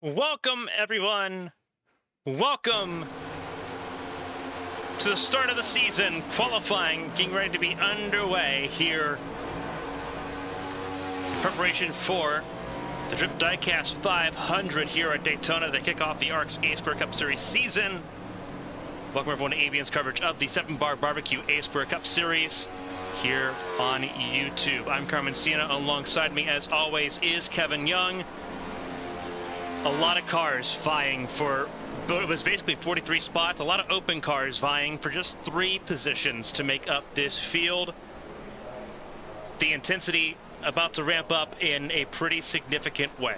Welcome, everyone, Welcome to the start of the season. Qualifying getting ready to be underway here in preparation for the Drip Diecast 500 here at Daytona to kick off the ARCS A Cup Series season. Welcome everyone to ABN's coverage of the 7-Bar Barbecue A Cup Series here on YouTube. I'm Carmen. Sienna. Alongside me, as always, is Kevin Young. A lot of cars vying for, it was basically 43 spots, a lot of open cars vying for just 3 positions to make up this field. The intensity about to ramp up in a pretty significant way.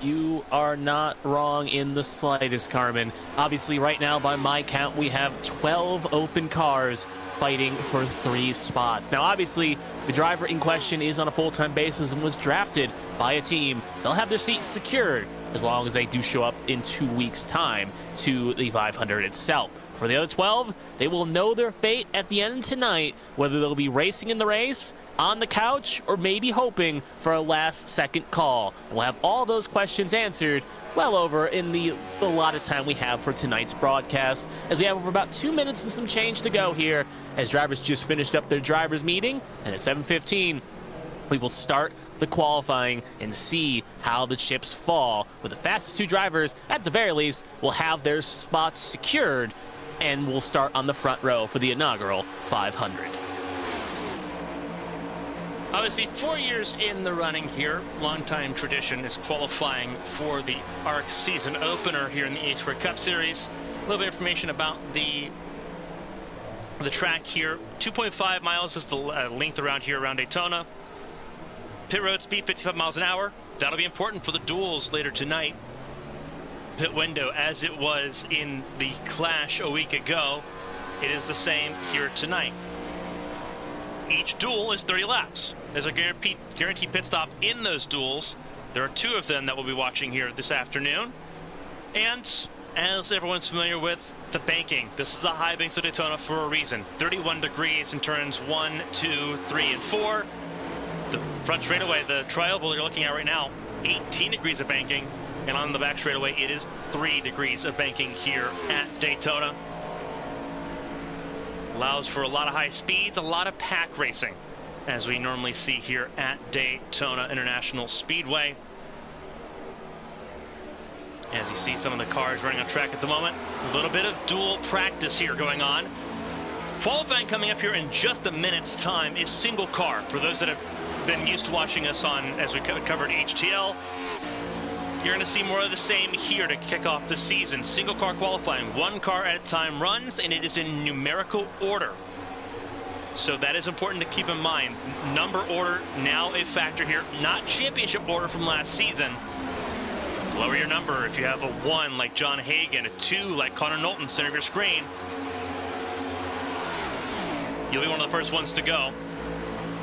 You are not wrong in the slightest, Carmen. Obviously, right now, by my count, we have 12 open cars fighting for 3 spots. Now, obviously, the driver in question is on a full-time basis and was drafted by a team. They'll have their seats secured as long as they do show up in 2 weeks' time to the 500 itself. For the other 12, they will know their fate at the end tonight, whether they'll be racing in the race, on the couch, or maybe hoping for a last-second call. We'll have all those questions answered well over in the allotted time we have for tonight's broadcast, as we have over about 2 minutes and some change to go here, as drivers just finished up their drivers' meeting, and at 7:15, we will start the qualifying and see how the chips fall, with the fastest 2 drivers, at the very least, will have their spots secured, and we'll start on the front row for the inaugural 500. Obviously, 4 years in the running here. Longtime tradition is qualifying for the ARCS season opener here in the A Cup Series. A little bit of information about the track here. 2.5 miles is the length around here around Daytona. Pit road speed 55 miles an hour. That'll be important for the duels later tonight. Pit window, as it was in the Clash a week ago, it is the same here tonight. Each duel is 30 laps. There's a guaranteed pit stop in those duels. There are 2 of them that we'll be watching here this afternoon. And as everyone's familiar with, the banking. This is the high banks of Daytona for a reason. 31 degrees in turns 1, 2, 3, and 4. The front straightaway, the tri-oval you're looking at right now, 18 degrees of banking. And on the back straightaway, it is 3 degrees of banking here at Daytona. Allows for a lot of high speeds, a lot of pack racing, as we normally see here at Daytona International Speedway. As you see some of the cars running on track at the moment, a little bit of dual practice here going on. Qualifying coming up here in just a minute's time is single car. For those that have been used to watching us on, as we covered HTL, you're going to see more of the same here to kick off the season. Single car qualifying, 1 car at a time runs, and it is in numerical order. So that is important to keep in mind. Number order now a factor here, not championship order from last season. Lower your number if you have a 1 like John Hagan, a 2 like Connor Knowlton, center of your screen. You'll be one of the first ones to go.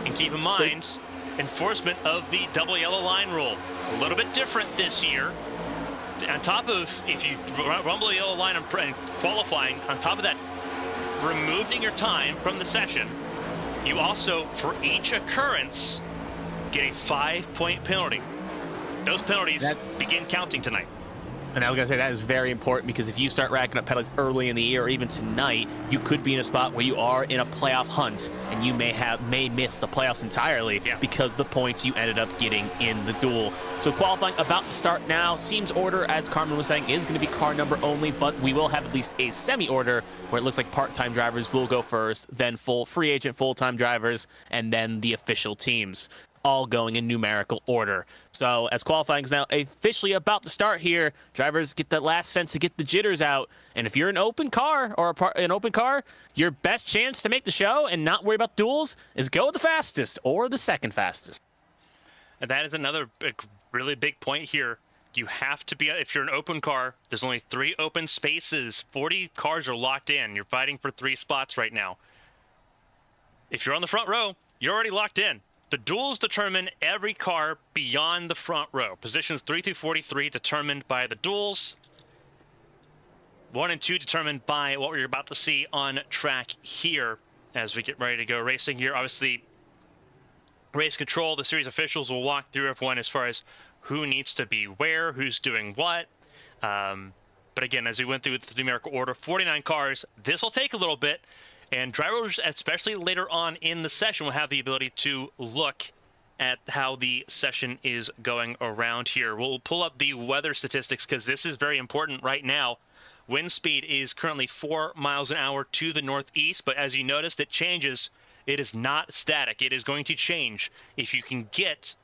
And keep in mind, enforcement of the double yellow line rule. A little bit different this year. On top of, if you rumble a yellow line and qualifying, on top of that, removing your time from the session, you also, for each occurrence, get a 5-point penalty. Those penalties begin counting tonight. And I was going to say that is very important, because if you start racking up penalties early in the year or even tonight, you could be in a spot where you are in a playoff hunt and you may miss the playoffs entirely because of the points you ended up getting in the duel. So qualifying about to start now. Seems order, as Carmen was saying, is going to be car number only, but we will have at least a semi-order where it looks like part-time drivers will go first, then free agent full-time drivers, and then the official teams, all going in numerical order. So as qualifying is now officially about to start here, drivers get that last sense to get the jitters out. And if you're an open car or an open car, your best chance to make the show and not worry about duels is go the fastest or the second fastest. And that is another really big point here. You have to be, if you're an open car, there's only 3 open spaces. 40 cars are locked in. You're fighting for 3 spots right now. If you're on the front row, you're already locked in. The duels determine every car beyond the front row. Positions 3 through 43 determined by the duels. 1 and 2 determined by what we're about to see on track here as we get ready to go racing here. Obviously, race control, the series officials will walk through everyone as far as who needs to be where, who's doing what. But again, as we went through the numerical order, 49 cars, this will take a little bit. And drivers, especially later on in the session, will have the ability to look at how the session is going around here. We'll pull up the weather statistics because this is very important right now. Wind speed is currently 4 miles an hour to the northeast, but as you noticed, it changes. It is not static. It is going to change. If you can get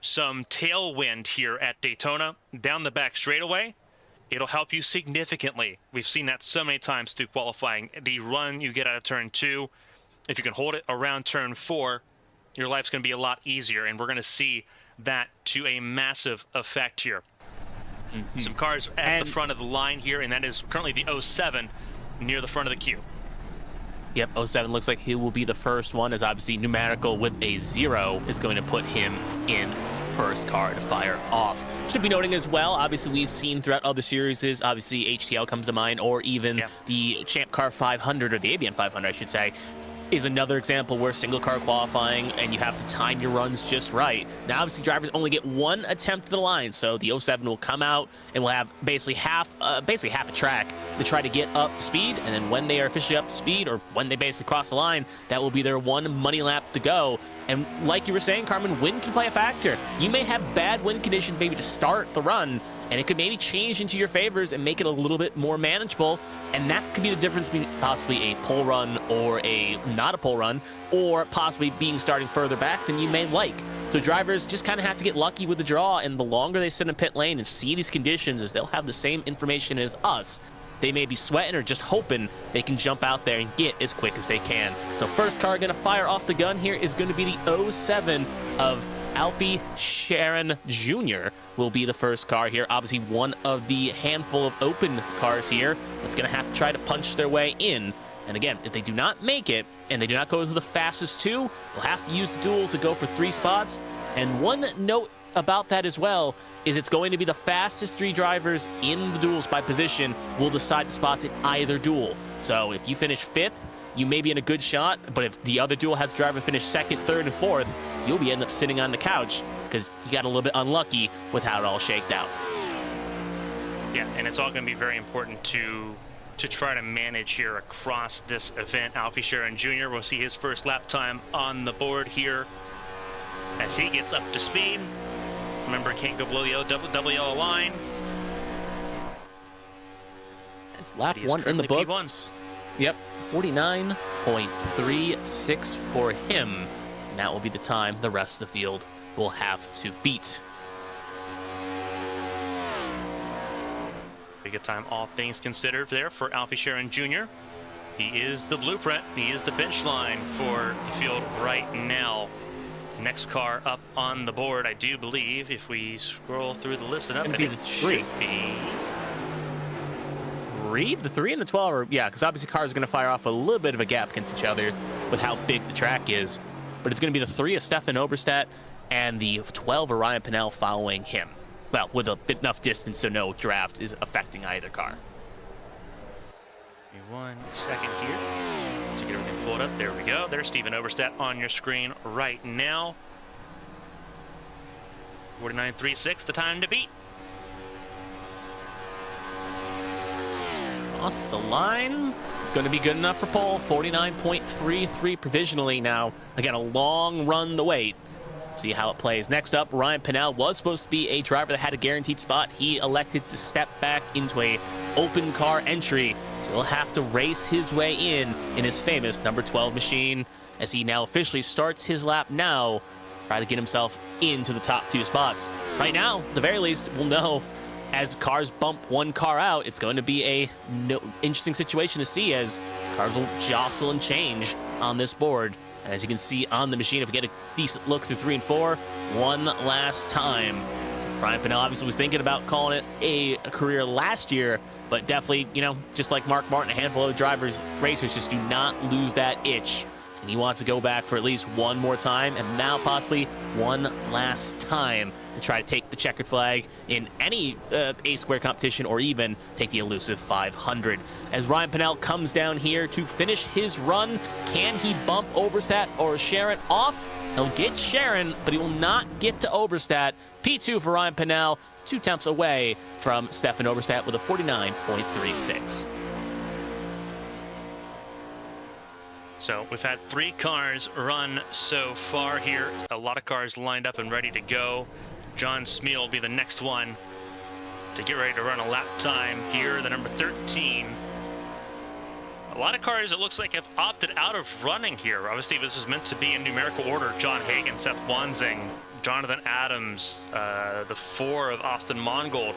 some tailwind here at Daytona down the back straightaway, it'll help you significantly. We've seen that so many times through qualifying. The run you get out of turn 2, if you can hold it around turn 4, your life's going to be a lot easier, and we're going to see that to a massive effect here. Some cars at the front of the line here, and that is currently the 07 near the front of the queue. Yep, 07 looks like he will be the first one, as obviously numerical with a 0 is going to put him in first car to fire off. Should be noting as well, obviously we've seen throughout other series, obviously HTL comes to mind, or even the Champ Car 500, or the ABN 500 I should say, is another example where single car qualifying and you have to time your runs just right. Now obviously drivers only get one attempt at the line, so the 07 will come out and will have basically half a track to try to get up to speed, and then when they are officially up to speed, or when they basically cross the line, that will be their one money lap to go. And like you were saying, Carmen, wind can play a factor. You may have bad wind conditions maybe to start the run, and it could maybe change into your favors and make it a little bit more manageable. And that could be the difference between possibly a pole run or a not a pole run, or possibly being starting further back than you may like. So drivers just kind of have to get lucky with the draw, and the longer they sit in pit lane and see these conditions, as they'll have the same information as us, they may be sweating or just hoping they can jump out there and get as quick as they can. So first car going to fire off the gun here is going to be the 07 of Alfie Sharon Jr. will be the first car here. Obviously one of the handful of open cars here that's going to have to try to punch their way in. And again, if they do not make it and they do not go to the fastest 2, they'll have to use the duels to go for 3 spots. And one note about that as well is it's going to be the fastest 3 drivers in the duels by position will decide the spots in either duel. So if you finish 5th, you may be in a good shot, but if the other duel has a driver finish 2nd, 3rd, and 4th, you'll be end up sitting on the couch because you got a little bit unlucky with how it all shaked out. Yeah, and it's all going to be very important to try to manage here across this event. Alfie Sharon Jr. will see his first lap time on the board here as he gets up to speed. Remember, can't go below the double yellow line. It's lap 1 in the books. Yep, 49.36 for him. And that will be the time the rest of the field will have to beat. Pretty good time, all things considered, there for Alfie Sharon Jr. He is the blueprint. He is the bench line for the field right now. Next car up on the board, I do believe, if we scroll through the list and up, it should be the 3 and the 12 are, yeah, because obviously cars are going to fire off a little bit of a gap against each other with how big the track is. But it's going to be the 3 of Stefan Oberstadt and the 12 of Ryan Pinnell following him. Well, with a bit enough distance so no draft is affecting either car. 1 second here to get everything pulled up. There we go. There's Stephen Oberstadt on your screen right now. 49.36, the time to beat. Across the line. It's going to be good enough for pole. 49.33 provisionally now. Again, a long run the wait. See how it plays. Next up, Ryan Pinnell was supposed to be a driver that had a guaranteed spot. He elected to step back into a open car entry, so he'll have to race his way in his famous number 12 machine as he now officially starts his lap now, try to get himself into the top 2 spots. Right now, at the very least, we'll know as cars bump one car out, it's going to be a interesting situation to see as cars will jostle and change on this board. And as you can see on the machine, if we get a decent look through 3 and 4, one last time. Brian Pinnell obviously was thinking about calling it a career last year, but definitely, you know, just like Mark Martin, a handful of drivers, racers just do not lose that itch and he wants to go back for at least one more time, and now possibly one last time to try to take the checkered flag in any A-square competition, or even take the elusive 500. As Ryan Pennell comes down here to finish his run, can he bump Oberstadt or Sharon off? He'll get Sharon, but he will not get to Oberstadt. P2 for Ryan Pennell, 2 tenths away from Stefan Oberstadt with a 49.36. So we've had 3 cars run so far here. A lot of cars lined up and ready to go. John Smeal will be the next one to get ready to run a lap time here, the number 13. A lot of cars, it looks like, have opted out of running here. Obviously, this is meant to be in numerical order. John Hagen, Seth Wanzing, Jonathan Adams, the 4 of Austin Mongold,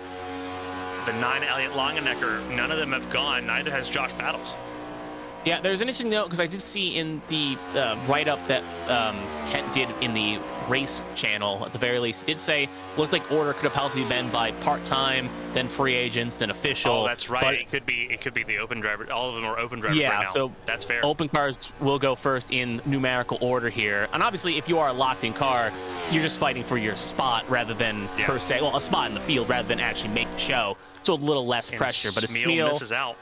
the 9 Elliot Longenecker. None of them have gone. Neither has Josh Battles. Yeah, there's an interesting note, because I did see in the write-up that Kent did in the race channel, at the very least, it did say looked like order could have possibly been by part-time, then free agents, then official. Oh, that's right. But it could be the open driver. All of them are open drivers right now. So that's fair. Open cars will go first in numerical order here. And obviously, if you are a locked-in car, you're just fighting for your spot rather than per se, well, a spot in the field rather than actually make the show. So a little less pressure. But Smeal misses out.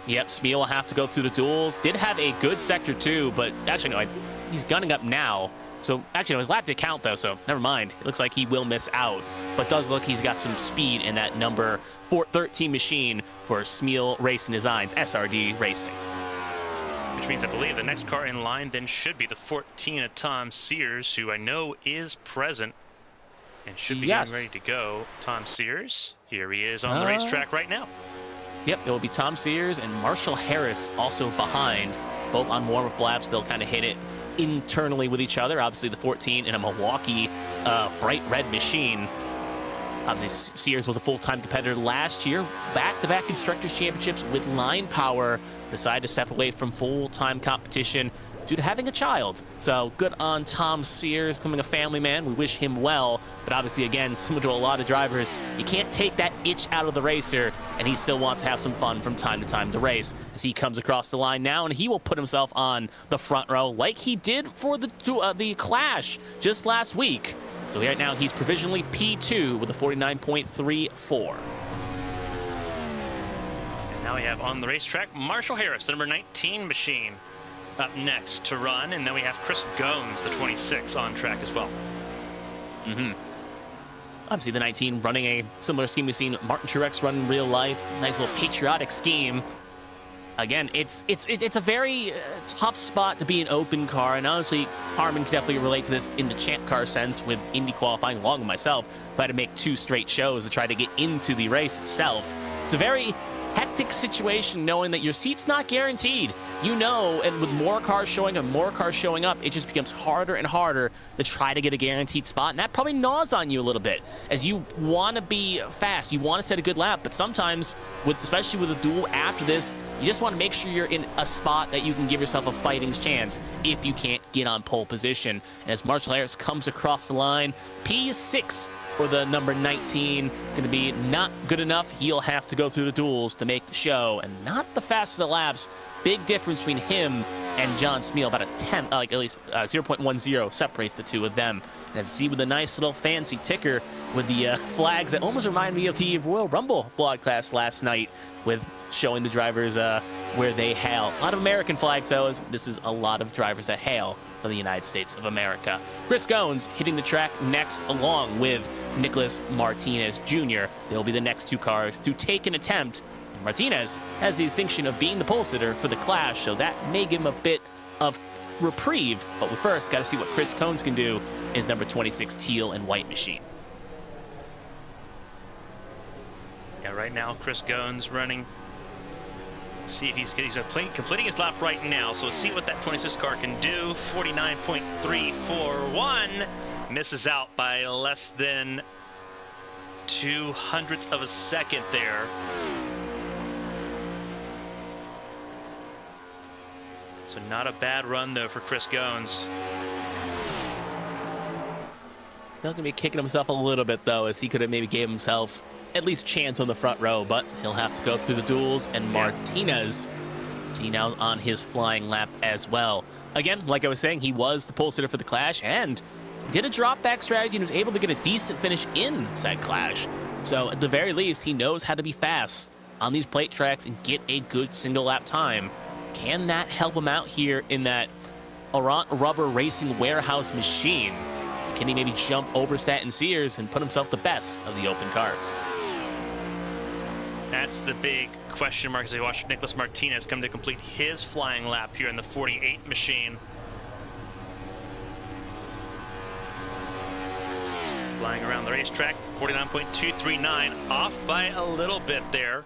Yep, Smeal will have to go through the duels. Did have a good sector two, but actually, no, he's gunning up now. So actually, no, his lap did count, though, so never mind. It looks like he will miss out. But does look he's got some speed in that number 413 machine for Smeal Racing Designs, SRD Racing. Which means I believe the next car in line then should be the 14 of Tom Sears, who I know is present and should be getting ready to go. Tom Sears, here he is on the racetrack right now. Yep, it will be Tom Sears and Marshall Harris also behind, both on warm-up laps. They'll kind of hit it internally with each other. Obviously, the 14 in a Milwaukee bright red machine. Obviously, Sears was a full-time competitor last year. Back-to-back Constructors Championships with line power. Decided to step away from full-time competition due to having a child. So good on Tom Sears, becoming a family man. We wish him well. But obviously, again, similar to a lot of drivers, you can't take that itch out of the racer, and he still wants to have some fun from time to time to race as he comes across the line now, and he will put himself on the front row like he did for the Clash just last week. So right now, he's provisionally P2 with a 49.34. And now we have on the racetrack Marshall Harris, the number 19 machine, up next to run, and then we have Chris Gomes, the 26, on track as well. Obviously, the 19 running a similar scheme we've seen Martin Truex run in real life. Nice little patriotic scheme. Again, it's a very tough spot to be an open car, and honestly, Carmen can definitely relate to this in the champ car sense with Indy qualifying, along with myself, who had to make 2 straight shows to try to get into the race itself. It's a very hectic situation knowing that your seat's not guaranteed. You know, and with more cars showing and more cars showing up, it just becomes harder and harder to try to get a guaranteed spot, and that probably gnaws on you a little bit as you want to be fast, you want to set a good lap, but sometimes, especially with a duel after this, you just want to make sure you're in a spot that you can give yourself a fighting chance if you can't get on pole position. And as Marshall Harris comes across the line, P6 for the number 19, going to be not good enough. He'll have to go through the duels to make the show, and not the fastest of laps. Big difference between him and John Smeal, about a 10, like at least 0.10 separates the two of them. And as you see with a nice little fancy ticker with the flags that almost remind me of the Royal Rumble broadcast last night, with showing the drivers where they hail. A lot of American flags, though, as this is a lot of drivers that hail from the United States of America. Chris Gomes hitting the track next, along with Nicholas Martinez Jr. They'll be the next 2 cars to take an attempt. Martinez has the distinction of being the pole sitter for the Clash, so that may give him a bit of reprieve. But we first got to see what Chris Gomes can do in his number 26 teal and white machine. Yeah, right now Chris Gomes running. See if he's completing his lap right now. So let's see what that 26 car can do. 49.341. Misses out by less than 0.02 of a second there. So not a bad run, though, for Chris Gomes. He's going to be kicking himself a little bit, though, as he could have maybe gave himself at least chance on the front row, but he'll have to go through the duels, and Martinez, see now on his flying lap as well. again, like I was saying, he was the pole sitter for the Clash and did a drop back strategy and was able to get a decent finish in said Clash. So at the very least, he knows how to be fast on these plate tracks and get a good single lap time. Can that help him out here in that rubber racing warehouse machine? Can he maybe jump Oberstadt and Sears and put himself the best of the open cars? That's the big question mark as we watch Nicholas Martinez come to complete his flying lap here in the 48 machine. Flying around the racetrack, 49.239, off by a little bit there.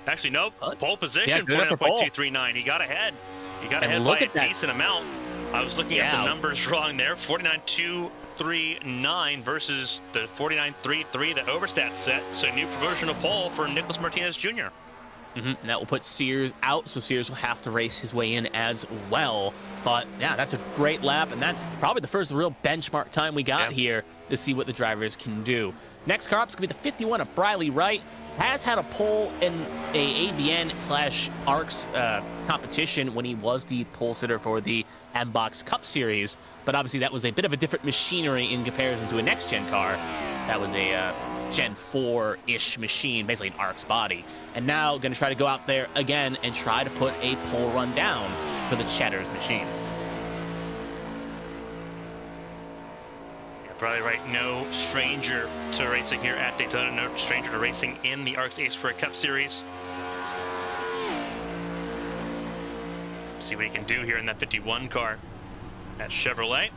Actually, nope, pole position, 49.239. He got ahead. He got ahead by a decent amount. I was looking at the numbers wrong there. 49.239 versus the 49.33 that Oberstadt set. So new provisional pole for Nicholas Martinez Jr. And that will put Sears out, so Sears will have to race his way in as well. But yeah, that's a great lap, and that's probably the first real benchmark time we got here to see what the drivers can do. Next car up is going to be the 51 of Briley Wright. Has had a pole in a ABN/ARCS competition when he was the pole sitter for the M-Box Cup Series, but obviously that was a bit of a different machinery in comparison to a next-gen car. That was a Gen 4-ish machine, basically an ARCS body. And now going to try to go out there again and try to put a pole run down for the Cheddars machine. Probably right, no stranger to racing here at Daytona, no stranger to racing in the ARCS Ace for a Cup Series. See what he can do here in that 51 car at Chevrolet.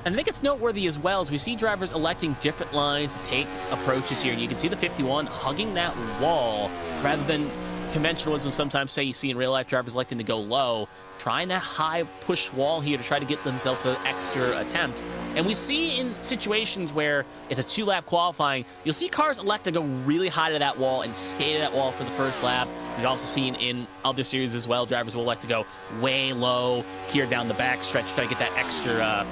And I think it's noteworthy as well as we see drivers electing different lines to take approaches here. And you can see the 51 hugging that wall rather than conventionalism. Sometimes say you see in real life drivers electing to go low, trying that high push wall here to try to get themselves an extra attempt. And we see in situations where it's a 2-lap qualifying, you'll see cars elect to go really high to that wall and stay to that wall for the first lap. We've also seen in other series as well, drivers will elect to go way low here down the back stretch to try to get that extra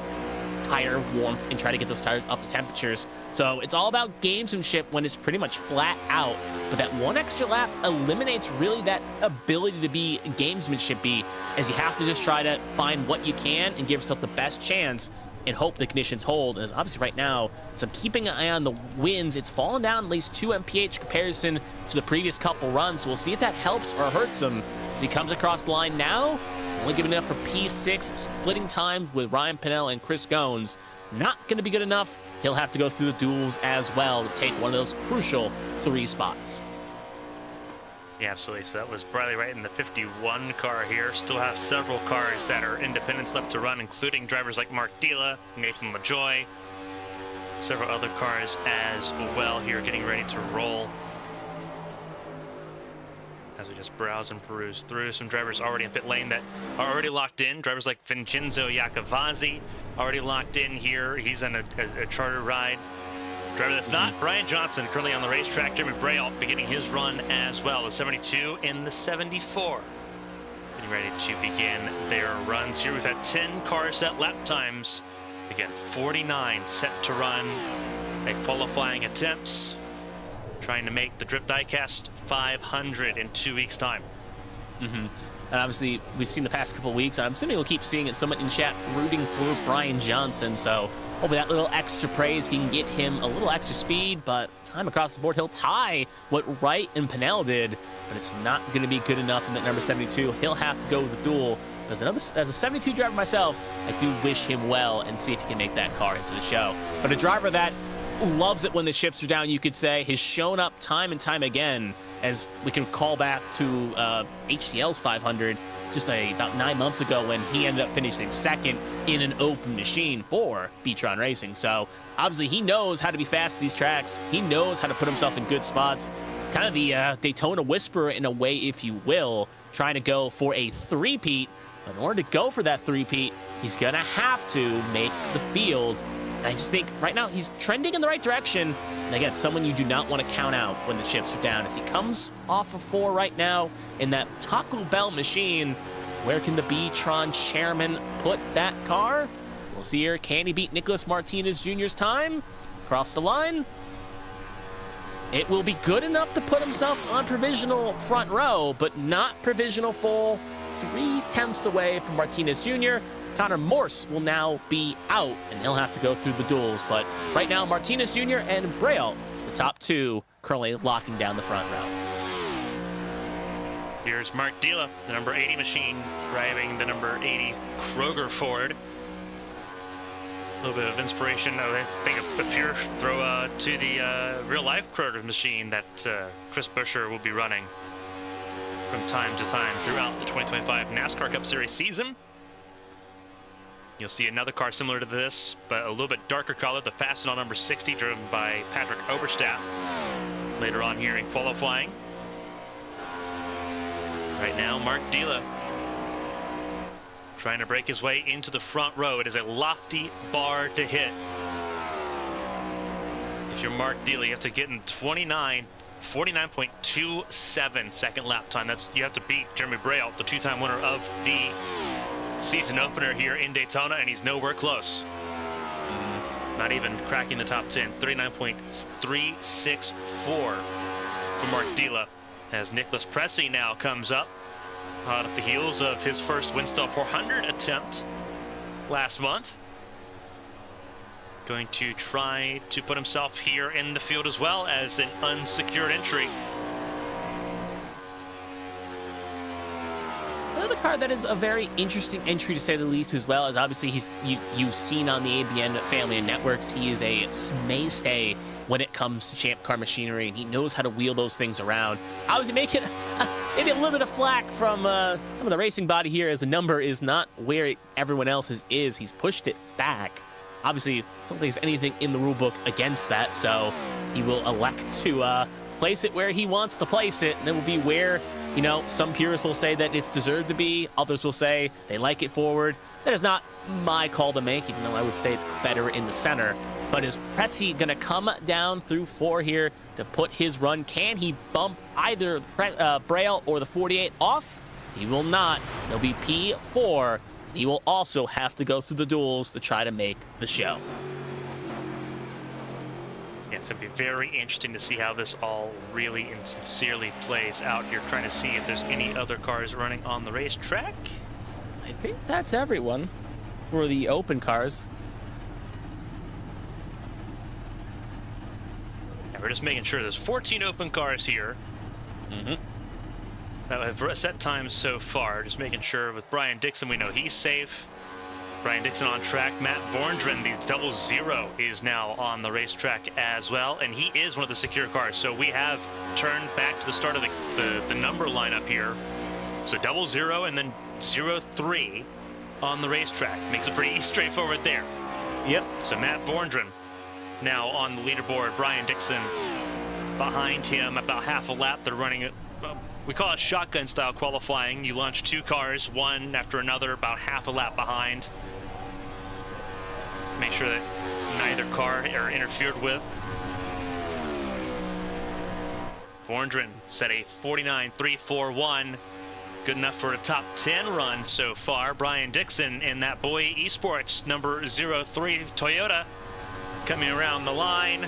tire warmth and try to get those tires up to temperatures. So it's all about gamesmanship when it's pretty much flat out. But that one extra lap eliminates really that ability to be gamesmanship-y, as you have to just try to find what you can and give yourself the best chance and hope the conditions hold. And obviously right now, as I'm keeping an eye on the wins, it's fallen down at least 2 mph comparison to the previous couple runs. So we'll see if that helps or hurts him as he comes across the line now. Only good enough for P6, splitting times with Ryan Pinnell and Chris Goins. Not going to be good enough. He'll have to go through the duels as well to take one of those crucial 3 spots. Yeah, absolutely. So that was Briley Wright in the 51 car here. Still have several cars that are independents left to run, including drivers like Mark Dila, Nathan LaJoy, several other cars as well here getting ready to roll. As we just browse and peruse through, some drivers already in pit lane that are already locked in. Drivers like Vincenzo Iacovazzi already locked in here. He's on a charter ride. Driver that's not Brian Johnson currently on the racetrack. Jeremy Braille beginning his run as well. The 72 and the 74 getting ready to begin their runs here. We've had 10 cars set lap times. Again, 49 set to run a qualifying attempts. Trying to make the Drip Diecast 500 in 2 weeks' time. And obviously, we've seen the past couple of weeks. I'm assuming we'll keep seeing it. Someone in chat rooting for Brian Johnson. So hopefully that little extra praise can get him a little extra speed. But time across the board, he'll tie what Wright and Pinnell did. But it's not going to be good enough in that number 72. He'll have to go with the duel. But as a 72 driver myself, I do wish him well and see if he can make that car into the show. But a driver that loves it when the chips are down, you could say, has shown up time and time again, as we can call back to HCL's 500 just about 9 months ago when he ended up finishing second in an open machine for Beatron Racing. So obviously he knows how to be fast at these tracks. He knows how to put himself in good spots. Kind of the Daytona whisperer in a way, if you will, trying to go for a three-peat. In order to go for that three-peat, he's going to have to make the field. And I just think right now he's trending in the right direction. And again, someone you do not want to count out when the chips are down, as he comes off of 4 right now in that Taco Bell machine. Where can the B-Tron chairman put that car? We'll see here. Can he beat Nicholas Martinez Jr.'s time? Across the line. It will be good enough to put himself on provisional front row, but not provisional full. 3/10 away from Martinez Jr. Connor Morse will now be out, and he'll have to go through the duels. But right now, Martinez Jr. and Braille, the top two, currently locking down the front row. Here's Mark Dila, the number 80 machine, driving the number 80 Kroger Ford. A little bit of inspiration, I think, a pure throw to the real-life Kroger machine that Chris Buescher will be running from time to time throughout the 2025 NASCAR Cup Series season. You'll see another car similar to this, but a little bit darker color, the Fastenal number 60, driven by Patrick Oberstadt later on here in qualifying. Right now, Mark Dila trying to break his way into the front row. It is a lofty bar to hit. If you're Mark Dila, you have to get in 49.27 second lap time. You have to beat Jeremy Braille, the two-time winner of the season opener here in Daytona, and he's nowhere close. Not even cracking the top 10. 39.364 for Mark Dila, as Nicholas Pressey now comes up at the heels of his first Winstall 400 attempt last month. Going to try to put himself here in the field as well as an unsecured entry. Another car that is a very interesting entry, to say the least, as well as obviously you've seen on the ABN family of networks. He is a mainstay when it comes to Champ Car machinery, and he knows how to wheel those things around. Obviously making maybe a little bit of flack from some of the racing body here, as the number is not where everyone else's is. He's pushed it back. Obviously, don't think there's anything in the rule book against that, so he will elect to place it where he wants to place it, and it will be where, you know, some purists will say that it's deserved to be. Others will say they like it forward. That is not my call to make, even though I would say it's better in the center. But is Pressey going to come down through 4 here to put his run? Can he bump either Braille or the 48 off? He will not. He'll be P4. He will also have to go through the duels to try to make the show. Yeah, it's going to be very interesting to see how this all really and sincerely plays out here, trying to see if there's any other cars running on the racetrack. I think that's everyone for the open cars. Yeah, we're just making sure there's 14 open cars here. That have set times so far. Just making sure with Brian Dixon, we know he's safe. Brian Dixon on track. Matt Vorndren, the 00, is now on the racetrack as well, and he is one of the secure cars. So we have turned back to the start of the number lineup here. So 00 and then 03 on the racetrack. Makes it pretty straightforward there. Yep. So Matt Vorndren now on the leaderboard. Brian Dixon behind him, about half a lap. They're running it. We call it shotgun style qualifying. You launch 2 cars, one after another, about half a lap behind. Make sure that neither car are interfered with. Vorndren set a 49.341. Good enough for a top 10 run so far. Brian Dixon in that Boy Esports number 03 Toyota coming around the line.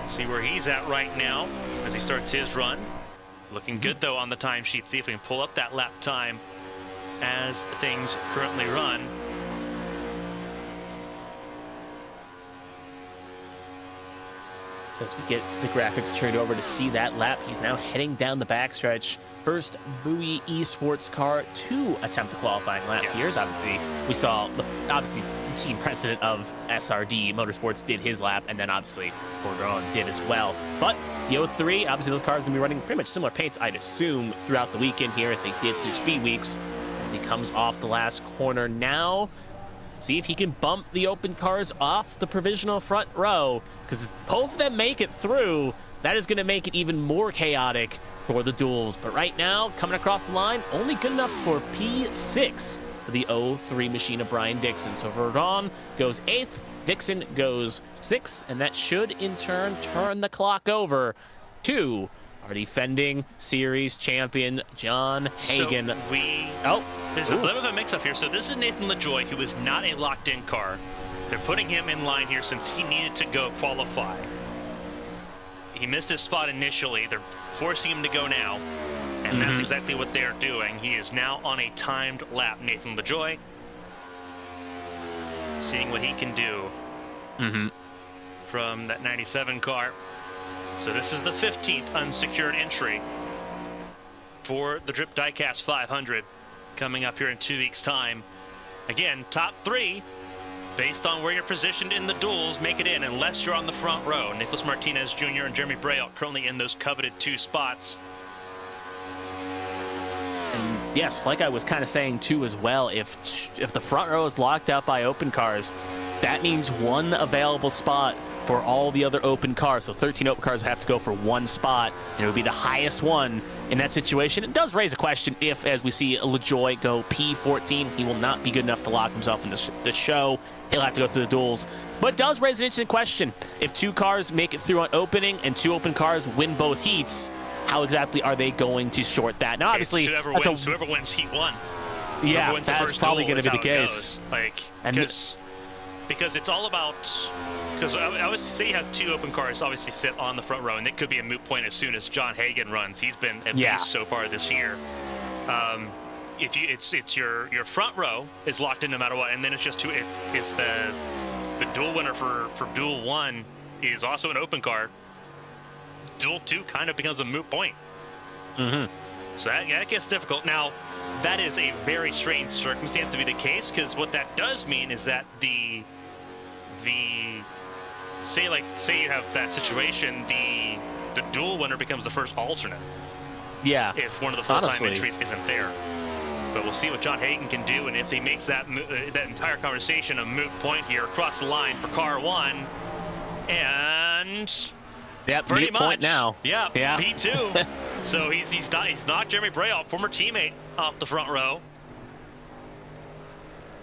See where he's at right now as he starts his run. Looking good though on the timesheet. See if we can pull up that lap time as things currently run. So as we get the graphics turned over to see that lap, he's now heading down the backstretch. First Bowie Esports car to attempt a qualifying lap. Yes. Here's obviously, we saw the team president of SRD Motorsports did his lap, and then obviously Borderon did as well. But the 03, obviously those cars are going to be running pretty much similar paints, I'd assume, throughout the weekend here as they did through Speed Weeks. As he comes off the last corner now, see if he can bump the open cars off the provisional front row, because both of them make it through. That is going to make it even more chaotic for the duels. But right now, coming across the line, only good enough for P6 for the 03 machine of Brian Dixon. So Verdon goes 8th, Dixon goes 6th, and that should in turn turn the clock over to our defending series champion, John Hagan. So there's a bit of a mix-up here. So this is Nathan LaJoy, who is not a locked-in car. They're putting him in line here since he needed to go qualify. He missed his spot initially. They're forcing him to go now. And And that's exactly what they're doing. He is now on a timed lap. Nathan LaJoy, seeing what he can do from that 97 car. So this is the 15th unsecured entry for the Drip Diecast 500 coming up here in 2 weeks' time. Again, top 3, based on where you're positioned in the duels, make it in unless you're on the front row. Nicholas Martinez Jr. and Jeremy Braille currently in those coveted 2 spots. And yes, like I was kind of saying too as well, if the front row is locked out by open cars, that means 1 available spot for all the other open cars. So 13 open cars have to go for 1 spot, and it would be the highest one in that situation. It does raise a question if, as we see LaJoy go P14, he will not be good enough to lock himself in the show. He'll have to go through the duels. But it does raise an interesting question. If 2 cars make it through on opening and 2 open cars win both heats, how exactly are they going to short that? Now, obviously, whoever wins heat 1. Yeah, that's probably going to be the case. Because it's all about, because I would say you have 2 open cars obviously sit on the front row, and it could be a moot point as soon as John Hagan runs. He's been at least so far this year. It's your front row is locked in no matter what, and then it's just if the duel winner for Duel 1 is also an open car, Duel 2 kind of becomes a moot point. So that gets difficult. Now, that is a very strange circumstance to be the case, because what that does mean is that say you have that situation, the duel winner becomes the first alternate. Yeah. If one of the full-time entries isn't there. But we'll see what John Hagan can do, and if he makes that entire conversation a moot point here across the line for car 1, and pretty much point now. Yeah. P2. So he's knocked Jeremy Braille, former teammate, off the front row.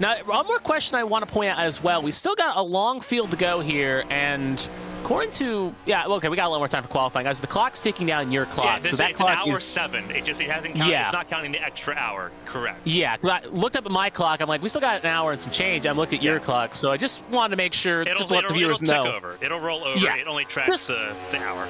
Now, one more question I want to point out as well. We still got a long field to go here, and according to we got a little more time for qualifying, guys. The clock's ticking down in your clock, so that clock is 1:07. It hasn't counted. It's not counting the extra hour. Correct. Yeah, I looked up at my clock. I'm like, we still got an hour and some change. I'm looking at your clock, so I just wanted to make sure, let the viewers know. It'll roll over. It only tracks the hour.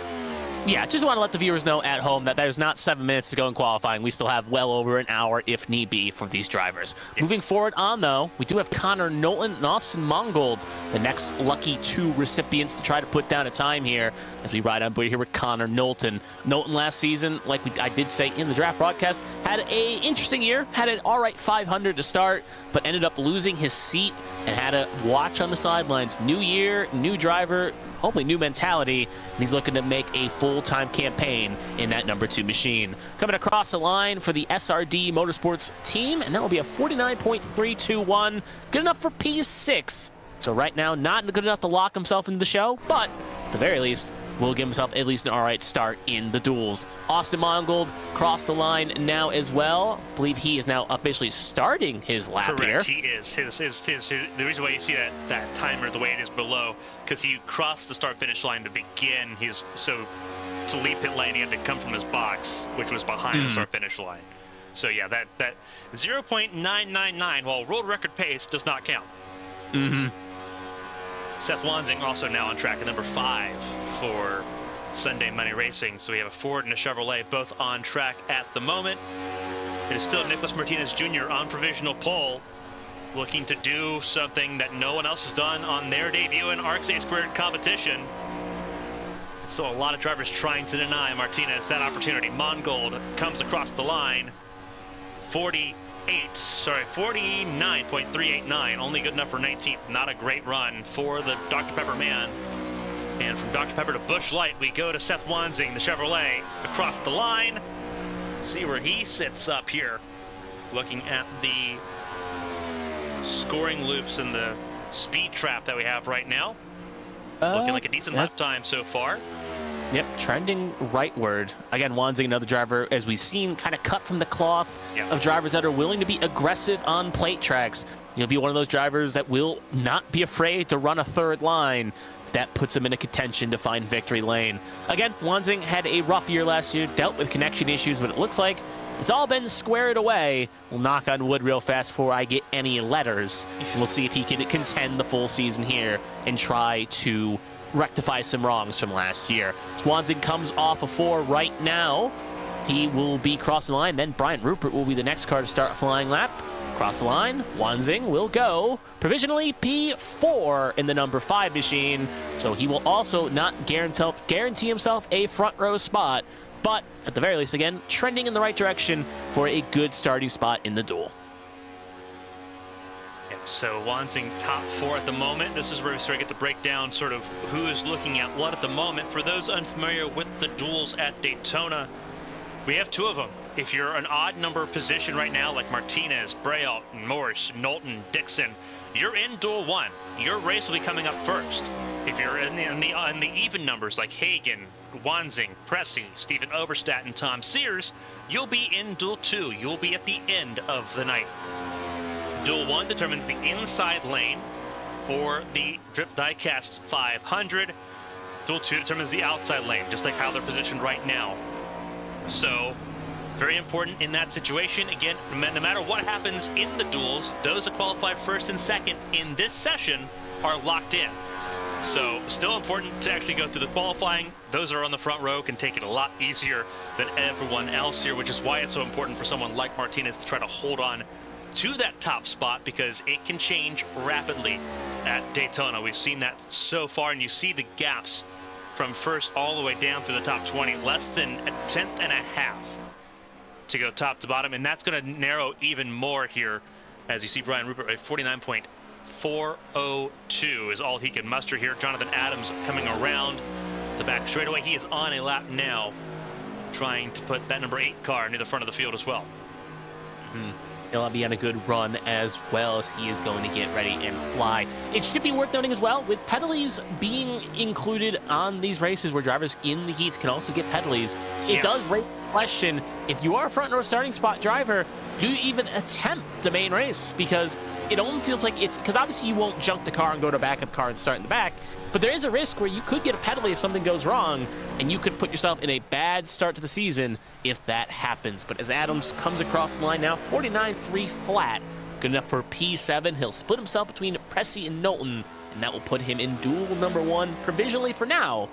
Yeah, just want to let the viewers know at home that there's not 7 minutes to go in qualifying. We still have well over an hour, if need be, for these drivers. Moving forward on, though, we do have Connor Knowlton and Austin Mongold, the next lucky 2 recipients to try to put down a time here as we ride on board here with Connor Knowlton. Knowlton last season, like I did say in the draft broadcast, had a interesting year, had an all right 500 to start, but ended up losing his seat and had to watch on the sidelines. New year, new driver, hopefully new mentality, and he's looking to make a full-time campaign in that number 2 machine. Coming across the line for the SRD Motorsports team, and that will be a 49.321, good enough for P6. So right now, not good enough to lock himself into the show, but at the very least, will give himself at least an all right start in the duels. Austin Mongold crossed the line now as well. I believe he is now officially starting his lap here. Correct, he is. The reason why you see that timer the way it is below, because he crossed the start-finish line to begin his, so to leave pit lane, he had to come from his box, which was behind the start-finish line. So yeah, that 0.999, while world record pace does not count. Seth Wansing also now on track at number 5 for Sunday Money Racing. So we have a Ford and a Chevrolet both on track at the moment. It is still Nicholas Martinez Jr. on provisional pole, looking to do something that no one else has done on their debut in ARCS A² competition. So a lot of drivers trying to deny Martinez that opportunity. Mongold comes across the line. 49.389, only good enough for 19th. Not a great run for the Dr. Pepper man. And from Dr. Pepper to Busch Light, we go to Seth Wansing, the Chevrolet, across the line. See where he sits up here, looking at the scoring loops and the speed trap that we have right now. Looking like a decent lap time so far. Yep, trending rightward. Again, Wansing, another driver, as we've seen, kind of cut from the cloth of drivers that are willing to be aggressive on plate tracks. He'll be one of those drivers that will not be afraid to run a third line. That puts him in a contention to find victory lane. Again, Wansing had a rough year last year, dealt with connection issues, but it looks like it's all been squared away. We'll knock on wood real fast before I get any letters. We'll see if he can contend the full season here and try to rectify some wrongs from last year. Swansing comes off a 4 right now. he will be crossing the line. Then Bryant Rupert will be the next car to start flying lap. Cross the line, Wanzing will go provisionally P4 in the number 5 machine. So he will also not guarantee himself a front row spot, but at the very least, again, trending in the right direction for a good starting spot in the duel. So Wanzing top 4 at the moment. This is where we sort of get to break down sort of who is looking at what at the moment. For those unfamiliar with the duels at Daytona, we have 2 of them. If you're an odd number position right now, like Martinez, Braille, Morse, Knowlton, Dixon, you're in duel 1. Your race will be coming up first. If you're in the even numbers, like Hagen, Wanzing, Pressey, Stephen Oberstadt, and Tom Sears, you'll be in duel 2. You'll be at the end of the night. Duel 1 determines the inside lane for the Drip Diecast 500. Duel 2 determines the outside lane, just like how they're positioned right now. So, very important in that situation. Again, no matter what happens in the duels, those that qualify first and second in this session are locked in. So, still important to actually go through the qualifying. Those that are on the front row can take it a lot easier than everyone else here, which is why it's so important for someone like Martinez to try to hold on to that top spot, because it can change rapidly at Daytona. We've seen that so far, and you see the gaps from first all the way down through the top 20, less than a tenth and a half to go top to bottom, and that's going to narrow even more here as you see Brian Rupert at 49.402 is all he can muster here. Jonathan Adams coming around the back straightaway. He is on a lap now, trying to put that number 8 car near the front of the field as well. He'll be on a good run as well, as he is going to get ready and fly. It should be worth noting as well, with penalties being included on these races where drivers in the heats can also get penalties, it does raise the question, if you are a front row starting spot driver, do you even attempt the main race? Because it almost feels like it's, because obviously you won't junk the car and go to a backup car and start in the back, but there is a risk where you could get a penalty if something goes wrong, and you could put yourself in a bad start to the season if that happens. But as Adams comes across the line now, 49.3 flat, good enough for P7. He'll split himself between Pressey and Knowlton, and that will put him in duel number 1 provisionally for now.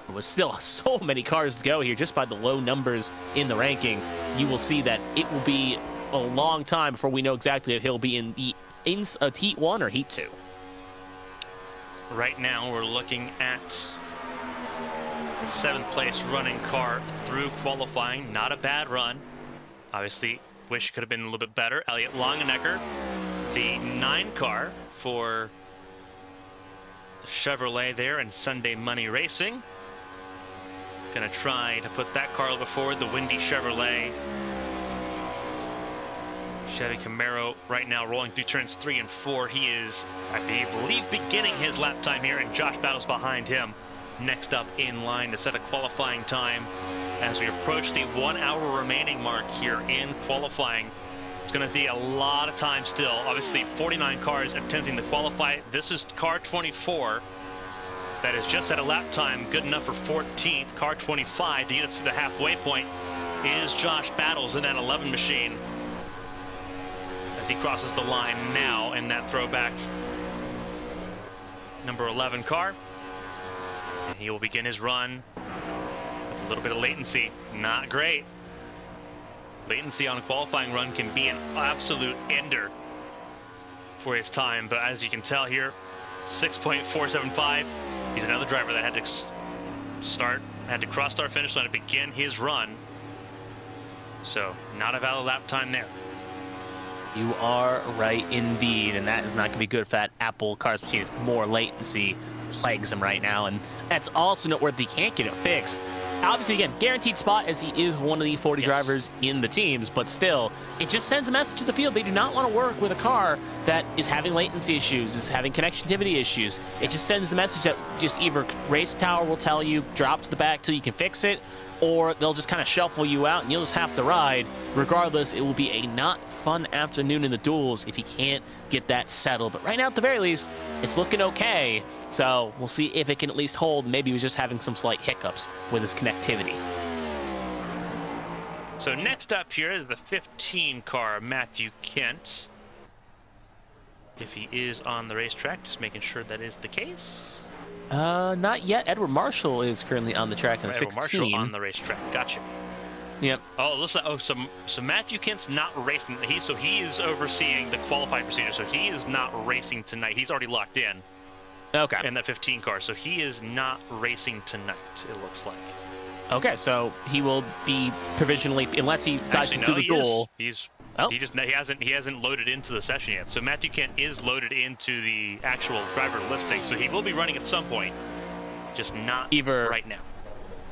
There was still so many cars to go here, just by the low numbers in the ranking. You will see that it will be a long time before we know exactly if he'll be in the Heat 1 or Heat 2. Right now, we're looking at 7th place running car through qualifying. Not a bad run. Obviously, wish it could have been a little bit better. Elliot Longenecker, the 9 car for the Chevrolet there in Sunday Money Racing. Gonna try to put that car a little bit forward, the windy Chevrolet. Chevy Camaro right now rolling through turns 3 and 4. He is, I believe, beginning his lap time here, and Josh Battles behind him. Next up in line to set a qualifying time as we approach the 1 hour remaining mark here in qualifying. It's going to be a lot of time still. Obviously, 49 cars attempting to qualify. This is car 24 that is just at a lap time good enough for 14th. Car 25 to get us to the halfway point is Josh Battles in that 11 machine, as he crosses the line now in that throwback number 11 car. And he will begin his run with a little bit of latency. Not great. Latency on a qualifying run can be an absolute ender for his time, but as you can tell here, 6.475. He's another driver that had to cross start finish line to begin his run. So not a valid lap time there. You are right indeed, and that is not going to be good for that Apple Cars machine. It's more latency plagues him right now, and that's also noteworthy. He can't get it fixed. Obviously, again, guaranteed spot as he is one of the 40 drivers in the teams, but still, it just sends a message to the field. They do not want to work with a car that is having latency issues, is having connectivity issues. It just sends the message that just either Race Tower will tell you, drop to the back till you can fix it, or they'll just kind of shuffle you out and you'll just have to ride. Regardless, it will be a not fun afternoon in the duels if he can't get that settled. But right now, at the very least, it's looking okay. So we'll see if it can at least hold. Maybe he was just having some slight hiccups with his connectivity. So next up here is the 15 car, Matthew Kent. If he is on the racetrack, just making sure that is the case. Not yet. Edward Marshall is currently on the track in the 16. Edward Marshall on the racetrack. Gotcha. Yep. Oh, listen. Oh, so Matthew Kent's not racing. He is overseeing the qualifying procedure. So he is not racing tonight. He's already locked in. Okay. In that 15 car. So he is not racing tonight. It looks like. Okay, so he will be provisionally, unless he decides to do the duel. He hasn't loaded into the session yet. So Matthew Kent is loaded into the actual driver listing. So he will be running at some point, just not right now.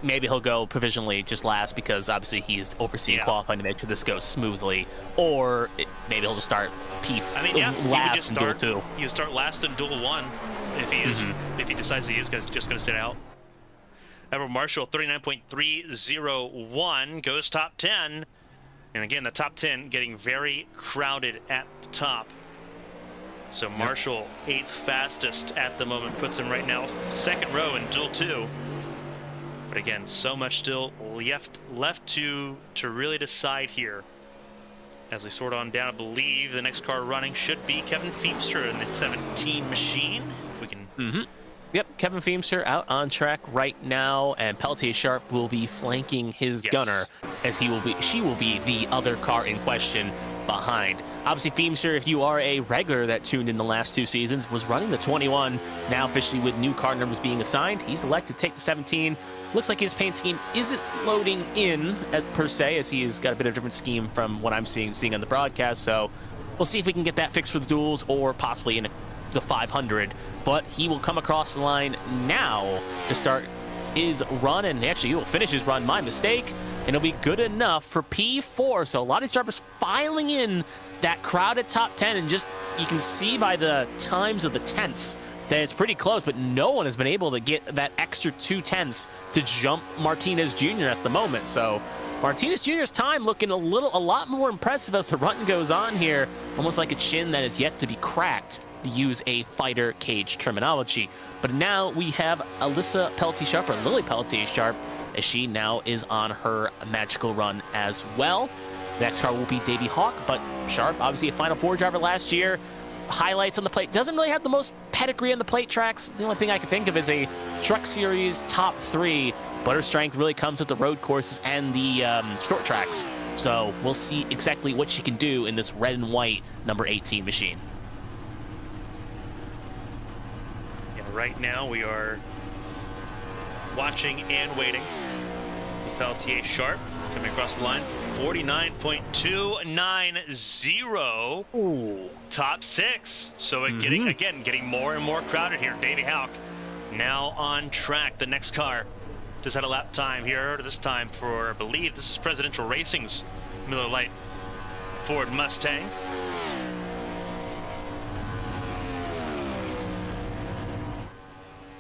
Maybe he'll go provisionally just last because obviously he's overseeing qualifying to make sure this goes smoothly. Or maybe he'll just start last in Duel 2. You start last in Duel 1 if he is if he decides he is just going to sit out. Edward Marshall 39.301 goes top 10. And again, the top 10 getting very crowded at the top. So Marshall, 8th fastest at the moment, puts him right now second row in Duel 2. But again, so much still left to really decide here. As we sort on down, I believe the next car running should be Kevin Feemster in the 17 machine. If we can. Yep, Kevin Feemster out on track right now, and Peltier Sharp will be flanking his gunner, as she will be the other car in question behind. Obviously, Feemster, if you are a regular that tuned in the last 2 seasons, was running the 21. Now officially with new car numbers being assigned, he's elected to take the 17. Looks like his paint scheme isn't loading in per se, as he's got a bit of a different scheme from what I'm seeing on the broadcast. So we'll see if we can get that fixed for the duels or possibly in the 500. But he will come across the line now to start his run, and actually he will finish his run, my mistake, and it'll be good enough for P4. So a lot of these drivers filing in that crowded top 10, and just you can see by the times of the tenths that it's pretty close, but no one has been able to get that extra 2 tenths to jump Martinez Jr. at the moment. So Martinez Jr.'s time looking a lot more impressive as the run goes on here, almost like a chin that is yet to be cracked, to use a fighter cage terminology. But now we have Alyssa Peltier-Sharp, or Lily Peltier-Sharp, as she now is on her magical run as well. Next car will be Davey Hawk, but Sharp, obviously a Final Four driver last year. Highlights on the plate. Doesn't really have the most pedigree on the plate tracks. The only thing I can think of is a Truck Series top 3, but her strength really comes with the road courses and the short tracks. So we'll see exactly what she can do in this red and white number 18 machine. Right now we are watching and waiting. Peltier Sharp coming across the line. 49.290. Ooh. Top 6. So getting more and more crowded here. Davey Hawk now on track. The next car just had a lap time here this time for, I believe this is Presidential Racing's Miller Lite Ford Mustang.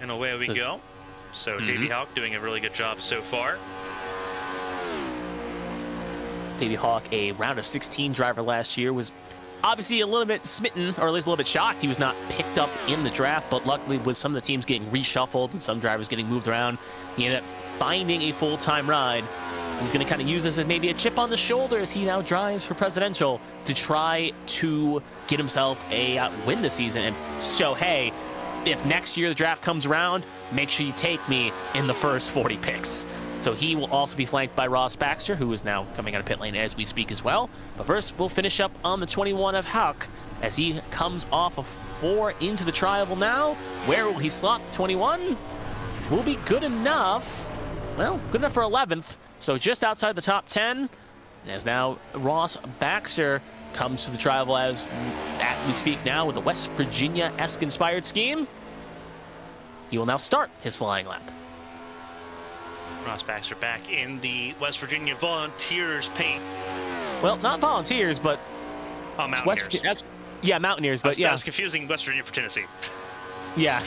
And away we go. So Davey Hawk doing a really good job so far. Davey Hawk, a round of 16 driver last year, was obviously a little bit smitten, or at least a little bit shocked he was not picked up in the draft, but luckily with some of the teams getting reshuffled and some drivers getting moved around, he ended up finding a full-time ride. He's going to kind of use this as maybe a chip on the shoulder as he now drives for Presidential to try to get himself a win this season and show, hey, if next year the draft comes around, make sure you take me in the first 40 picks. So he will also be flanked by Ross Baxter, who is now coming out of pit lane as we speak as well. But first, we'll finish up on the 21 of Hawk as he comes off of 4 into the tri-oval now. Where will he slot? 21 will be good enough. Well, good enough for 11th. So just outside the top 10. As now Ross Baxter comes to the tri-oval as we speak now with a West Virginia-esque inspired scheme. He will now start his flying lap. Ross Baxter back in the West Virginia Volunteers paint. Well, not Volunteers, but Mountaineers. Yeah, Mountaineers, but yeah. I was confusing West Virginia for Tennessee. Yeah.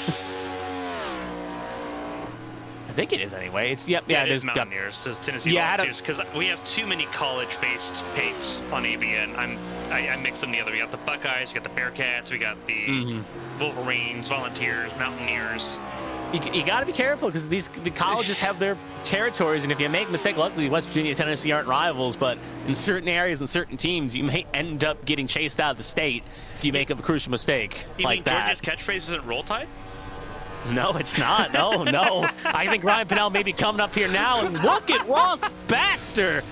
I think it is anyway. It's it is Mountaineers. It says Tennessee Volunteers because we have too many college-based paints on AVN. I mix them together. We got the Buckeyes, we got the Bearcats, we got the Wolverines, Volunteers, Mountaineers. You got to be careful because the colleges have their territories, and if you make a mistake, luckily West Virginia and Tennessee aren't rivals, but in certain areas and certain teams, you may end up getting chased out of the state if you make a crucial mistake like that. Georgia's catchphrase isn't Roll Tide? No, it's not. No. I think Ryan Pinnell may be coming up here now, and look at Ross Baxter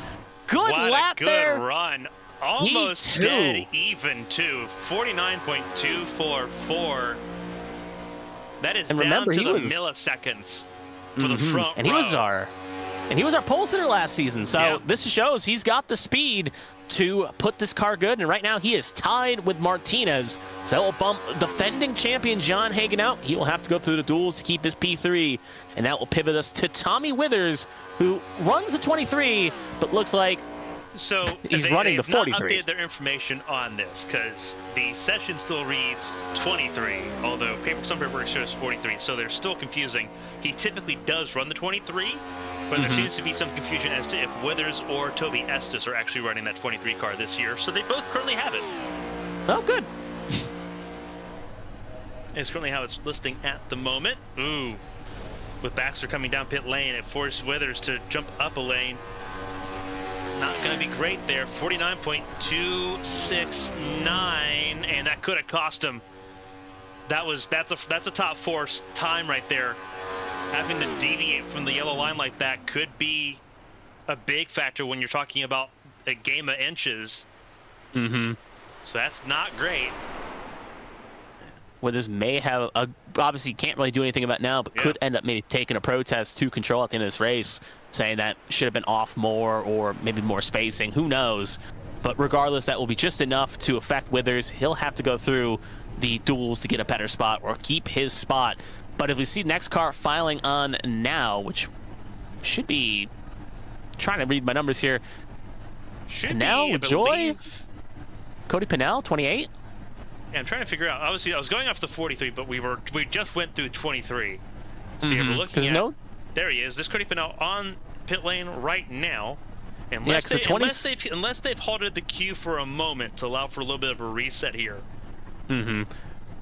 good what lap a good there. run. Almost dead even, too. 49.244. That is And down remember, to he the was milliseconds for the front and row. he was our pole sitter last season. So this shows he's got the speed to put this car good. And right now he is tied with Martinez. So that will bump defending champion John Hagen out. He will have to go through the duels to keep his P3. And that will pivot us to Tommy Withers, who runs the 23, but looks like so he's running the 43. Not updated their information on this because the session still reads 23, although some paperwork shows 43, so they're still confusing. He typically does run the 23, but there seems to be some confusion as to if Withers or Toby Estes are actually running that 23 car this year, so they both currently have it. Oh, good. It's currently how it's listing at the moment. Ooh. With Baxter coming down pit lane, it forced Withers to jump up a lane. Not going to be great there. 49.269, and that could have cost him. That's a top 4 time right there. Having to deviate from the yellow line like that could be a big factor when you're talking about a game of inches. So that's not great. Withers may have obviously can't really do anything about now, but could end up maybe taking a protest to control at the end of this race, saying that should have been off more or maybe more spacing. Who knows? But regardless, that will be just enough to affect Withers. He'll have to go through the duels to get a better spot or keep his spot. But if we see next car filing on now, which should be trying to read my numbers here. Pinell, Joy, Cody Pinell, 28. Yeah, I'm trying to figure out. Obviously, I was going off the 43, but we just went through 23. So we're looking at. There he is. This Cody Pinell on pit lane right now. Unless they've halted the queue for a moment to allow for a little bit of a reset here.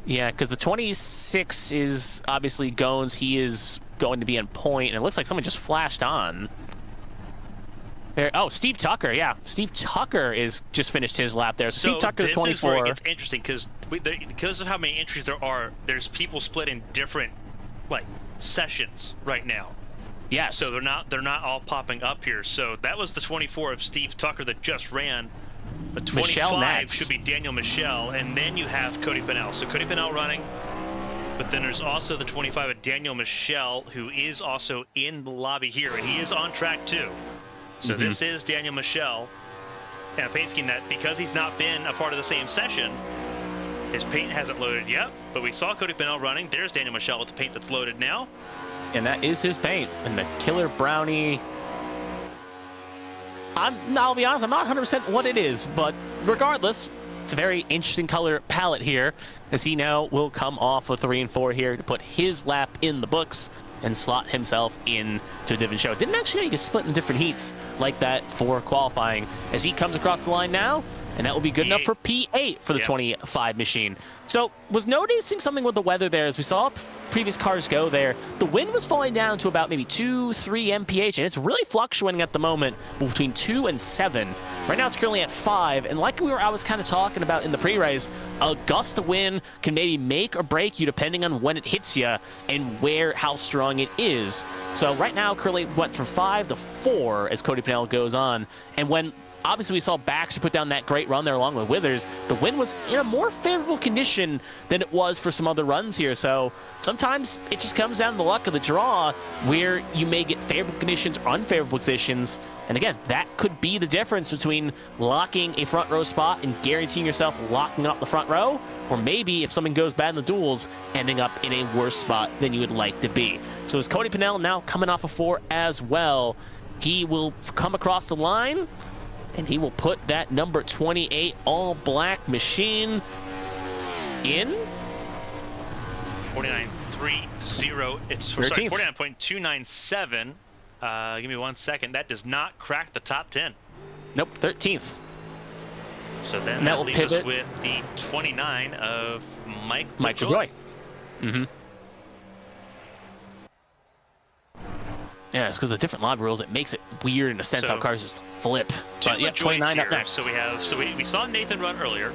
Yeah, because the 26 is obviously Gones. He is going to be in point, and it looks like someone just flashed on. There, oh, Steve Tucker, yeah. Steve Tucker is just finished his lap there. So Steve Tucker, this 24. is where it gets interesting because of how many entries there are. There's people split in different sessions right now. Yes. So they're not all popping up here. So that was the 24 of Steve Tucker that just ran. The 25 should be Daniel Michel, and then you have Cody Pinell. So Cody Pinell running, but then there's also the 25 of Daniel Michel, who is also in the lobby here, and he is on track too. So this is Daniel Michel, and a paint scheme that, because he's not been a part of the same session, his paint hasn't loaded yet, but we saw Cody Pinell running. There's Daniel Michel with the paint that's loaded now. And that is his paint, and the Killer Brownie. I'll be honest, I'm not 100% what it is, but regardless, it's a very interesting color palette here, as he now will come off of 3 and 4 here to put his lap in the books and slot himself in to a different show. Didn't actually know you could split in different heats like that for qualifying, as he comes across the line now, and that will be good enough for P8 for the 25 machine. So was noticing something with the weather there, as we saw previous cars go there. The wind was falling down to about maybe 2-3 mph, and it's really fluctuating at the moment between 2 and 7. Right now it's currently at 5, and like I was kind of talking about in the pre-race, a gust of wind can maybe make or break you depending on when it hits you and how strong it is. So right now currently went from 5 to 4 as Cody Pinell goes on, and when obviously we saw Baxter put down that great run there along with Withers, the wind was in a more favorable condition than it was for some other runs here. So sometimes it just comes down to the luck of the draw, where you may get favorable conditions or unfavorable conditions. And again, that could be the difference between locking a front row spot and guaranteeing yourself locking up the front row, or maybe if something goes bad in the duels, ending up in a worse spot than you would like to be. So is Cody Pinell now coming off of 4 as well. He will come across the line, and he will put that number 28 all-black machine in 49.30. It's 49.297. Give me 1 second. That does not crack the top 10. Nope, 13th. So then that leaves us with the 29 of Mike LaJoy. Yeah, it's because of the different lobby rules. It makes it weird in a sense how cars just flip. But yeah, 29 up next. So we saw Nathan run earlier.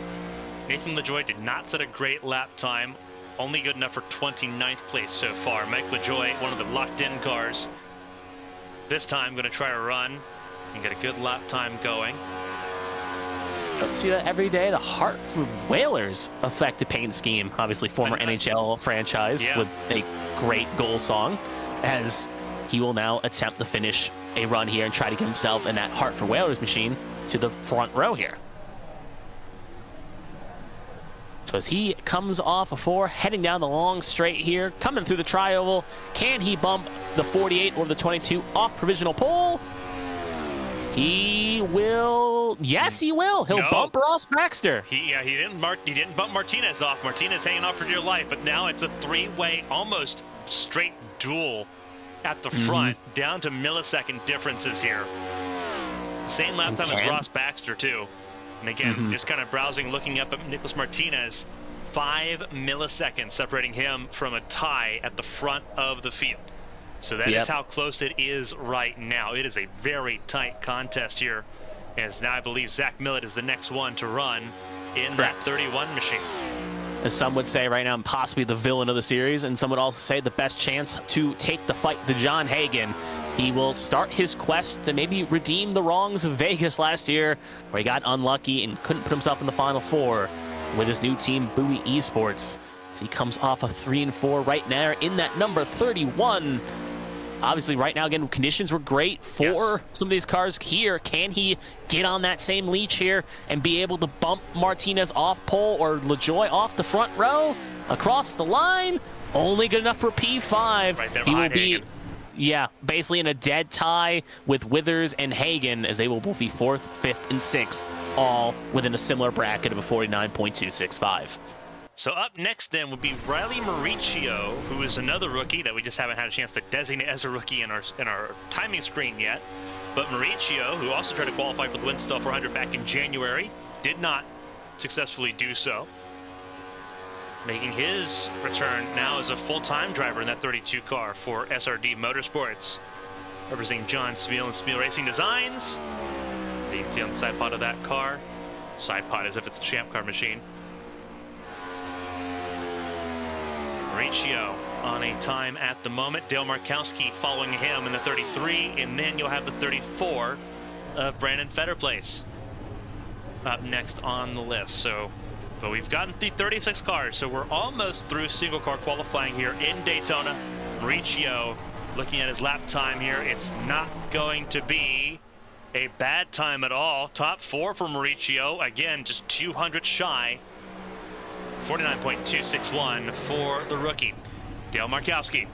Nathan LaJoy did not set a great lap time, only good enough for 29th place so far. Mike LaJoy, one of the locked-in cars, this time going to try to run and get a good lap time going. Don't see that every day. The Hartford Whalers affected paint scheme. Obviously, former NHL franchise with a great goal song, as he will now attempt to finish a run here and try to get himself in that Hartford Whalers machine to the front row here. So as he comes off a 4, heading down the long straight here, coming through the tri-oval, can he bump the 48 or the 22 off provisional pole? He will. Yes, he will. He'll bump Ross Baxter. He didn't bump Martinez off. Martinez hanging off for dear life, but now it's a 3-way, almost straight duel at the front, down to millisecond differences here. Same lap time as Ross Baxter too. And again, just kind of browsing, looking up at Nicholas Martinez, 5 milliseconds separating him from a tie at the front of the field. So that is how close it is right now. It is a very tight contest here, as now I believe Zach Millett is the next one to run in that 31 machine. As some would say right now, possibly the villain of the series, and some would also say the best chance to take the fight to John Hagen. He will start his quest to maybe redeem the wrongs of Vegas last year, where he got unlucky and couldn't put himself in the Final Four with his new team, Bowie Esports. As he comes off a 3 and 4 right now in that number 31. Obviously, right now, again, conditions were great for some of these cars here. Can he get on that same leash here and be able to bump Martinez off pole or LaJoie off the front row across the line? Only good enough for P5. Right there, he will be, Hagen. Basically in a dead tie with Withers and Hagen, as they will both be 4th, 5th, and 6th, all within a similar bracket of a 49.265. So up next then would be Riley Mauricio, who is another rookie that we just haven't had a chance to designate as a rookie in our timing screen yet. But Mauricio, who also tried to qualify for the Winstall 400 back in January, did not successfully do so. Making his return now as a full-time driver in that 32 car for SRD Motorsports, representing John Smeal and Smeal Racing Designs. As you can see on the side pod of that car, side pod as if it's a Champ Car machine. Mauricio on a time at the moment. Dale Markowski following him in the 33, and then you'll have the 34 of Brandon Fetterplace up next on the list. But we've gotten through 36 cars, so we're almost through single car qualifying here in Daytona. Mauricio, looking at his lap time here, it's not going to be a bad time at all. Top 4 for Mauricio, again, just 200 shy. 49.261 for the rookie. Dale Markowski.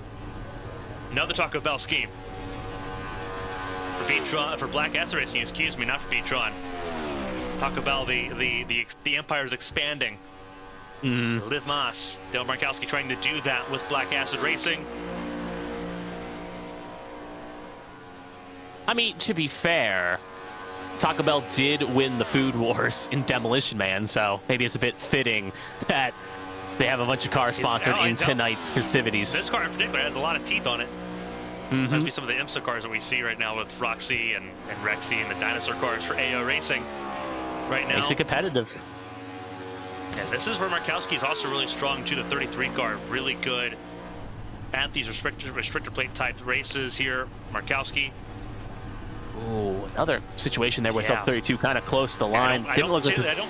Another Taco Bell scheme. For Black Acid Racing, excuse me, not for V-Tron. Taco Bell, the empire's expanding. Liv Moss, Dale Markowski trying to do that with Black Acid Racing. I mean, to be fair, Taco Bell did win the food wars in Demolition Man, so maybe it's a bit fitting that they have a bunch of cars sponsored in tonight's festivities. This car in particular has a lot of teeth on it. Must be some of the IMSA cars that we see right now with Roxy and Rexy and the dinosaur cars for AO Racing right now. Makes it competitive. And this is where Markowski is also really strong too. The 33 car, really good at these restrictor plate type races here. Markowski. Ooh, another situation there with sub 32 kind of close to the line. I don't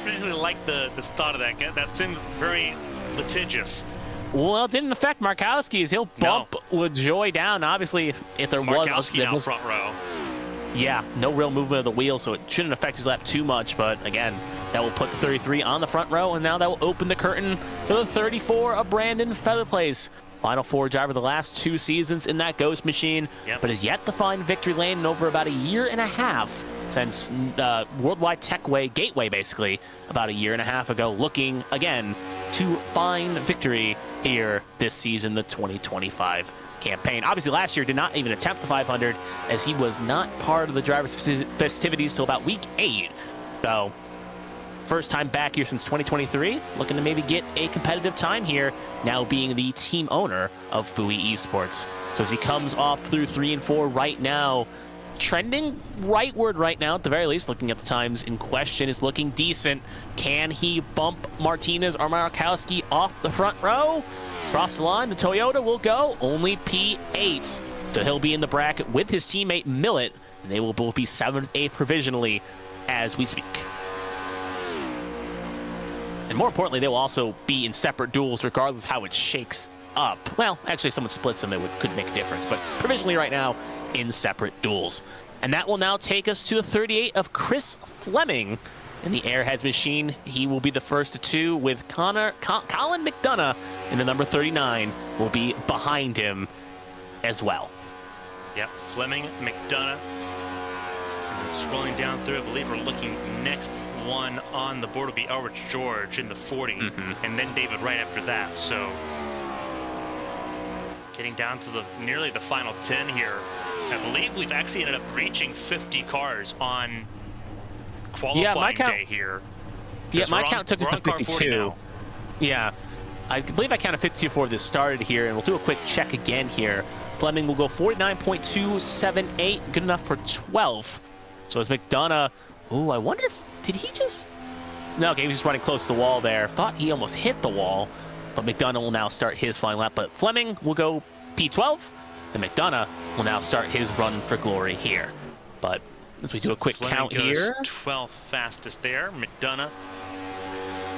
really like the thought of that. That seems very litigious. Well, it didn't affect Markowski, as he'll bump LaJoie down. Obviously, if there Markowski was... now front row. Yeah, no real movement of the wheel, so it shouldn't affect his lap too much. But again, that will put the 33 on the front row, and now that will open the curtain for the 34 of Brandon Featherplace. Final 4 driver the last 2 seasons in that Ghost machine, but has yet to find victory lane in over about a year and a half since Worldwide Techway Gateway, basically, about a year and a half ago, looking, again, to find victory here this season, the 2025 campaign. Obviously, last year did not even attempt the 500, as he was not part of the driver's festivities till about week 8. So, first time back here since 2023, looking to maybe get a competitive time here, now being the team owner of Bowie Esports. So as he comes off through 3 and 4 right now, trending rightward right now, at the very least, looking at the times in question, is looking decent. Can he bump Martinez or Markowski off the front row? Across the line, the Toyota will go only P8. So he'll be in the bracket with his teammate Millett And they will both be 7th, 8th provisionally as we speak. And more importantly, they will also be in separate duels regardless of how it shakes up. Well, actually, if someone splits them, could make a difference. But provisionally right now, in separate duels. And that will now take us to the 38 of Chris Fleming in the Airheads machine. He will be the first of 2 with Colin McDonough in the number 39 will be behind him as well. Yep, Fleming, McDonough. And scrolling down through, I believe we're looking next one on the board will be ARCS George in the 40, and then David Wright after that. So getting down to nearly the final 10 here. I believe we've actually ended up reaching 50 cars on qualifying day here. Yeah, my count took us to 52. Yeah, I believe I counted 52 before this started here, and we'll do a quick check again here. Fleming will go 49.278, good enough for 12. So as McDonough, ooh, I wonder if, did he just, no, okay, he was just running close to the wall there. Thought he almost hit the wall, but McDonough will now start his final lap. But Fleming will go P12, and McDonough will now start his run for glory here. But as we do a quick count here. 12th fastest there. McDonough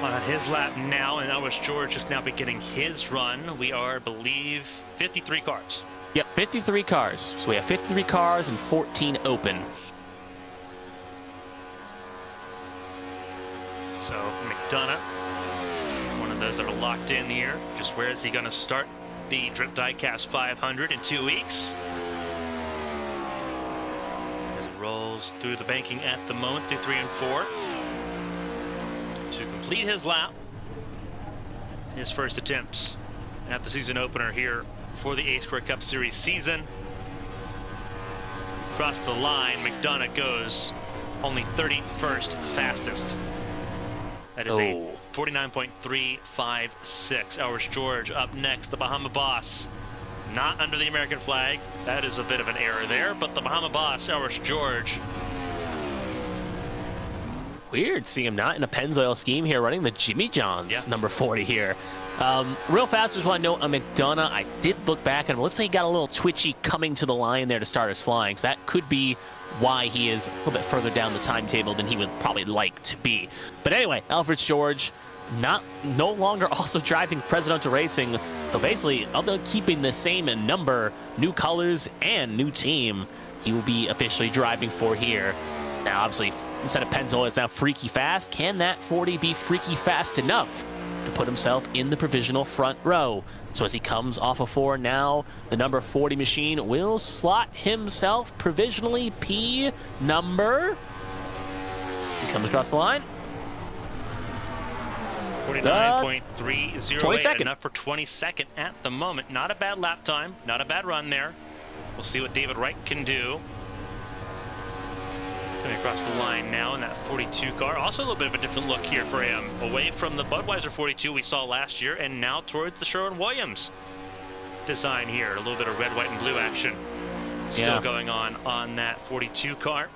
on his lap now, and ARCS George is now beginning his run. We are, I believe, 53 cars. Yep, 53 cars. So we have 53 cars and 14 open. So McDonough, one of those that are locked in here. Just where is he going to start the Drip Diecast 500 in 2 weeks? As it rolls through the banking at the moment, through 3 and 4. To complete his lap, his first attempt at the season opener here for the A-Square Cup Series season. Across the line, McDonough goes only 31st fastest. That is a 49.356. ARCS George up next, the Bahama Boss. Not under the American flag. That is a bit of an error there, but the Bahama Boss, ARCS George. Weird seeing him not in a Pennzoil scheme here, running the Jimmy John's number 40 here. Real fast, just want to note on McDonough, I did look back and it looks like he got a little twitchy coming to the line there to start his flying. So that could be why he is a little bit further down the timetable than he would probably like to be. But anyway, ARCS George no longer also driving Presidential Racing. So basically, other than keeping the same number, new colors, and new team, he will be officially driving for here. Now, obviously, instead of Pennzoil, it's now Freaky Fast. Can that 40 be Freaky Fast enough to put himself in the provisional front row? So as he comes off of 4 now, the number 40 machine will slot himself provisionally P number. He comes across the line. 49.308, enough for 22nd at the moment. Not a bad lap time, not a bad run there. We'll see what David Wright can do. Coming across the line now in that 42 car. Also a little bit of a different look here for him. Away from the Budweiser 42 we saw last year, and now towards the Sherwin-Williams design here. A little bit of red, white, and blue action still going on that 42 car.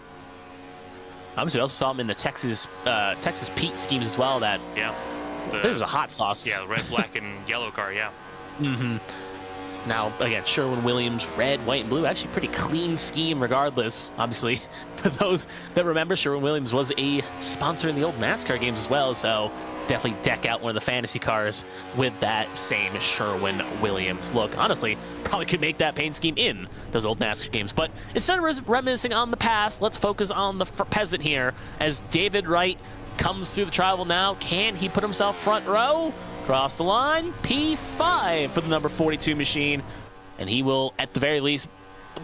Obviously, we also saw him in the Texas Pete schemes as well. That there was a hot sauce. Yeah, red, black, and yellow car. Yeah. Now, again, Sherwin-Williams, red, white, and blue, actually pretty clean scheme regardless. Obviously, for those that remember, Sherwin-Williams was a sponsor in the old NASCAR games as well, so definitely deck out one of the fantasy cars with that same Sherwin-Williams look. Honestly, probably could make that paint scheme in those old NASCAR games. But instead of reminiscing on the past, let's focus on the present here as David Wright comes through the tribal now. Can he put himself front row? Across the line, P5 for the number 42 machine. And he will, at the very least,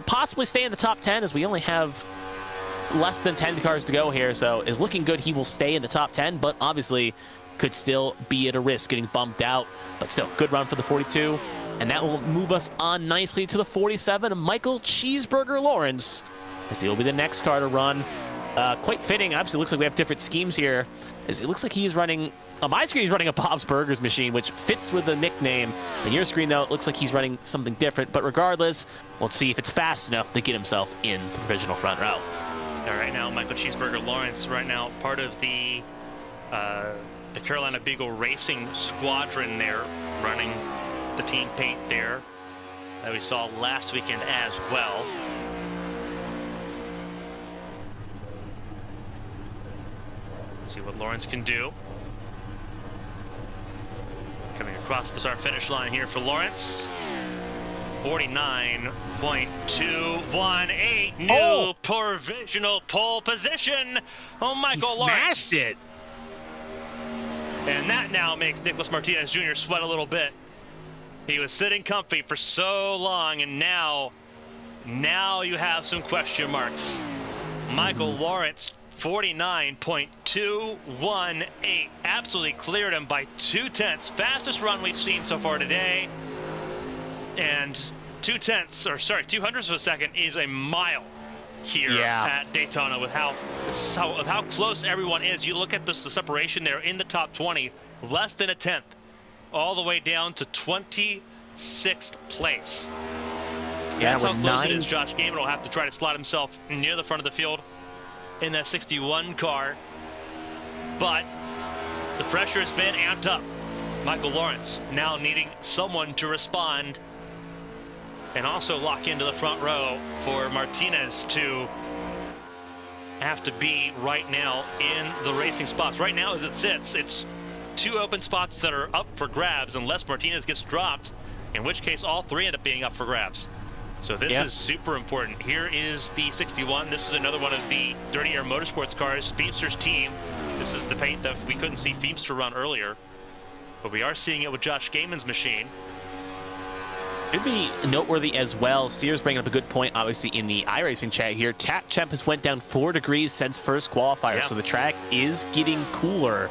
possibly stay in the top 10 as we only have less than 10 cars to go here. So it's looking good he will stay in the top 10, but obviously could still be at a risk getting bumped out. But still, good run for the 42. And that will move us on nicely to the 47 of Michael Cheeseburger Lawrence, as he will be the next car to run. Quite fitting. Obviously, it looks like we have different schemes here, as it looks like he's running, on my screen, he's running a Bob's Burgers machine, which fits with the nickname. On your screen, though, it looks like he's running something different. But regardless, we'll see if it's fast enough to get himself in the provisional front row. All right, now Michael Cheeseburger Lawrence, right now part of the Carolina Beagle Racing Squadron there, running the team paint there that we saw last weekend as well. See what Lawrence can do. Coming across the start finish line here for Lawrence. 49.218, new provisional pole position. Oh, Michael Lawrence smashed it. And that now makes Nicholas Martinez Jr. sweat a little bit. He was sitting comfy for so long, and now you have some question marks. Michael Lawrence, 49.218, absolutely cleared him by 0.2. Fastest run we've seen so far today. And 0.2 of a second is a mile here at Daytona with how close everyone is. You look at the separation there in the top 20, less than 1/10, all the way down to 26th place. Yeah, that's how close it is. Josh Gaiman will have to try to slot himself near the front of the field in that 61 car. But the pressure has been amped up. Michael Lawrence now needing someone to respond and also lock into the front row for Martinez to have to be right now in the racing spots. Right now as it sits, it's 2 open spots that are up for grabs unless Martinez gets dropped, in which case all 3 end up being up for grabs. So this is super important. Here is the 61. This is another one of the Dirty Air Motorsports cars, Feemster's team. This is the paint that we couldn't see Feemster run earlier, but we are seeing it with Josh Gaiman's machine. It'd be noteworthy as well. Sears bringing up a good point, obviously, in the iRacing chat here. Temp has went down 4 degrees since first qualifier, so the track is getting cooler.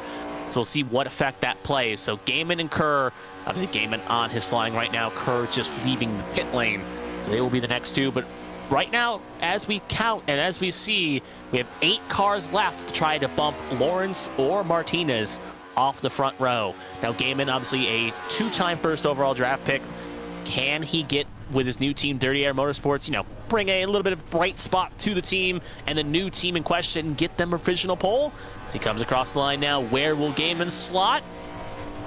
So we'll see what effect that plays. So Gaiman and Kerr, obviously Gaiman on his flying right now, Kerr just leaving the pit lane. So they will be the next 2. But right now, as we count and as we see, we have 8 cars left to try to bump Lawrence or Martinez off the front row. Now Gaiman, obviously a 2-time first overall draft pick. Can he get, with his new team, Dirty Air Motorsports, bring a little bit of bright spot to the team and the new team in question, get them a provisional pole? As he comes across the line now, where will Gaiman slot?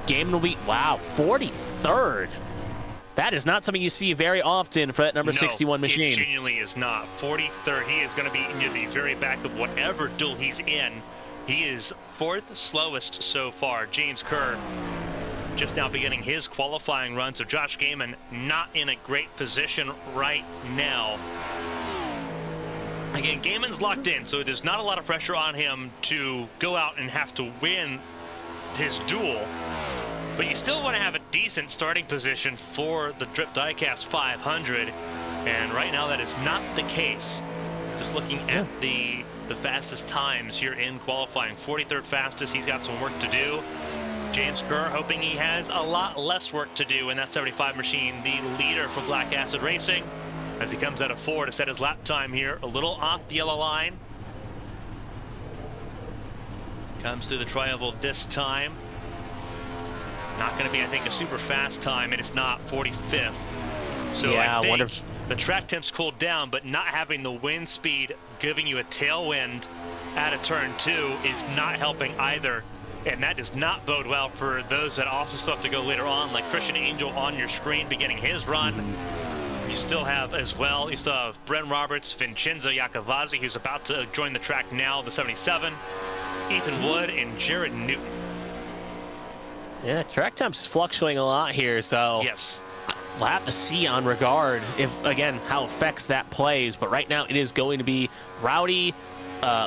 Gaiman will be, 43rd. That is not something you see very often for that number 61 machine. It genuinely is not. 43rd, he is going to be near the very back of whatever duel he's in. He is 4th slowest so far. James Kerr just now beginning his qualifying run, so Josh Gaiman not in a great position right now. Again, Gaiman's locked in, so there's not a lot of pressure on him to go out and have to win his duel, but you still want to have a decent starting position for the Drip Diecast 500, and right now that is not the case. Just looking at the fastest times here in qualifying, 43rd fastest. He's got some work to do. James Kerr hoping he has a lot less work to do in that 75 machine, the leader for Black Acid Racing, as he comes out of 4 to set his lap time here, a little off the yellow line. Comes through the tri-oval this time. Not going to be, I think, a super fast time, and it's not 45th. So I think the track temps cooled down, but not having the wind speed giving you a tailwind out of turn 2 is not helping either. And that does not bode well for those that also still have to go later on, like Christian Angel on your screen beginning his run. You still have as well, you still have Bren Roberts, Vincenzo Iacovazzi, who's about to join the track now, the 77, Ethan Wood, and Jared Newton. Yeah, track temps fluctuating a lot here, so we'll have to see on regard if, again, how affects that plays. But right now it is going to be Rowdy,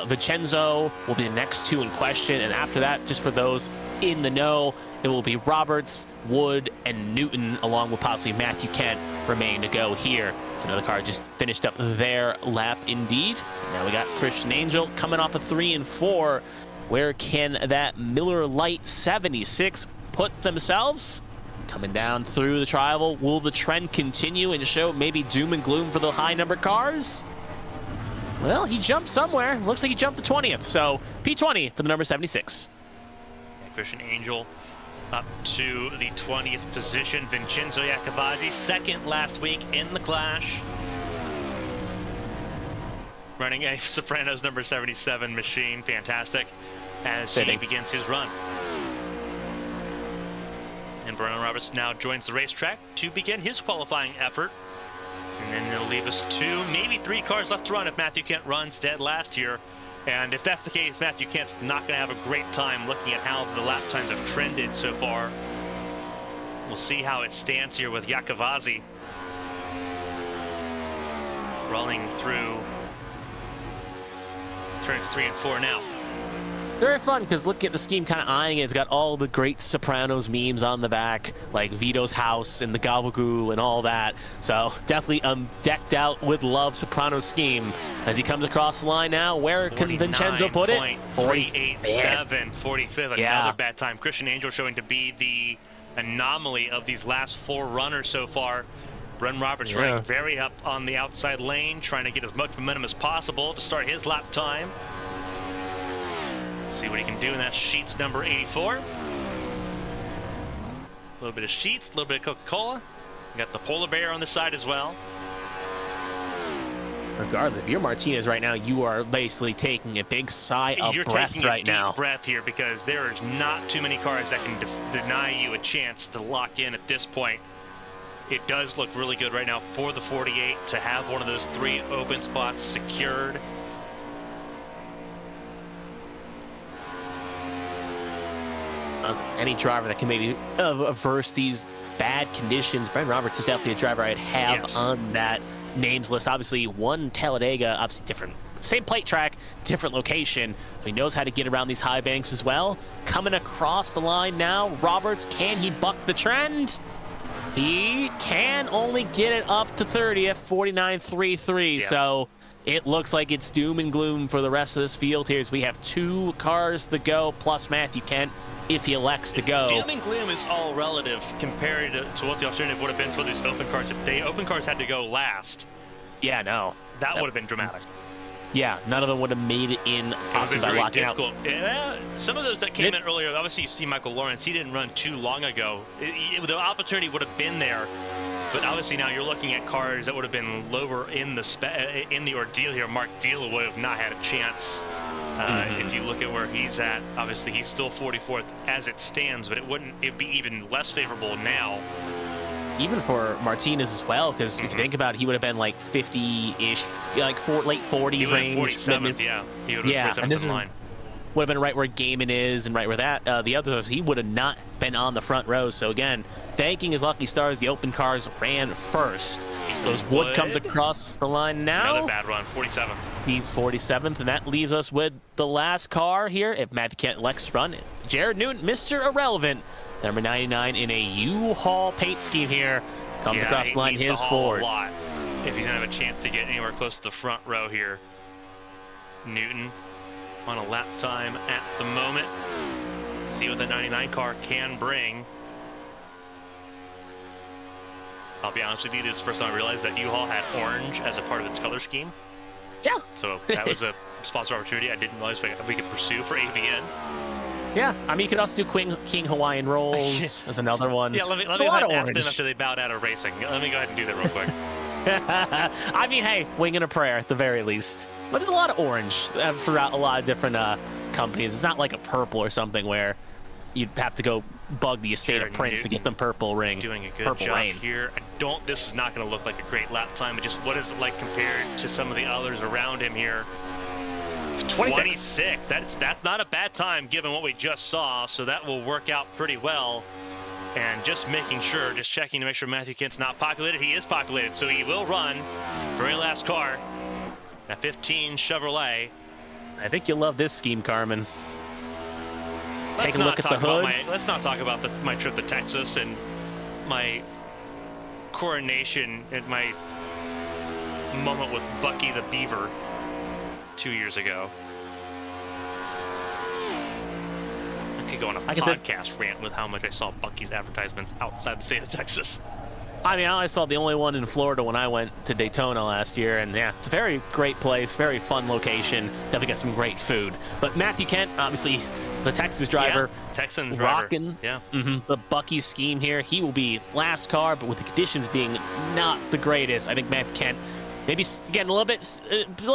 Vincenzo will be the next 2 in question, and after that, just for those in the know, it will be Roberts, Wood, and Newton, along with possibly Matthew Kent, remain to go here. So another car just finished up their lap indeed. Now we got Christian Angel coming off of 3 and 4. Where can that Miller Lite 76 put themselves? Coming down through the tri-oval, will the trend continue and show maybe doom and gloom for the high number cars? Well, he jumped somewhere. Looks like he jumped the 20th. So P20 for the number 76. Christian Angel up to the 20th position. Vincenzo Iacovazzi, 2nd last week in the Clash. Running a Sopranos number 77 machine. Fantastic. As he begins his run. And Vernon Roberts now joins the racetrack to begin his qualifying effort. And then it'll leave us 2, maybe 3 cars left to run if Matthew Kent runs dead last here. And if that's the case, Matthew Kent's not going to have a great time looking at how the lap times have trended so far. We'll see how it stands here with Yakovazi rolling through turns 3 and 4 now. Very fun, because look at the scheme kind of eyeing it. It's got all the great Sopranos memes on the back, like Vito's house and the Gabagoo and all that. So definitely decked out with love Sopranos scheme. As he comes across the line now, where can Vincenzo put it? 387, 45th, Yeah. another bad time. Christian Angel showing to be the anomaly of these last 4 runners so far. Bren Roberts running very up on the outside lane, trying to get as much momentum as possible to start his lap time. See what he can do in that Sheets number 84. A little bit of Sheets, a little bit of Coca-Cola. Got the polar bear on the side as well. Regardless, if you're Martinez right now, you are basically taking a big sigh of breath right now. You're taking a deep breath here, because there is not too many cars that can deny you a chance to lock in at this point. It does look really good right now for the 48 to have one of those 3 open spots secured. Any driver that can maybe averse these bad conditions, Bren Roberts is definitely a driver I'd have on that names list. Obviously, one Talladega, obviously different, same plate track, different location. So he knows how to get around these high banks as well. Coming across the line now, Roberts, can he buck the trend? He can only get it up to 30th, 49.33. Yeah. So it looks like it's doom and gloom for the rest of this field here, as we have 2 cars to go, plus Matthew Kent, if he elects to go. Doom and gloom is all relative compared to what the alternative would have been for these open cars. If the open cars had to go last, yeah, no, that would have been dramatic. Yeah, none of them would have made it in, possibly by locking out. Yeah, some of those that came in earlier, obviously you see Michael Lawrence, he didn't run too long ago. The opportunity would have been there, but obviously now you're looking at cars that would have been lower in the ordeal here. Mark Deal would have not had a chance. If you look at where he's at, obviously he's still 44th as it stands, but it'd be even less favorable now. Even for Martinez as well, because if you think about it, he would have been like 50-ish, like late 40s range. 47th, yeah. He would have been 47th and this in line. Would have been right where Gaiman is and right where the others, he would have not been on the front row. So again, thanking his lucky stars, the open cars ran first. Those Wood comes across the line now. Another bad run, 47th. He 47th, and that leaves us with the last car here. If Matt Kent elects to run it, Jared Newton, Mr. Irrelevant, number 99 in a U-Haul paint scheme here, comes across the line, his Ford. A lot if he's gonna have a chance to get anywhere close to the front row here. Newton on a lap time at the moment. Let's see what the 99 car can bring. I'll be honest with you, this is the first time I realized that U-Haul had orange as a part of its color scheme. Yeah. So that was a sponsor opportunity I didn't realize we could pursue for AVN. Yeah, I mean, you could also do King Hawaiian Rolls as another one. Yeah, let me go ahead and ask them after they bowed out of racing. Let me go ahead and do that real quick. I mean, hey, wing and a prayer at the very least. But there's a lot of orange throughout a lot of different companies. It's not like a purple or something where you'd have to go bug the estate of Prince to get them purple ring. Doing a good purple job rain. here. This is not going to look like a great lap time, but just what is it like compared to some of the others around him here? 26. That's not a bad time given what we just saw, so that will work out pretty well. And just making sure, just checking to make sure Matthew Kent's not populated. He is populated, so he will run. Very last car, a 15 Chevrolet. I think you'll love this scheme, Carmen. Take a look at the hood. Let's not talk about my trip to Texas and my coronation and my moment with Bucky the Beaver 2 years ago. I could go on a podcast rant with how much I saw Bucky's advertisements outside the state of Texas. I mean, I saw the only one in Florida when I went to Daytona last year, and yeah, it's a very great place, very fun location. Definitely got some great food. But Matthew Kent, obviously, the Texas driver, Texan rocking driver. The Bucky scheme here. He will be last car, but with the conditions being not the greatest, I think Matthew Kent maybe getting a little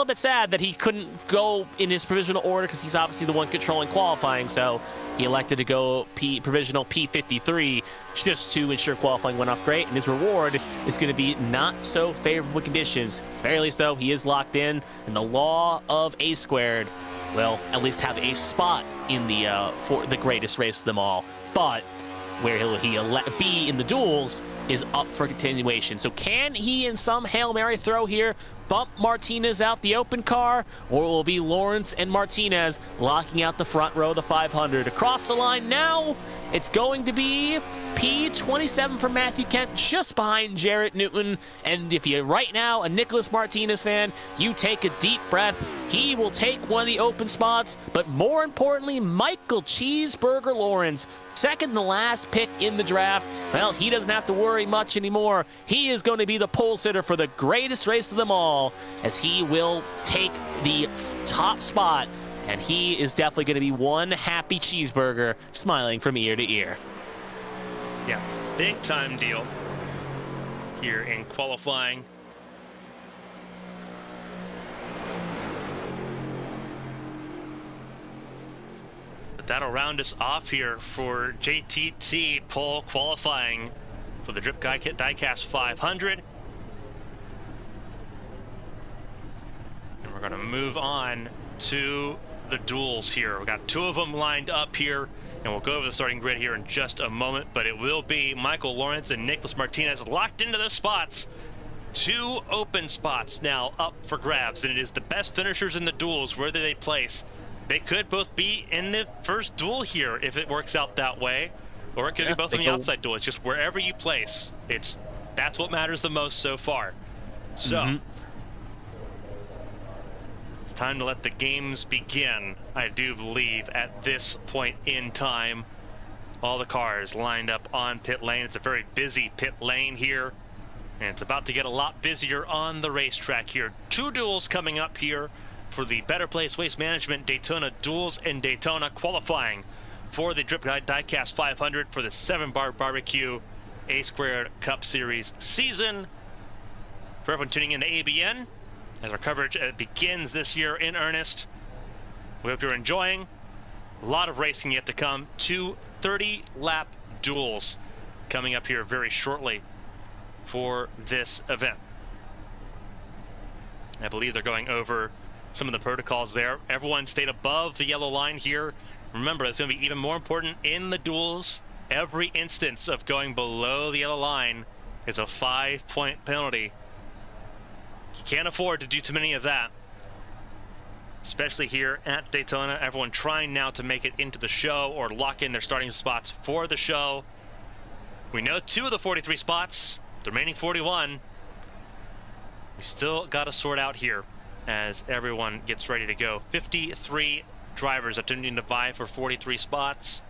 bit sad that he couldn't go in his provisional order, because he's obviously the one controlling qualifying. So he elected to go provisional P53 just to ensure qualifying went off great, and his reward is going to be not so favorable conditions. At the very least, though, he is locked in, and the law of A squared will at least have a spot in the for the greatest race of them all. But where he'll be in the duels is up for continuation. So can he, in some Hail Mary throw here, bump Martinez out the open car, or will it be Lawrence and Martinez locking out the front row of the 500? Across the line now, it's going to be P27 for Matthew Kent, just behind Jarrett Newton. And if you're right now a Nicholas Martinez fan, you take a deep breath. He will take one of the open spots, but more importantly, Michael Cheeseburger Lawrence, second to last pick in the draft. Well, he doesn't have to worry much anymore. He is going to be the pole sitter for the greatest race of them all, as he will take the top spot, and he is definitely going to be one happy cheeseburger smiling from ear to ear. Yeah, big time deal here in qualifying. But that'll round us off here for JTT pole qualifying for the Drip Diecast 500. And we're going to move on to the duels here. We got two of them lined up here, and we'll go over the starting grid here in just a moment, but it will be Michael Lawrence and Nicholas Martinez locked into the spots. Two open spots now up for grabs, and it is the best finishers in the duels. Where do they place? They could both be in the first duel here if it works out that way, or it could be both in the outside duel. It's just wherever you place. That's what matters the most so far. So it's time to let the games begin, I do believe, at this point in time. All the cars lined up on pit lane. It's a very busy pit lane here, and it's about to get a lot busier on the racetrack here. Two duels coming up here for the Better Place Waste Management Daytona Duels in Daytona, qualifying for the Drip Diecast 500 for the 7-Bar Barbecue A² Cup Series season. For everyone tuning in to ABN, as our coverage begins this year in earnest, we hope you're enjoying. A lot of racing yet to come. Two 30-lap duels coming up here very shortly for this event. I believe they're going over some of the protocols there. Everyone stayed above the yellow line here. Remember, it's going to be even more important in the duels. Every instance of going below the yellow line is a 5-point penalty. You can't afford to do too many of that, especially here at Daytona. Everyone trying now to make it into the show or lock in their starting spots for the show. We know 2 of the 43 spots, the remaining 41. We still got to sort out here as everyone gets ready to go. 53 drivers attempting to vie for 43 spots.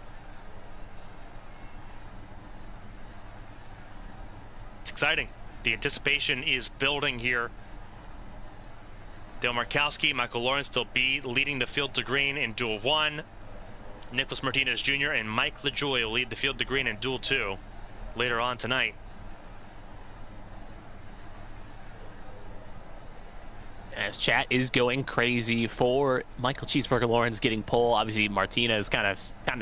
It's exciting. The anticipation is building here. Dale Markowski, Michael Lawrence will be leading the field to green in Duel 1. Nicholas Martinez Jr. and Mike LaJoy will lead the field to green in Duel 2 later on tonight. As chat is going crazy for Michael Cheeseburger Lawrence getting pole. Obviously, Martinez kind of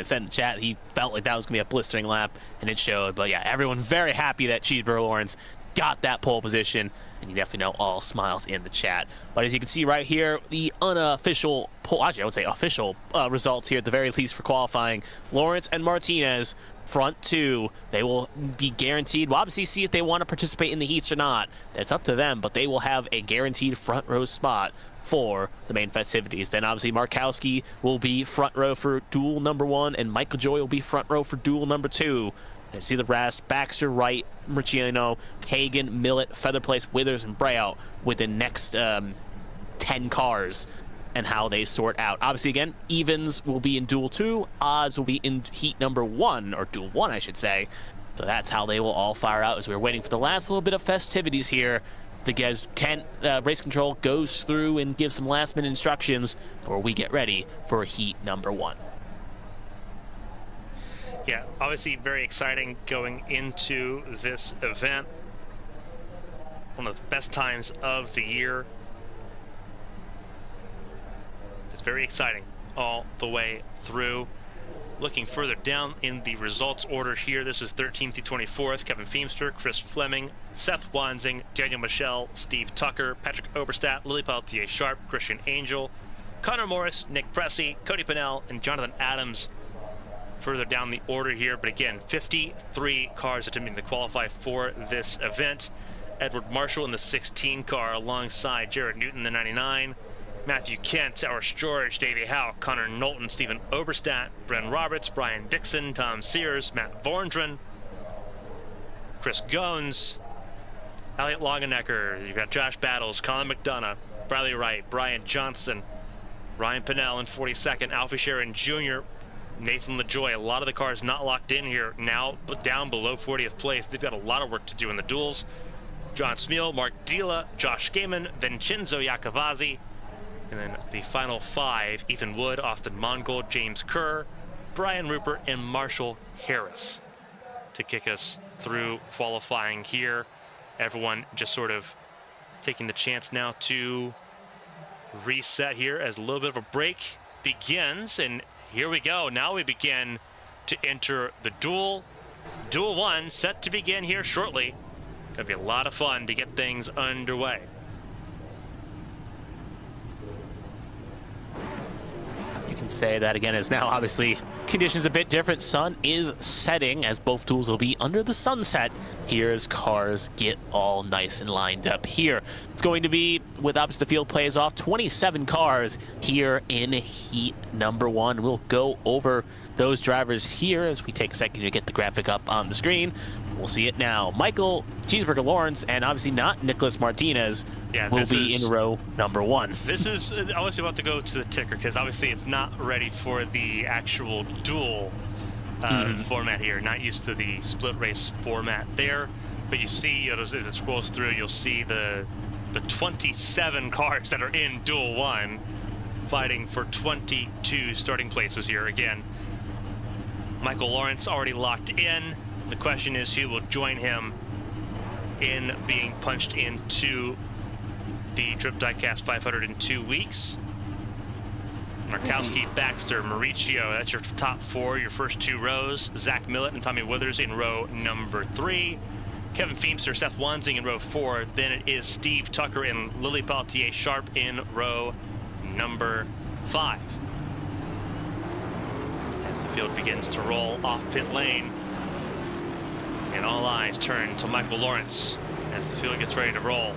said in the chat he felt like that was going to be a blistering lap, and it showed. But yeah, everyone very happy that Cheeseburger Lawrence got that pole position, and you definitely know all smiles in the chat. But as you can see right here, the unofficial poll, actually I would say official results here at the very least for qualifying. Lawrence and Martinez, front two, they will be guaranteed. We'll obviously see if they want to participate in the heats or not. That's up to them, but they will have a guaranteed front row spot for the main festivities. Then obviously Markowski will be front row for duel number 1, and Michael Joy will be front row for duel number 2. And see the rest: Baxter, Wright, Murciano, Hagan, Millett, Featherplace, Withers, and Brayout with the next 10 cars and how they sort out. Obviously, again, evens will be in Duel 2, odds will be in heat number 1, or Duel 1, I should say. So that's how they will all fire out as we're waiting for the last little bit of festivities here. The guys race control goes through and gives some last-minute instructions before we get ready for heat number 1. Yeah, obviously very exciting going into this event. One of the best times of the year. It's very exciting all the way through. Looking further down in the results order here, this is 13th through 24th. Kevin Feemster, Chris Fleming, Seth Wansing, Daniel Michelle, Steve Tucker, Patrick Oberstadt, Lily Peltier Sharp, Christian Angel, Connor Morris, Nick Pressey, Cody Pennell, and Jonathan Adams further down the order here. But again, 53 cars attempting to qualify for this event. Edward Marshall in the 16 car alongside Jared Newton, the 99. Matthew Kent, Irish George, Davey Howe, Connor Knowlton, Stephen Oberstadt, Bren Roberts, Brian Dixon, Tom Sears, Matt Vorndren, Chris Gones, Elliot Longenecker. You've got Josh Battles, Colin McDonough, Bradley Wright, Brian Johnson, Ryan Pennell in 42nd, Alfie Sharon Jr., Nathan LaJoy. A lot of the cars not locked in here now, but down below 40th place. They've got a lot of work to do in the duels. John Smeal, Mark Dila, Josh Gaiman, Vincenzo Iacovazzi, and then the final 5, Ethan Wood, Austin Mongold, James Kerr, Brian Rupert, and Marshall Harris to kick us through qualifying here. Everyone just sort of taking the chance now to reset here as a little bit of a break begins. And here we go. Now we begin to enter the duel. Duel 1 set to begin here shortly. Gonna be a lot of fun to get things underway. You can say that again, as now obviously conditions a bit different. Sun is setting as both duels will be under the sunset here as cars get all nice and lined up here. It's going to be, with opposite the field plays off, 27 cars here in heat number 1. We'll go over those drivers here as we take a second to get the graphic up on the screen. We'll see it now. Michael Cheeseburger Lawrence, and obviously not Nicholas Martinez, will be in row number 1. This is obviously about to go to the ticker because obviously it's not ready for the actual duel format here. Not used to the split race format there. But you see, as it scrolls through, you'll see the 27 cars that are in duel 1 fighting for 22 starting places here. Again, Michael Lawrence already locked in. The question is who will join him in being punched into the Trip Diecast 500 in 2 weeks. Markowski, Baxter, Mauricio, that's your top 4, your first 2 rows. Zach Millett and Tommy Withers in row number 3. Kevin Feemster, Seth Wansing in row 4. Then it is Steve Tucker and Lily Pelletier Sharp in row number 5. As the field begins to roll off pit lane, and all eyes turn to Michael Lawrence as the field gets ready to roll.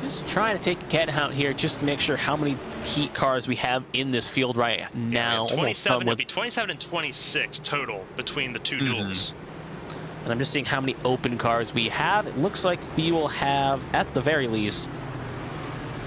Just trying to take a cat count here just to make sure how many heat cars we have in this field right now. Yeah, 27, it'll be 27 and 26 total between the 2 duels. And I'm just seeing how many open cars we have. It looks like we will have, at the very least,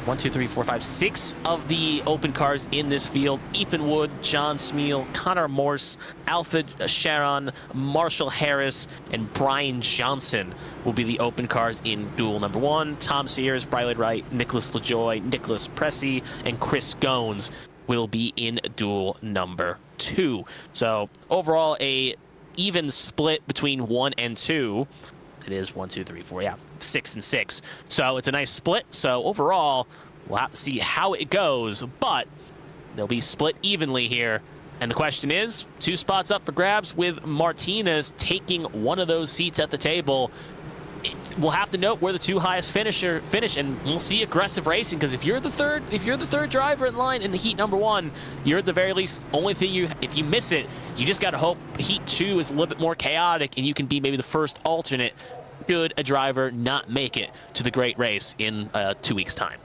1, 2, 3, 4, 5, 6 of the open cars in this field. Ethan Wood, John Smeal, Connor Morse, Alfred Sharon, Marshall Harris, and Brian Johnson will be the open cars in duel number 1. Tom Sears, Briley Wright, Nicholas LaJoy, Nicholas Pressey, and Chris Gones will be in duel number 2. So overall, a even split between 1 and 2. It is 1, 2, 3, 4, 6 and 6. So it's a nice split. So overall, we'll have to see how it goes, but they'll be split evenly here. And the question is, 2 spots up for grabs with Martinez taking one of those seats at the table. We'll have to note where the 2 highest finish, and we'll see aggressive racing, because if you're the third driver in line in the heat number 1, you're at the very least, only thing if you miss it, you just got to hope heat 2 is a little bit more chaotic and you can be maybe the first alternate should a driver not make it to the great race in 2 weeks' time.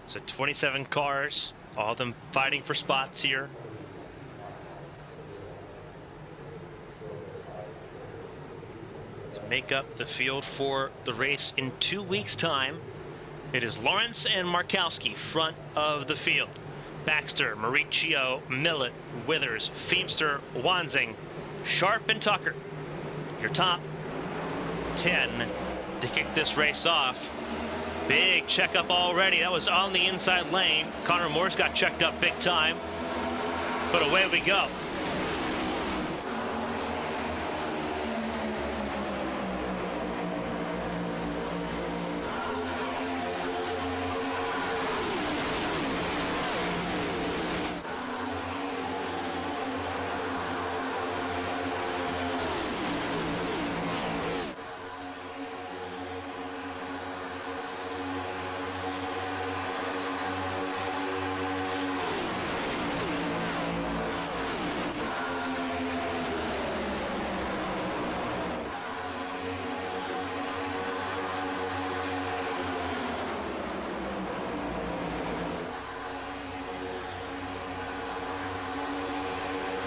So 27 cars, all of them fighting for spots here. Make up the field for the race in 2 weeks' time. It is Lawrence and Markowski front of the field. Baxter, Mauricio, Millett, Withers, Feemster, Wansing, Sharp, and Tucker. Your top 10 to kick this race off. Big checkup already. That was on the inside lane. Connor Morse got checked up big time. But away we go.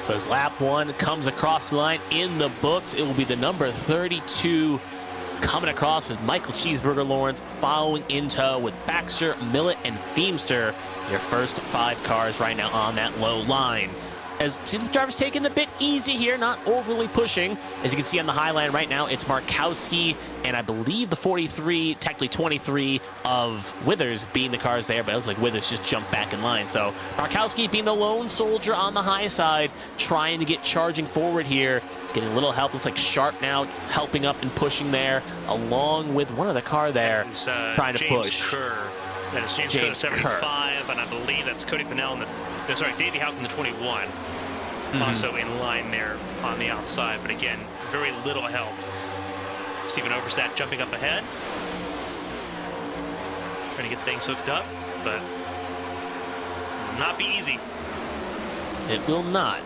So as lap 1 comes across the line in the books, it will be the number 32 coming across with Michael Cheeseburger Lawrence following in tow with Baxter, Millett, and Feemster. Your first 5 cars right now on that low line. As seems the driver's taking it a bit easy here, not overly pushing. As you can see on the high line right now, it's Markowski and I believe the 43, technically 23 of Withers being the cars there, but it looks like Withers just jumped back in line. So Markowski being the lone soldier on the high side, trying to get charging forward here. It's getting a little help. Looks like Sharp now helping up and pushing there, along with one other car there, trying to James push. Kerr. That is James Kerr, 75, and I believe that's Cody Pinnell in the, no, sorry, Davey Houck in the 21. Also in line there on the outside, but again, very little help. Steven Overstack jumping up ahead. Trying to get things hooked up, but will not be easy. It will not.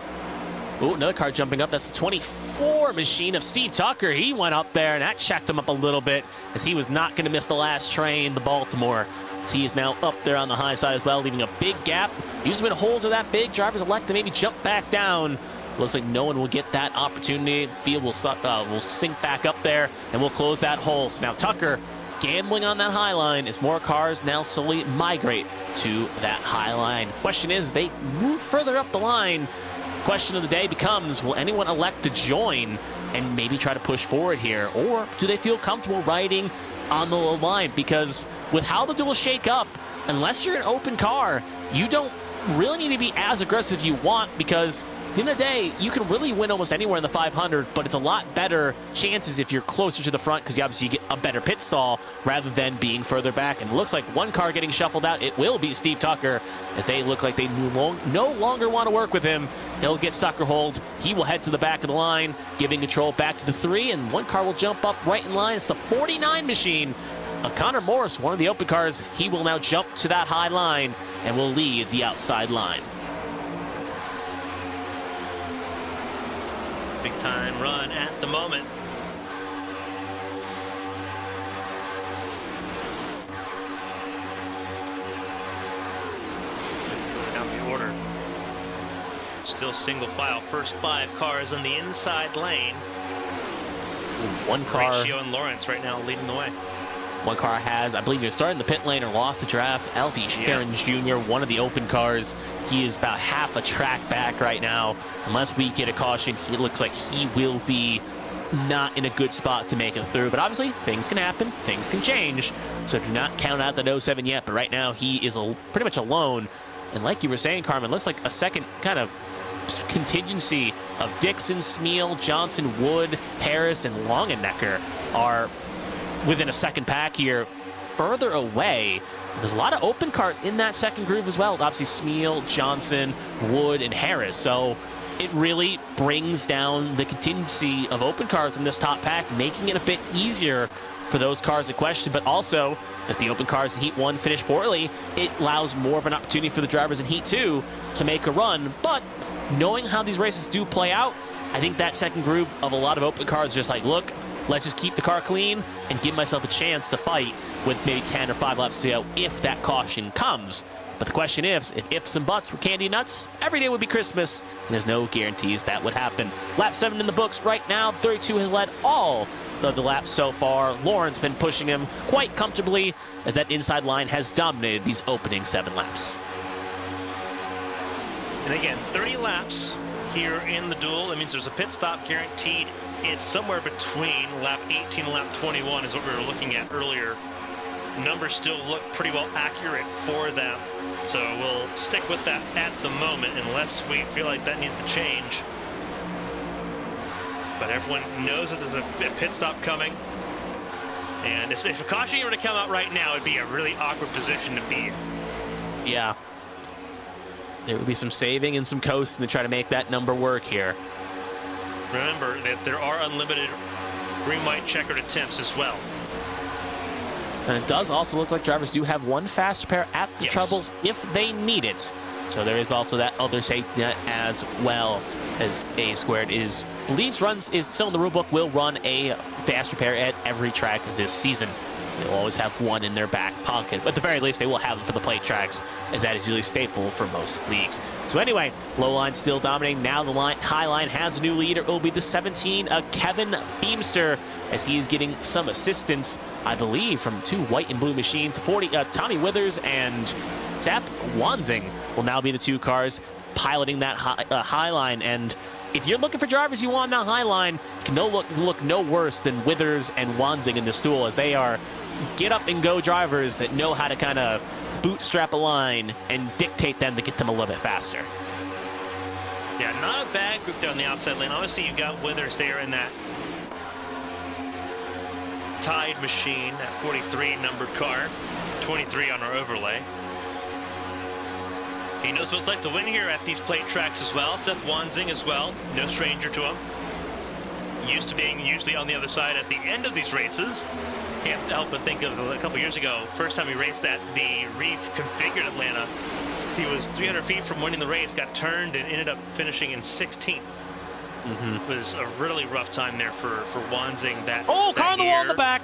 Ooh, another car jumping up. That's the 24 machine of Steve Tucker. He went up there, and that checked him up a little bit, as he was not going to miss the last train, the Baltimore. He is now up there on the high side as well, leaving a big gap. Usually when holes are that big, drivers elect to maybe jump back down. Looks like no one will get that opportunity. Field will sink back up there, and we'll close that hole. So now Tucker gambling on that high line as more cars now slowly migrate to that high line. Question is, they move further up the line. Question of the day becomes, will anyone elect to join and maybe try to push forward here? Or do they feel comfortable riding on the low line? Because with how the duels shake up, unless you're an open car, you don't really need to be as aggressive as you want, because at the end of the day, you can really win almost anywhere in the 500, but it's a lot better chances if you're closer to the front, because you obviously get a better pit stall rather than being further back. And it looks like one car getting shuffled out. It will be Steve Tucker, as they look like they no longer want to work with him. He'll get sucker hold. He will head to the back of the line, giving control back to the 3, and one car will jump up right in line. It's the 49 machine. Connor Morris, one of the open cars, he will now jump to that high line and will lead the outside line. Big time run at the moment. Down the order. Still single file. First 5 cars on the inside lane. One car. Ratio and Lawrence right now leading the way. One car has, I believe, either started in the pit lane or lost the draft. Alfie Sharon Jr., one of the open cars. He is about half a track back right now. Unless we get a caution, he looks like he will be not in a good spot to make it through. But obviously, things can happen. Things can change. So do not count out the 07 yet. But right now, he is pretty much alone. And like you were saying, Carmen, looks like a second kind of contingency of Dixon, Smeal, Johnson, Wood, Harris, and Longenecker are within a second pack here, further away. There's a lot of open cars in that second groove as well. Obviously, Smeal, Johnson, Wood, and Harris. So it really brings down the contingency of open cars in this top pack, making it a bit easier for those cars in question. But also, if the open cars in Heat 1 finish poorly, it allows more of an opportunity for the drivers in Heat 2 to make a run. But knowing how these races do play out, I think that second group of a lot of open cars is just like, look, let's just keep the car clean and give myself a chance to fight with maybe 10 or 5 laps to go if that caution comes. But the question is, if ifs and buts were candy nuts, every day would be Christmas, and there's no guarantees that would happen. Lap 7 in the books right now. 32 has led all of the laps so far. Lauren's been pushing him quite comfortably, as that inside line has dominated these opening 7 laps. And again, 30 laps here in the duel. That means there's a pit stop guaranteed. It's somewhere between lap 18 and lap 21 is what we were looking at earlier. Numbers still look pretty well accurate for them. So we'll stick with that at the moment unless we feel like that needs to change. But everyone knows that there's a pit stop coming. And if a caution were to come out right now, it'd be a really awkward position to be in. Yeah. There would be some saving and some coasting to try to make that number work here. Remember that there are unlimited green, white, checkered attempts as well. And it does also look like drivers do have one fast repair at the troubles if they need it. So there is also that other safety net as well, as A Squared is still in the rulebook, will run a fast repair at every track this season. So they'll always have one in their back pocket. But at the very least, they will have them for the plate tracks, as that is usually staple for most leagues. So anyway, low line still dominating. Now the high line has a new leader. It will be the 17, Kevin Feemster, as he is getting some assistance, I believe, from two white and blue machines. 40, Tommy Withers and Seth Wanzing will now be the two cars piloting that high line. And if you're looking for drivers you want on that high line, you can look no worse than Withers and Wanzing in this duel, as they are get-up-and-go drivers that know how to kind of bootstrap a line and dictate them to get them a little bit faster. Yeah, not a bad group there on the outside lane. Obviously, you've got Withers there in that Tide machine, that 43 numbered car, 23 on our overlay. He knows what it's like to win here at these plate tracks as well. Seth Wanzing as well, no stranger to him. Used to being usually on the other side at the end of these races. Can't help but think of a couple years ago, first time he raced at the reconfigured Atlanta. He was 300 feet from winning the race, got turned and ended up finishing in 16th. It was a really rough time there for Wanzing that car on the wall in the back.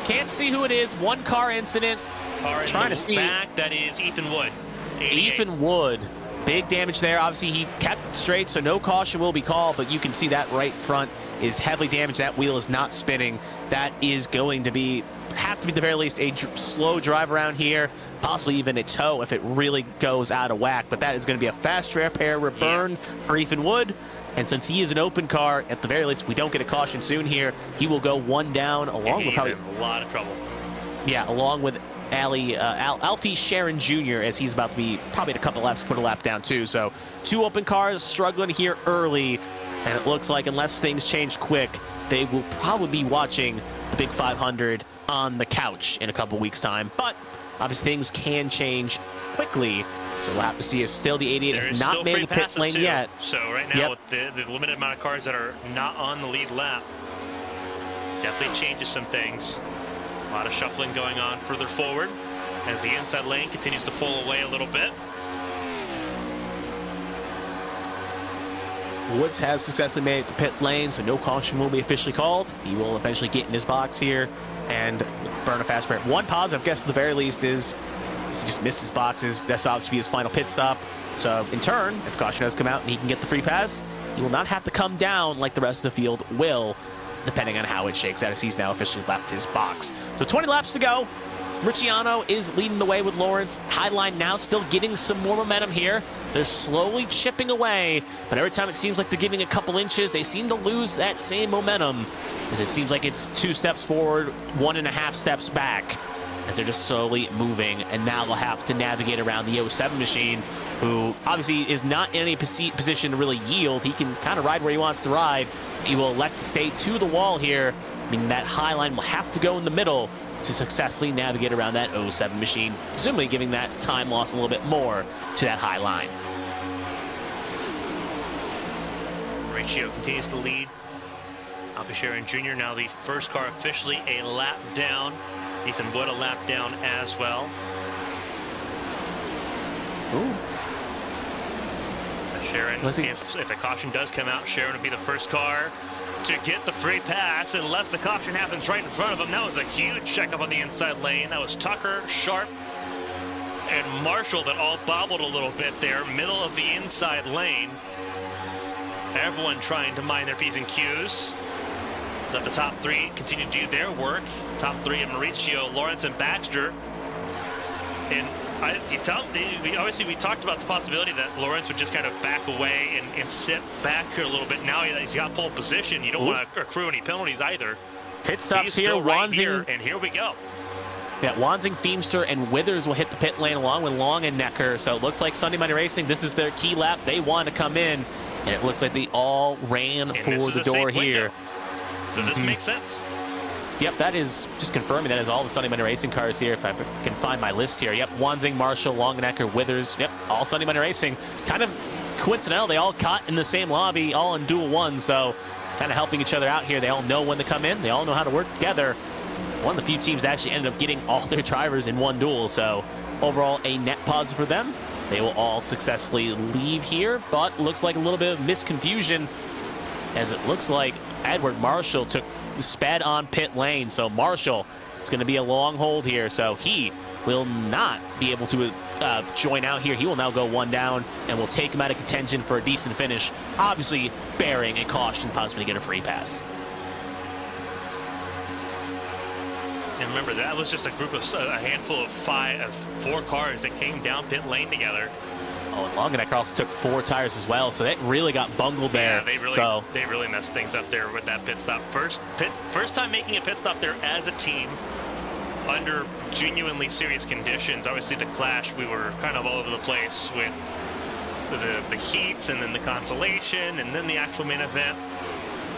Can't see who it is. One car incident. Car in Trying the to see. back, that is Ethan Wood. 88. Ethan Wood. Big damage there. Obviously, he kept it straight, so no caution will be called, but you can see that right front is heavily damaged. That wheel is not spinning. That is going to have to be, at the very least, a slow drive around here, possibly even a tow if it really goes out of whack. But that is going to be a fast repair burn for Ethan Wood. And since he is an open car, at the very least, if we don't get a caution soon here, he will go one down, along with probably a lot of trouble. Yeah, along with Alfie Sharon Jr., as he's about to be probably at a couple laps, put a lap down too. So two open cars struggling here early, and it looks like unless things change quick, they will probably be watching the Big 500 on the couch in a couple weeks' time. But obviously things can change quickly, so we'll have to see. Is still the 88 has not made the pit lane yet. So right now, with the limited amount of cars that are not on the lead lap, definitely changes some things. A lot of shuffling going on further forward as the inside lane continues to pull away a little bit. Woods has successfully made it to pit lane, so no caution will be officially called. He will eventually get in his box here and burn a fast break. One positive, I guess, at the very least, is he just missed his boxes. That's obviously his final pit stop. So in turn, if caution does come out and he can get the free pass, he will not have to come down like the rest of the field will, depending on how it shakes out, as he's now officially left his box. So 20 laps to go. Ricciano is leading the way with Lawrence. Highline now still getting some more momentum here. They're slowly chipping away, but every time it seems like they're giving a couple inches, they seem to lose that same momentum, as it seems like it's 2 steps forward, 1.5 steps back, as they're just slowly moving. And now they'll have to navigate around the 07 machine, who obviously is not in any position to really yield. He can kind of ride where he wants to ride. He will elect to stay to the wall here, meaning that high line will have to go in the middle to successfully navigate around that 07 machine, presumably giving that time loss a little bit more to that high line. Ratio continues to lead. Alfie Sharon Jr. now the first car officially a lap down. Ethan Wood a lap down as well. Ooh. Sharon, if a caution does come out, Sharon would be the first car to get the free pass unless the caution happens right in front of him. That was a huge checkup on the inside lane. That was Tucker, Sharp, and Marshall that all bobbled a little bit there, middle of the inside lane. Everyone trying to mind their P's and Q's. Let the top three continue to do their work. Top three of Mauricio, Lawrence, and Baxter. And obviously we talked about the possibility that Lawrence would just kind of back away and sit back here a little bit. Now he's got pole position. You don't want to accrue any penalties either. Pit stops here. Right here, and here we go. Yeah, Wanzing, Feemster, and Withers will hit the pit lane along with Long and Necker. So it looks like Sunday Monday Racing, this is their key lap. They want to come in, and it looks like they all ran for the door here. So this makes sense. Yep, that is just confirming that is all the Sunday Monday Racing cars here, if I can find my list here. Yep, Wanzing, Marshall, Longenecker, Withers. Yep, all Sunday Monday Racing. Kind of coincidental, they all caught in the same lobby, all in duel one, so kind of helping each other out here. They all know when to come in. They all know how to work together. One of the few teams actually ended up getting all their drivers in one duel, so overall a net positive for them. They will all successfully leave here, but looks like a little bit of misconfusion, as it looks like Edward Marshall sped on pit lane. So Marshall it's going to be a long hold here, so he will not be able to join out here. He will now go one down, and we'll take him out of contention for a decent finish, obviously bearing a caution, possibly get a free pass. And remember, that was just a group of a handful of four cars that came down pit lane together. Oh, and Longenecker also took 4 tires as well, so that really got bungled there. Yeah, they really messed things up there with that pit stop. First time making a pit stop there as a team under genuinely serious conditions. Obviously, the clash, we were kind of all over the place with the heats and then the consolation and then the actual main event.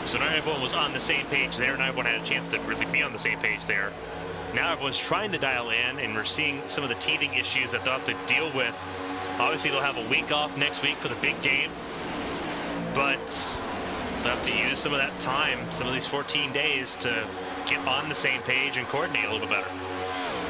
So not everyone was on the same page there. Not everyone had a chance to really be on the same page there. Now everyone's trying to dial in, and we're seeing some of the teething issues that they'll have to deal with. Obviously, they'll have a week off next week for the big game, but they'll have to use some of that time, some of these 14 days, to get on the same page and coordinate a little bit better.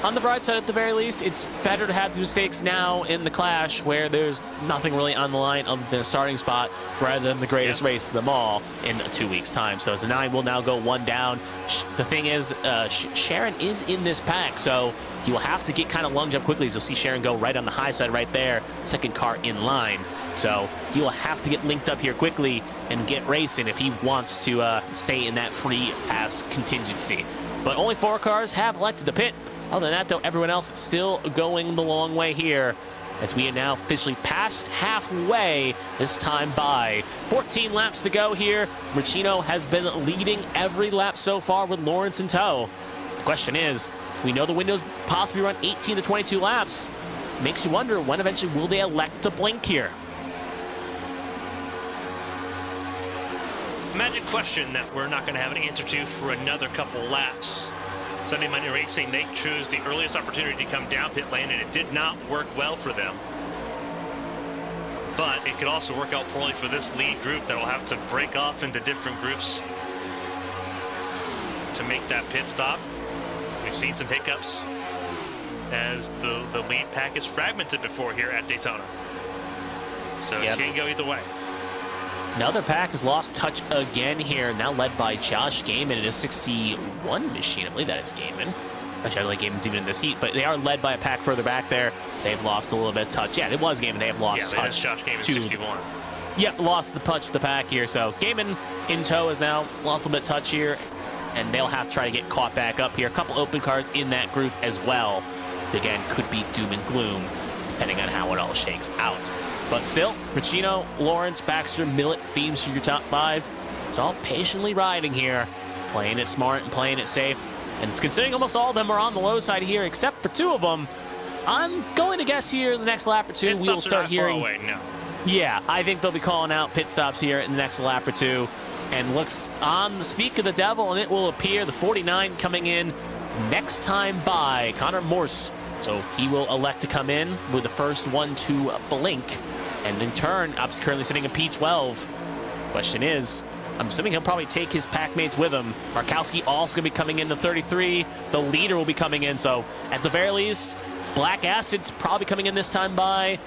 On the bright side, at the very least, it's better to have the mistakes now in the clash where there's nothing really on the line other than a starting spot rather than the greatest race of them all in 2 weeks' time. So as the 9 will now go one down. The thing is, Sharon is in this pack, so he will have to get kind of lunged up quickly. As you'll see Sharon go right on the high side right there, second car in line. So he will have to get linked up here quickly and get racing if he wants to stay in that free pass contingency. But only 4 cars have elected to pit. Other than that, though, everyone else still going the long way here as we are now officially past halfway this time by. 14 laps to go here. Ricino has been leading every lap so far with Lawrence in tow. The question is, we know the windows possibly run 18 to 22 laps. Makes you wonder, when eventually will they elect to blink here? Magic question that we're not going to have an answer to for another couple laps. Sunday Monday Racing, they chose the earliest opportunity to come down pit lane, and it did not work well for them. But it could also work out poorly for this lead group that will have to break off into different groups to make that pit stop. We've seen some hiccups as the lead pack is fragmented before here at Daytona. So It can go either way. Another pack has lost touch again here, now led by Josh Gaiman in a 61 machine. I believe that is Gaiman. Actually, I don't think Gaiman's even in this heat, but they are led by a pack further back there. So they've lost a little bit of touch. Yeah, it was Gaiman. They have lost touch. Josh Gaiman 61. Yep, lost the touch the pack here. So Gaiman in tow has now lost a little bit of touch here, and they'll have to try to get caught back up here. A couple open cars in that group as well. Again, could be doom and gloom, depending on how it all shakes out. But still, Ricino, Lawrence, Baxter, Millett, themes for your top 5. It's all patiently riding here, playing it smart and playing it safe. And it's considering almost all of them are on the low side here, except for 2 of them. I'm going to guess here in the next lap or 2, we will start hearing. Far away, no. Yeah, I think they'll be calling out pit stops here in the next lap or 2. And looks on the speak of the devil, and it will appear the 49 coming in next time by Connor Morse. So he will elect to come in with the first one to blink. And in turn, I'm currently sitting in P12. Question is, I'm assuming he'll probably take his pack mates with him. Markowski also going to be coming in to 33. The leader will be coming in. So at the very least, Black Acid's probably coming in this time by,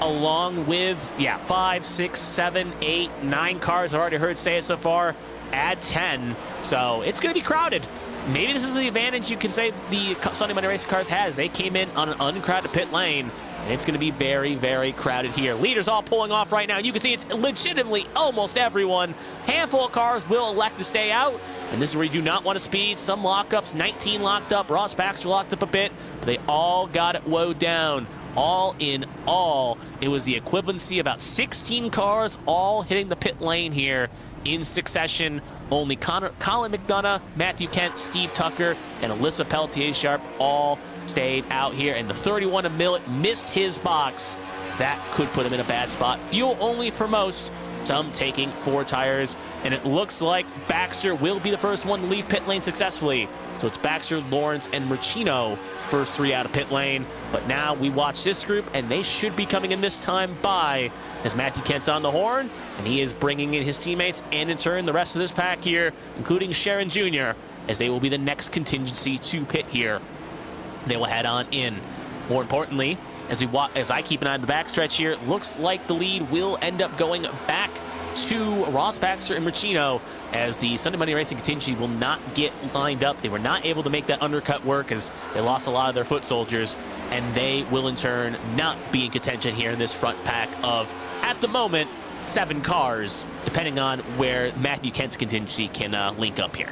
along with, 5, 6, 7, 8, 9 cars. I've already heard say it so far. Add 10. So it's going to be crowded. Maybe this is the advantage you can say the Sunday Monday Racing cars has. They came in on an uncrowded pit lane, and it's going to be very, very crowded here. Leaders all pulling off right now. You can see it's legitimately almost everyone. Handful of cars will elect to stay out, and this is where you do not want to speed. Some lockups, 19 locked up. Ross Baxter locked up a bit, but they all got it woed down. All in all, it was the equivalency about 16 cars all hitting the pit lane here in succession. Only Colin McDonough, Matthew Kent, Steve Tucker, and Alyssa Pelletier-Sharp all stayed out here. And the 31 of Millett missed his box. That could put him in a bad spot. Fuel only for most, some taking 4 tires. And it looks like Baxter will be the first one to leave pit lane successfully. So it's Baxter, Lawrence, and Ricino, first 3 out of pit lane. But now we watch this group, and they should be coming in this time by, as Matthew Kent's on the horn, and he is bringing in his teammates, and in turn the rest of this pack here, including Sharon Jr., as they will be the next contingency to pit here. They will head on in. More importantly, as I keep an eye on the backstretch here, looks like the lead will end up going back to Ross Baxter and Machino, as the Sunday Monday Racing contingency will not get lined up. They were not able to make that undercut work as they lost a lot of their foot soldiers, and they will in turn not be in contention here in this front pack of, at the moment, 7 cars, depending on where Matthew Kent's contingency can link up here.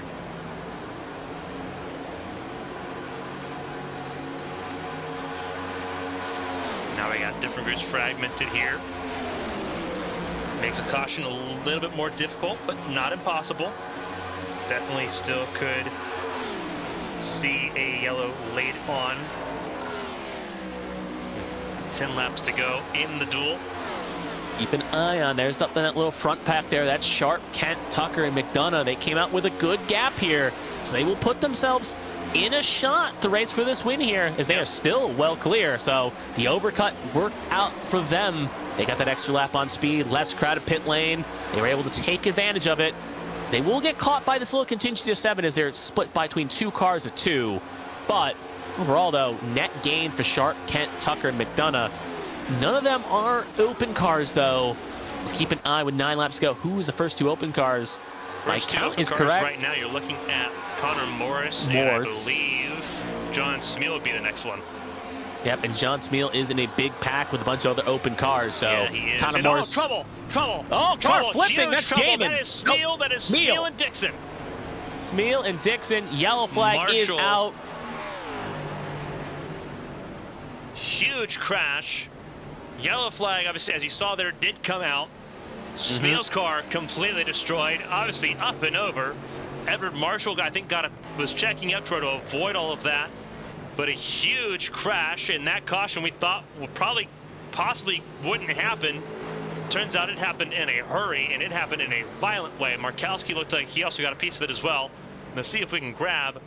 Now we got different groups fragmented here. Makes a caution a little bit more difficult, but not impossible. Definitely still could see a yellow late on. 10 laps to go in the duel. Keep an eye on, there's up in that little front pack there. That's Sharp, Kent, Tucker, and McDonough. They came out with a good gap here, so they will put themselves in a shot to race for this win here, as they are still well clear. So the overcut worked out for them. They got that extra lap on speed, less crowded pit lane. They were able to take advantage of it. They will get caught by this little contingency of 7 as they're split between 2 cars of 2. But overall, though, net gain for Sharp, Kent, Tucker, and McDonough. None of them are open cars, though. Let's keep an eye with 9 laps to go. Who is the first 2 open cars? My count is correct. Right now, you're looking at Connor Morris, and I believe John Smeal would be the next one. Yep, and John Smeal is in a big pack with a bunch of other open cars, so yeah, he is. Connor Morris. Trouble! Oh, car flipping, that's Gaiman. That is Smeal, that is Smeal and Dixon. Smeal and Dixon, yellow flag is out. Huge crash. Yellow flag, obviously, as you saw there, did come out. Smeal's car completely destroyed, obviously up and over. Everett Marshall, I think, was checking up to avoid all of that. But a huge crash, and that caution we thought would possibly wouldn't happen. Turns out it happened in a hurry, and it happened in a violent way. Markowski looked like he also got a piece of it as well. Let's see if we can grab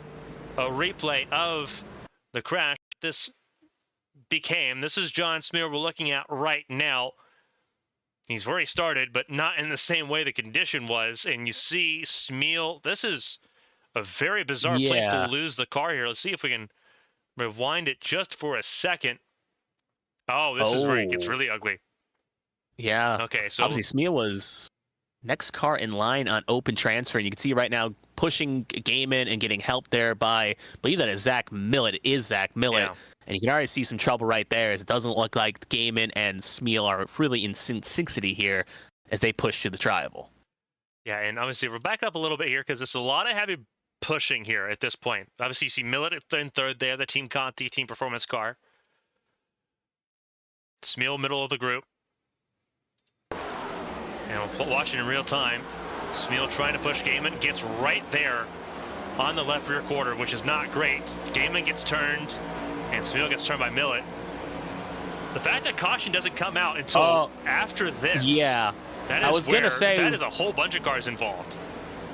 a replay of the crash this is John Smeal we're looking at right now. He's already started, but not in the same way the condition was. And you see Smeal, this is a very bizarre place to lose the car here. Let's see if we can rewind it just for a second. Oh, this is where it gets really ugly. Yeah. Okay, so obviously Smeal was next car in line on open transfer, and you can see right now pushing Gaiman and getting help there by, I believe that is Zach Millett. It is Zach Millett. Yeah. And you can already see some trouble right there, as it doesn't look like Gaiman and Smeal are really in synchronicity here as they push to the tribal. Yeah, and obviously we're back up a little bit here because it's a lot of heavy pushing here at this point. Obviously you see Millett in third there, the Team Conti, Team Performance car. Smeal middle of the group. And we'll watch it in real time. Smeal trying to push Gaiman, gets right there on the left rear quarter, which is not great. Gaiman gets turned, and Smeal gets turned by Millett. The fact that caution doesn't come out until after this. Yeah. That is that is a whole bunch of cars involved.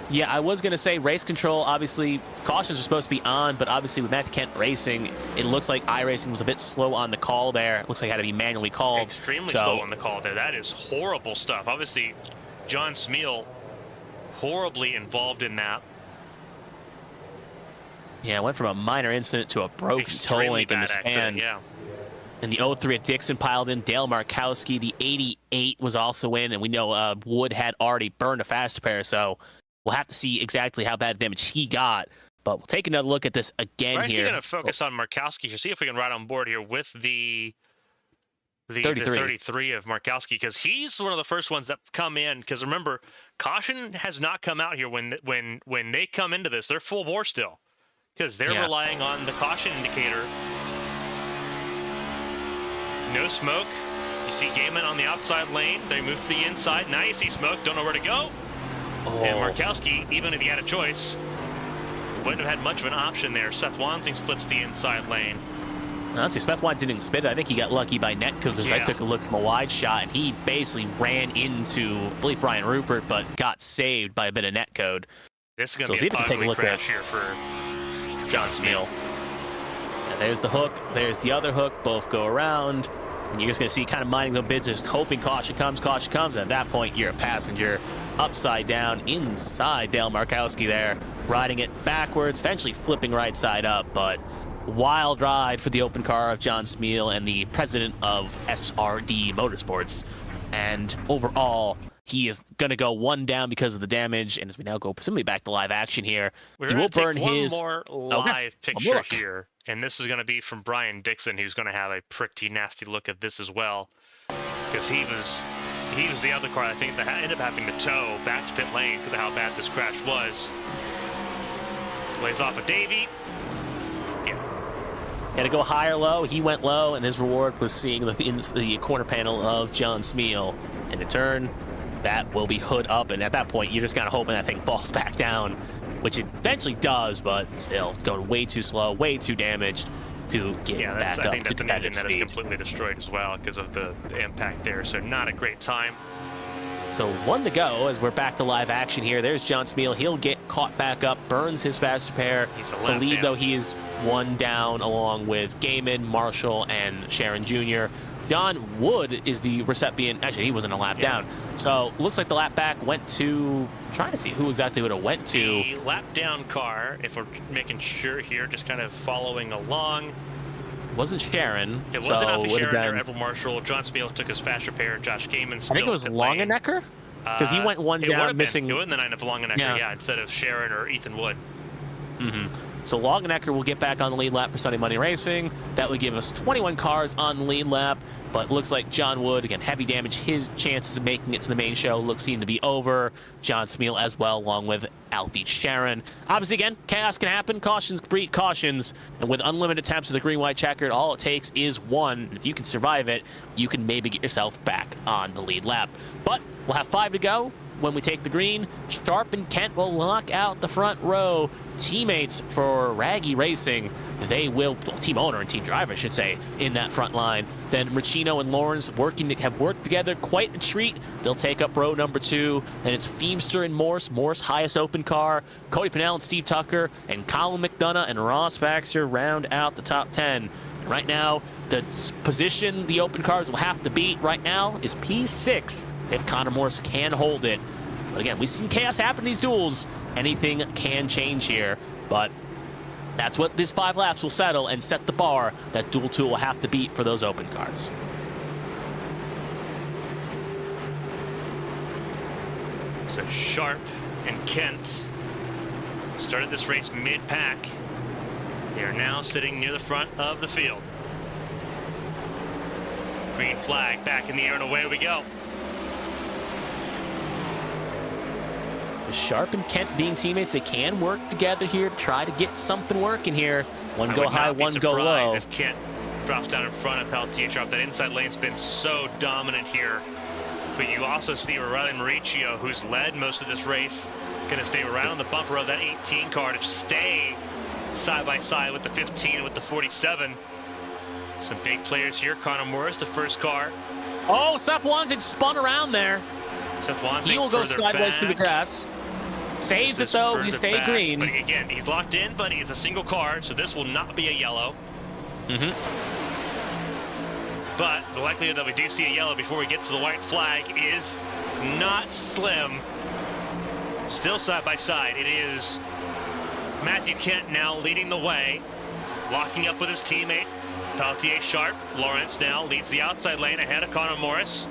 Yeah, I was going to say race control, obviously, cautions are supposed to be on, but obviously with Matthew Kent Racing, it looks like iRacing was a bit slow on the call there. It looks like it had to be manually called. Extremely slow on the call there. That is horrible stuff. Obviously, John Smeal horribly involved in that. Yeah, it went from a minor incident to a broken toe link in the span. Yeah. And the 03 at Dixon piled in. Dale Markowski, the 88 was also in, and we know Wood had already burned a fast pair, so we'll have to see exactly how bad damage he got. But we'll take another look at this again here. We're actually going to focus on Markowski to see if we can ride on board here with the 33 of Markowski, because he's one of the first ones that come in. Because remember, caution has not come out here when they come into this. They're full bore still, because they're relying on the caution indicator. No smoke. You see Gaiman on the outside lane. They move to the inside. Now you see smoke. Don't know where to go. And Markowski, even if he had a choice, wouldn't have had much of an option there. Seth Wansing splits the inside lane. Honestly, Seth Wansing didn't spit it. I think he got lucky by netcode, because I took a look from a wide shot, and he basically ran into, I believe, Brian Rupert, but got saved by a bit of netcode. This is going to be an ugly crash here for John Smeal. And there's the hook. There's the other hook. Both go around. And you're just going to see kind of minding their business, hoping caution comes. And at that point, you're a passenger upside down inside Dale Markowski there, riding it backwards, eventually flipping right side up. But wild ride for the open car of John Smeal and the president of SRD Motorsports. And overall, He is going to go one down because of the damage. And as we now go presumably back to live action here, We're he going will to burn take one his... more live picture look. here. And this is going to be from Brian Dixon, who's going to have a pretty nasty look at this as well. Because he was the other car, I think, that ended up having to tow back to pit lane because of how bad this crash was. Lays off of Davey. Had to go high or low. He went low, and his reward was seeing the corner panel of John Smeal. And in turn, that will be hood up, and at that point, you're just kind of hoping that thing falls back down, which it eventually does, but still going way too slow, way too damaged to get back up to competitive speed. I think that's an engine that is completely destroyed as well because of the impact there, so not a great time. So 1 to go as we're back to live action here. There's John Smeal. He'll get caught back up, burns his fast repair. Believe, though, he is 1 down along with Gaiman, Marshall, and Sharon Jr. John Wood is the recipient. Actually, he wasn't a lap down. So looks like the lap back went to... I'm trying to see who exactly would have went to. The lap down car, if we're making sure here, just kind of following along. Wasn't Sharon. It wasn't Alfie Sharon or Everett Marshall. John Spiel took his fast repair. Josh Gaiman still I think it was Longenecker? Because he went 1 down, missing... It would have been the 9 of Longenecker, instead of Sharon or Ethan Wood. So Longenecker will get back on the lead lap for Sunday Money Racing. That would give us 21 cars on the lead lap. But looks like John Wood, again, heavy damage. His chances of making it to the main show seem to be over. John Smeal as well, along with Alfie Sharon. Obviously, again, chaos can happen. Cautions breed cautions. And with unlimited attempts at the green-white checkered, all it takes is 1. If you can survive it, you can maybe get yourself back on the lead lap. But we'll have 5 to go. When we take the green, Sharp and Kent will lock out the front row. Teammates for Raggy Racing, they will, well, team owner and team driver, I should say, in that front line. Then Ricino and Lawrence have worked together, quite a treat. They'll take up row number 2. And it's Feemster and Morse, highest open car. Cody Pennell and Steve Tucker, and Colin McDonough and Ross Baxter round out the top 10. And right now, the position the open cars will have to beat right now is P6 if Connor Morse can hold it. But again, we've seen chaos happen in these duels. Anything can change here, but that's what these 5 laps will settle and set the bar that Duel 2 will have to beat for those open cars. So Sharp and Kent started this race mid-pack. They are now sitting near the front of the field. Green flag back in the air, and away we go. Sharp and Kent being teammates, they can work together here to try to get something working here. One go high, one go low. If Kent drops down in front of Pelletier Sharp, that inside lane's been so dominant here. But you also see Riley Mauricio, who's led most of this race, going to stay right on the bumper of that 18 car to stay side by side with the 15 and with the 47. Some big players here. Connor Morris, the first car. Oh, Seth Wanzing spun around there. Seth Wanzing he will go sideways through the grass. Saves it though, he stayed green. But again, he's locked in, but it's a single car, so this will not be a yellow. But the likelihood that we do see a yellow before we get to the white flag is not slim. Still side by side. It is Matthew Kent now leading the way, locking up with his teammate, Pelletier Sharp. Lawrence now leads the outside lane ahead of Connor Morris,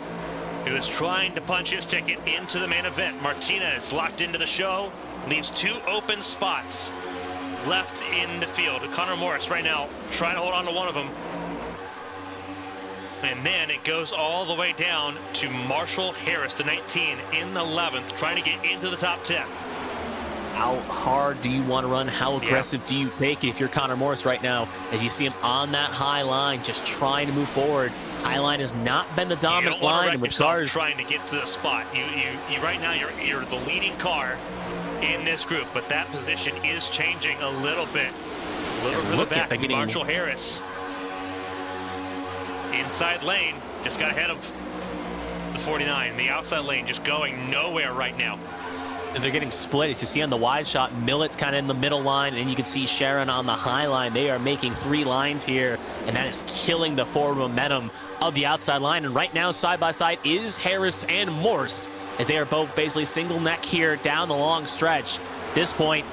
who is trying to punch his ticket into the main event. Martinez locked into the show, leaves 2 open spots left in the field. Connor Morris right now trying to hold on to one of them. And then it goes all the way down to Marshall Harris, the 19, in the 11th, trying to get into the top 10. How hard do you want to run? How aggressive do you take it if you're Connor Morris right now, as you see him on that high line, just trying to move forward? High line has not been the dominant line with cars trying to get to the spot. You right now you're the leading car in this group, but that position is changing a little bit. A little further back, Marshall Harris. Inside lane, just got ahead of the 49. The outside lane just going nowhere right now. As they're getting split, as you see on the wide shot, Millet's kind of in the middle line, and you can see Sharon on the high line. They are making 3 lines here, and that is killing the forward momentum of the outside line. And right now, side by side is Harris and Morse, as they are both basically single neck here down the long stretch. At this point,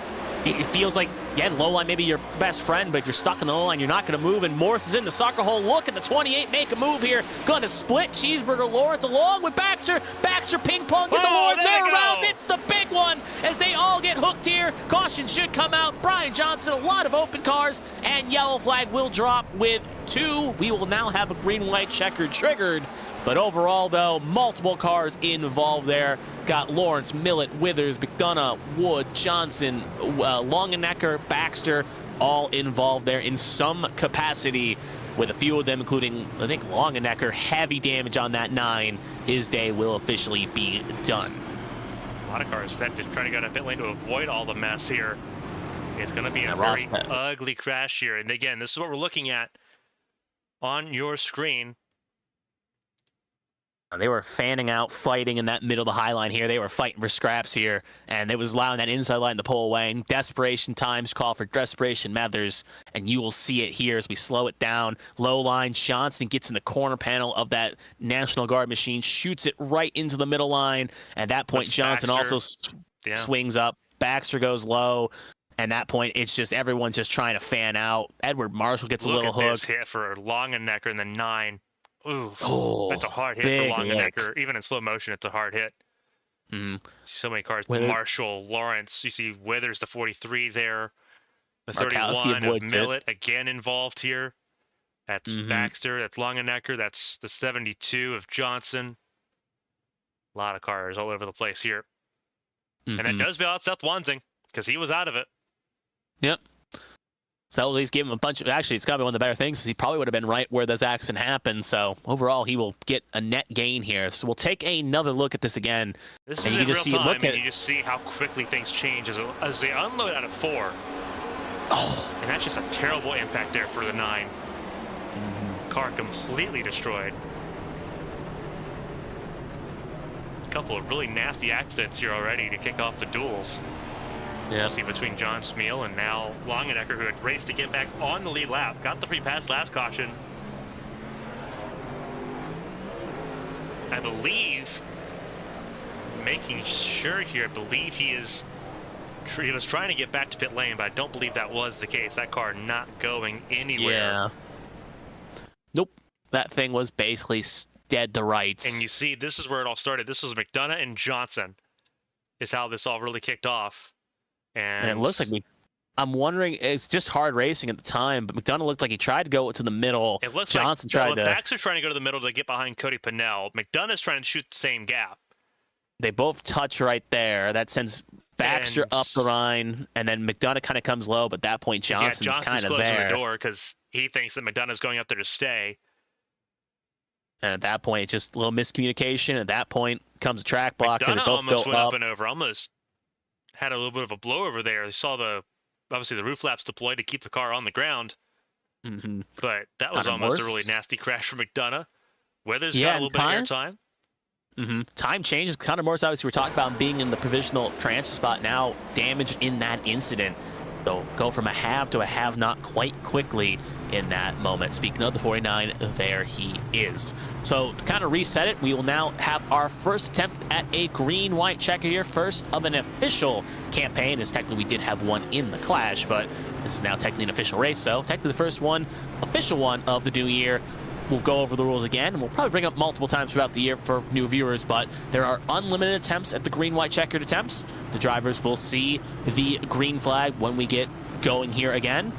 it feels like, again, low line maybe your best friend, but if you're stuck in the low line, you're not going to move. And Morris is in the soccer hole. Look at the 28 make a move here. Going to split Cheeseburger Lawrence along with Baxter. Baxter ping pong get the Lawrence there around. It's the big one as they all get hooked here. Caution should come out. Brian Johnson, a lot of open cars, and yellow flag will drop with 2. We will now have a green-white checker triggered. But overall, though, multiple cars involved there. Got Lawrence, Millett, Withers, McDonough, Wood, Johnson, Longenecker, Baxter, all involved there in some capacity, with a few of them, including, I think, Longenecker, heavy damage on that 9. His day will officially be done. A lot of cars just trying to go to pit lane to avoid all the mess here. It's going to be a very ugly crash here. And again, this is what we're looking at on your screen. They were fanning out, fighting in that middle of the high line here. They were fighting for scraps here, and it was allowing that inside line to pull away. And desperation times call for desperation methods, and you will see it here as we slow it down. Low line, Johnson gets in the corner panel of that National Guard machine, shoots it right into the middle line. At that point, Johnson also swings up. Baxter goes low. And at that point, it's just everyone's just trying to fan out. Edward Marshall gets a little hook. This hit for Longenecker in the 9. Ooh, that's a hard hit for Longenecker. Even in slow motion, it's a hard hit. So many cars. Marshall, Lawrence. You see Withers, the 43 there. The 31 of Millett, again involved here. That's Baxter. That's Longenecker. That's the 72 of Johnson. A lot of cars all over the place here. And that does bail out Seth Wansing, because he was out of it. Yep. So that will at least give him a bunch of... Actually, it's got to be one of the better things, because he probably would have been right where this accident happened. So overall, he will get a net gain here. So we'll take another look at this again. This is in real time, and you just see how quickly things change as they unload out of 4. Oh. And that's just a terrible impact there for the 9. Car completely destroyed. A couple of really nasty accidents here already to kick off the duels. Yeah. See between John Smeal and now Longenecker, who had raced to get back on the lead lap. Got the free pass last caution. I believe, making sure here, I believe he was trying to get back to pit lane, but I don't believe that was the case. That car not going anywhere. Yeah. Nope. That thing was basically dead to rights. And you see, this is where it all started. This was McDonough and Johnson is how this all really kicked off. And it looks like I'm wondering, it's just hard racing at the time, but McDonough looked like he tried to go to the middle. It looks Johnson tried to... Baxter's trying to go to the middle to get behind Cody Pennell. McDonough's trying to shoot the same gap. They both touch right there. That sends Baxter up the line, and then McDonough kind of comes low, but at that point, Johnson's kind of there. The door because he thinks that McDonough's going up there to stay. And at that point, just a little miscommunication. At that point, comes a track blocker. McDonough almost went up and over. Almost had a little bit of a blow over there. They saw obviously the roof flaps deployed to keep the car on the ground. But that was almost a really nasty crash for McDonough. Weather's got a little bit of air time. Time changes. Connor Morris, obviously, we're talking about him being in the provisional transfer spot now, damaged in that incident. So go from a have to a have not quite quickly in that moment. Speaking of the 49, there he is. So to kind of reset it, we will now have our first attempt at a green-white checker here, first of an official campaign, as technically we did have one in the clash, but this is now technically an official race, so technically the first one, official one of the new year. We'll go over the rules again, and we'll probably bring up multiple times throughout the year for new viewers, but there are unlimited attempts at the green-white checkered attempts. The drivers will see the green flag when we get going here again.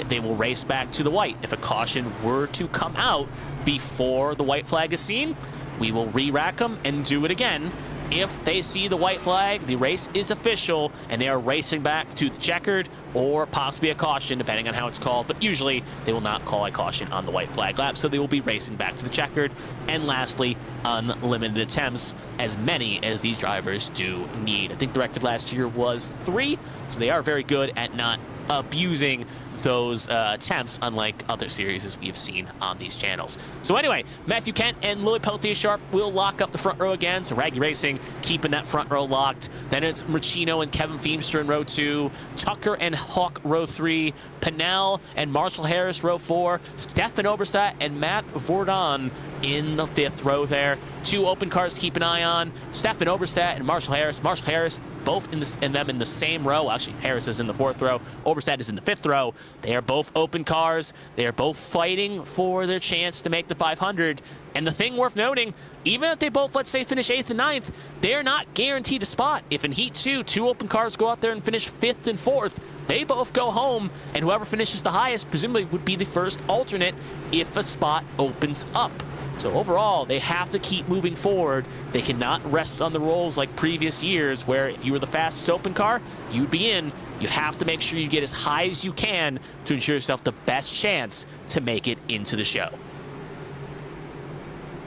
They will race back to the white. If a caution were to come out before the white flag is seen, we will re-rack them and do it again. If they see the white flag, the race is official, and they are racing back to the checkered or possibly a caution, depending on how it's called. But usually, they will not call a caution on the white flag lap, so they will be racing back to the checkered. And lastly, unlimited attempts, as many as these drivers do need. I think the record last year was 3, so they are very good at not abusing those attempts, unlike other series as we've seen on these channels. So anyway, Matthew Kent and Louis Pelletier Sharp will lock up the front row again. So Raggy Racing keeping that front row locked. Then it's Murchino and Kevin Feemster in row 2, Tucker and Hawk row 3, Pinnell and Marshall Harris row 4, Stefan Oberstadt and Matt Vordon in the 5th row there. 2 open cars to keep an eye on, Stefan Oberstadt and Marshall Harris. Marshall Harris both in the same row. Actually, Harris is in the 4th row. Oberstadt is in the 5th row. They are both open cars. They are both fighting for their chance to make the 500. And the thing worth noting, even if they both, let's say, finish 8th and 9th, they're not guaranteed a spot. If in Heat 2, 2 open cars go out there and finish 5th and 4th, they both go home, and whoever finishes the highest presumably would be the first alternate if a spot opens up. So overall, they have to keep moving forward. They cannot rest on the rolls like previous years where if you were the fastest open car, you'd be in. You have to make sure you get as high as you can to ensure yourself the best chance to make it into the show.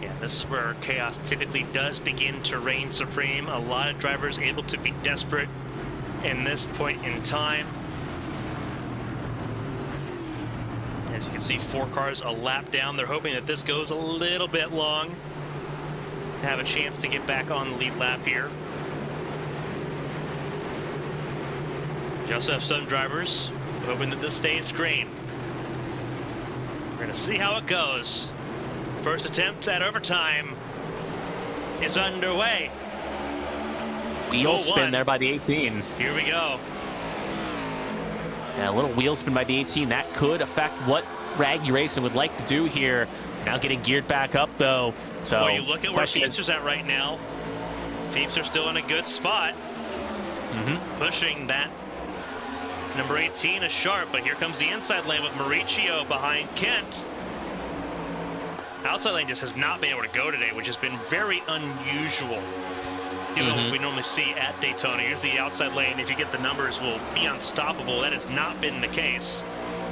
Yeah, this is where chaos typically does begin to reign supreme. A lot of drivers able to be desperate in this point in time. As you can see, 4 cars a lap down. They're hoping that this goes a little bit long to have a chance to get back on the lead lap here. You also have some drivers hoping that this stays green. We're going to see how it goes. First attempt at overtime is underway. Wheel spin there by the 18. Here we go. And a little wheel spin by the 18. That could affect what Raggy Racing would like to do here. Now getting geared back up, though. So well, you look at where Feemster's at right now. Feemster's still in a good spot. Pushing that number 18 is Sharp, but here comes the inside lane with Mauricio behind Kent. Outside lane just has not been able to go today, which has been very unusual. You know, we normally see at Daytona. Here's the outside lane. If you get the numbers, will be unstoppable. That has not been the case.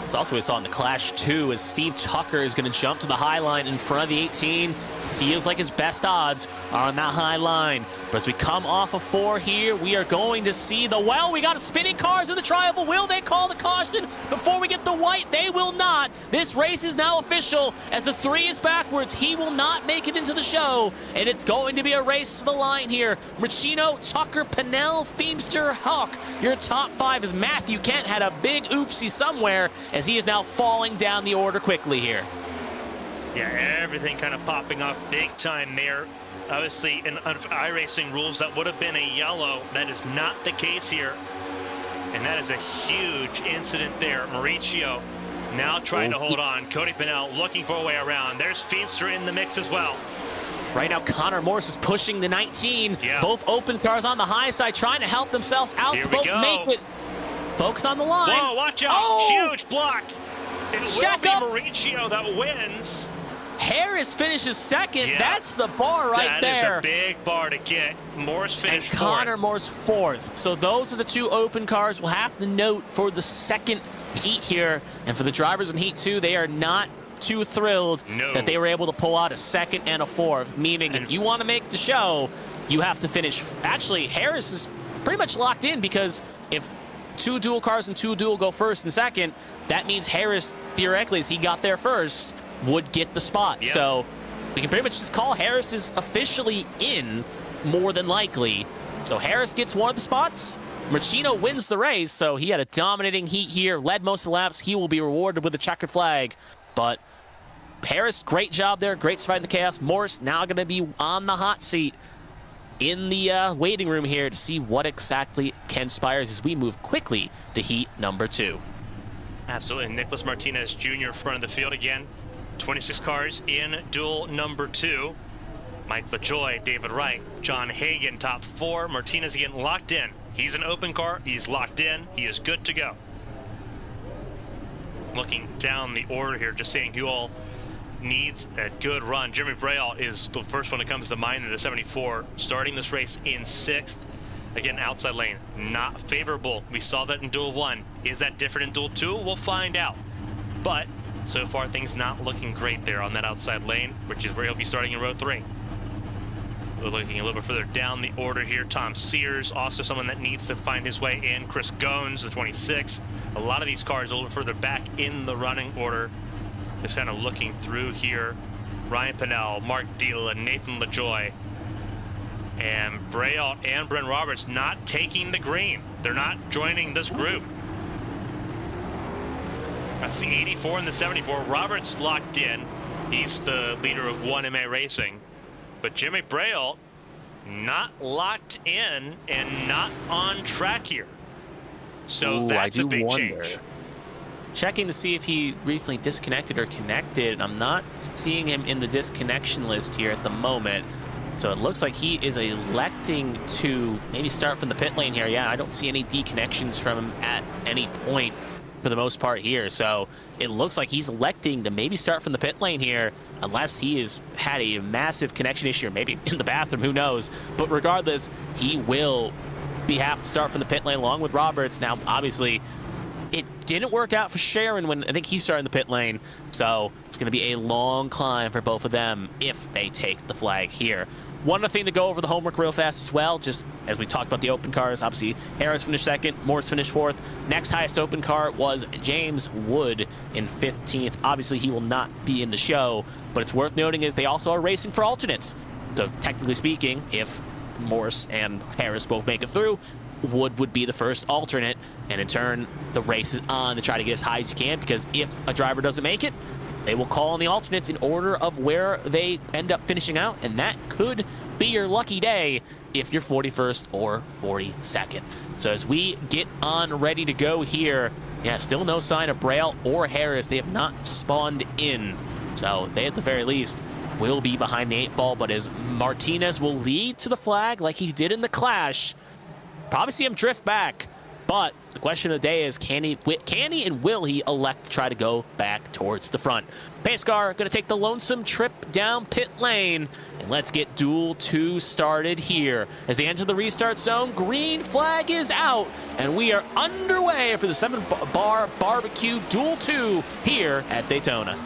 It's also what we saw in the Clash 2 as Steve Tucker is going to jump to the high line in front of the 18. Feels like his best odds are on that high line. But as we come off of 4 here, we are going to see we got a spinning cars in the triangle. Will they call the caution before we get the white? They will not. This race is now official as the 3 is backwards. He will not make it into the show, and it's going to be a race to the line here. Murchino, Tucker, Pinnell, Feemster, Hawk. Your top 5 is Matthew Kent had a big oopsie somewhere as he is now falling down the order quickly here. Yeah, everything kind of popping off big time there. Obviously, in iRacing rules, that would have been a yellow. That is not the case here. And that is a huge incident there. Mauricio now trying to hold on. Cody Pinnell looking for a way around. There's Feemster in the mix as well. Right now, Connor Morris is pushing the 19. Yeah. Both open cars on the high side trying to help themselves out. Here we Both go. make it. Focus on the line. Whoa, watch out. Oh! Huge block. It will be Mauricio that wins. Harris finishes 2nd. Yeah. That's the bar right there. That is a big bar to get. Morris finished 4th. Connor Morris 4th. So those are the 2 open cars we'll have to note for the 2nd heat here. And for the drivers in Heat 2, they are not too thrilled that they were able to pull out a 2nd and a 4th. Meaning, if you want to make the show, you have to finish. Actually, Harris is pretty much locked in because if 2 dual cars and 2 dual go 1st and 2nd, that means Harris, theoretically, as he got there first, would get the spot. Yeah. So we can pretty much just call Harris is officially in, more than likely. So Harris gets one of the spots. Murchino wins the race, so he had a dominating heat here, led most of the laps. He will be rewarded with a checkered flag. But Harris, great job there, great surviving the chaos. Morris now going to be on the hot seat in the waiting room here to see what exactly conspires as we move quickly to heat number 2. Absolutely. Nicholas Martinez Jr. front of the field again. 26 cars in duel number 2. Mike LaJoy, David Wright, John Hagan, top 4. Martinez again locked in. He's an open car. He's locked in. He is good to go. Looking down the order here, just saying who all needs a good run. Jeremy Braille is the first one that comes to mind in the 74, starting this race in 6th. Again, outside lane, not favorable. We saw that in Duel 1. Is that different in Duel 2? We'll find out. But so far, things not looking great there on that outside lane, which is where he'll be starting in row 3. We're looking a little bit further down the order here. Tom Sears, also someone that needs to find his way in. Chris Gones, the 26. A lot of these cars a little further back in the running order. Just kind of looking through here. Ryan Pennell, Mark Deal, and Nathan LaJoy. And Braille and Bryn Roberts not taking the green. They're not joining this group. That's the 84 and the 74. Roberts locked in. He's the leader of 1MA Racing. But Jimmy Braille not locked in and not on track here. So that's a big change. Checking to see if he recently disconnected or connected. I'm not seeing him in the disconnection list here at the moment. So it looks like he is electing to maybe start from the pit lane here. Yeah, I don't see any deconnections from him at any point for the most part here. So it looks like he's electing to maybe start from the pit lane here, unless he has had a massive connection issue, or maybe in the bathroom, who knows. But regardless, he will have to start from the pit lane along with Roberts. Now, obviously, it didn't work out for Sharon when I think he started in the pit lane. So it's going to be a long climb for both of them if they take the flag here. One other thing to go over the homework real fast as well, just as we talked about the open cars. Obviously, Harris finished second, Morse finished fourth. Next highest open car was James Wood in 15th. Obviously, he will not be in the show, but it's worth noting is they also are racing for alternates. So technically speaking, if Morse and Harris both make it through, Wood would be the first alternate, and in turn, the race is on to try to get as high as you can, because if a driver doesn't make it, they will call on the alternates in order of where they end up finishing out, and that could be your lucky day if you're 41st or 42nd. So as we get on ready to go here, yeah, still no sign of Braille or Harris. They have not spawned in, so they at the very least will be behind the 8 ball. But as Martinez will lead to the flag like he did in the clash, probably see him drift back. But the question of the day is, can he and will he elect to try to go back towards the front? Pace car going to take the lonesome trip down pit lane. And let's get Duel 2 started here. As they enter the restart zone, green flag is out. And we are underway for the 7-bar barbecue Duel 2 here at Daytona.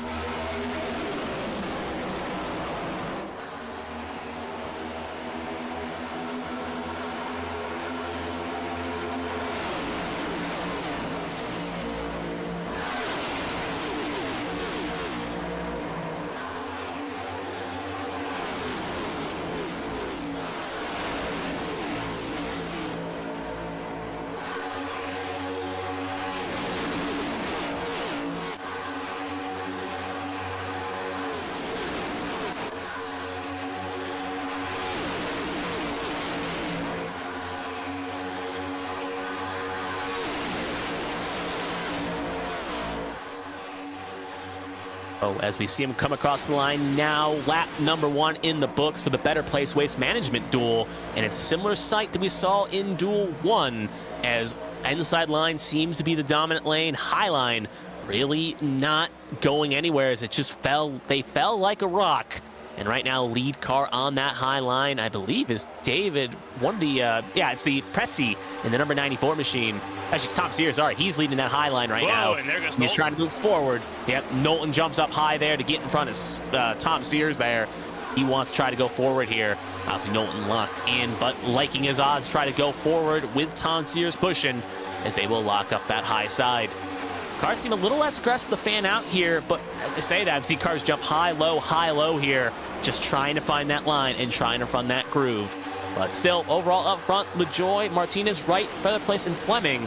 As we see him come across the line now, lap number 1 in the books for the Better Place Waste Management duel, and it's a similar sight that we saw in Duel 1, as inside line seems to be the dominant lane. High line really not going anywhere, as it just they fell like a rock. And right now, lead car on that high line, I believe, is David, one of the, yeah, it's the Pressy in the number 94 machine. Actually, Tom Sears, sorry, he's leading that high line right now. And there goes He's trying to move forward. Yep, Knowlton jumps up high there to get in front of Tom Sears there. He wants to try to go forward here. Obviously, Knowlton locked in, but liking his odds, try to go forward with Tom Sears pushing, as they will lock up that high side. Cars seem a little less aggressive to fan out here, but as I say that, I see cars jump high, low here, just trying to find that line and trying to find that groove. But still, overall up front, LaJoy, Martinez, Wright, Feather Place, and Fleming,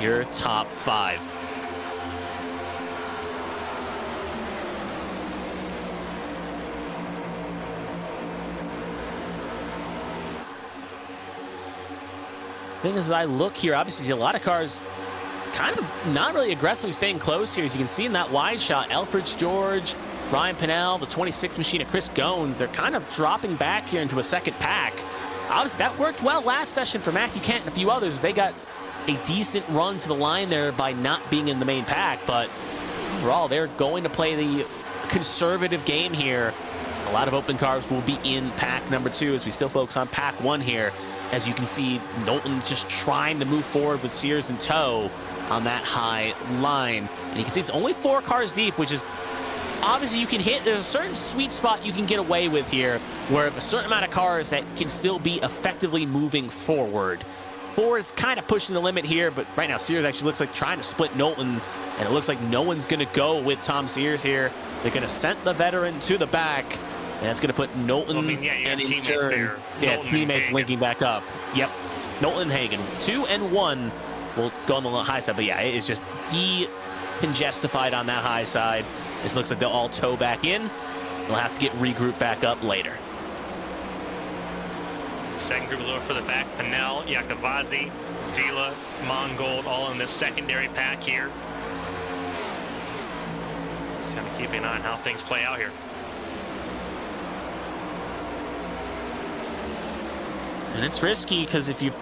your top 5. Thing is, as I look here, obviously see a lot of cars kind of not really aggressively staying close here. As you can see in that wide shot, Elfridge George, Ryan Pennell, the 26 machine of Chris Gones, they're kind of dropping back here into a second pack. Obviously, that worked well last session for Matthew Kent and a few others. They got a decent run to the line there by not being in the main pack, but overall, they're going to play the conservative game here. A lot of open cars will be in pack number 2 as we still focus on pack 1 here. As you can see, Knowlton just trying to move forward with Sears in tow on that high line. And you can see it's only 4 cars deep, which is obviously you can hit, there's a certain sweet spot you can get away with here, where if a certain amount of cars that can still be effectively moving forward. 4 is kind of pushing the limit here, but right now Sears actually looks like trying to split Knowlton, and it looks like no one's going to go with Tom Sears here. They're going to send the veteran to the back, and that's going to put Knowlton and in turn, teammates linking back up. Yep, Knowlton and Hagen, 2 and 1 will go on the high side, but yeah, it is just decongestified on that high side. This looks like they'll all tow back in. They'll have to get regrouped back up later. Second group lower for the back. Panel, Yakavazi, Dila, Mongold, all in this secondary pack here. Just kind of keeping an eye on how things play out here. And it's risky because if you're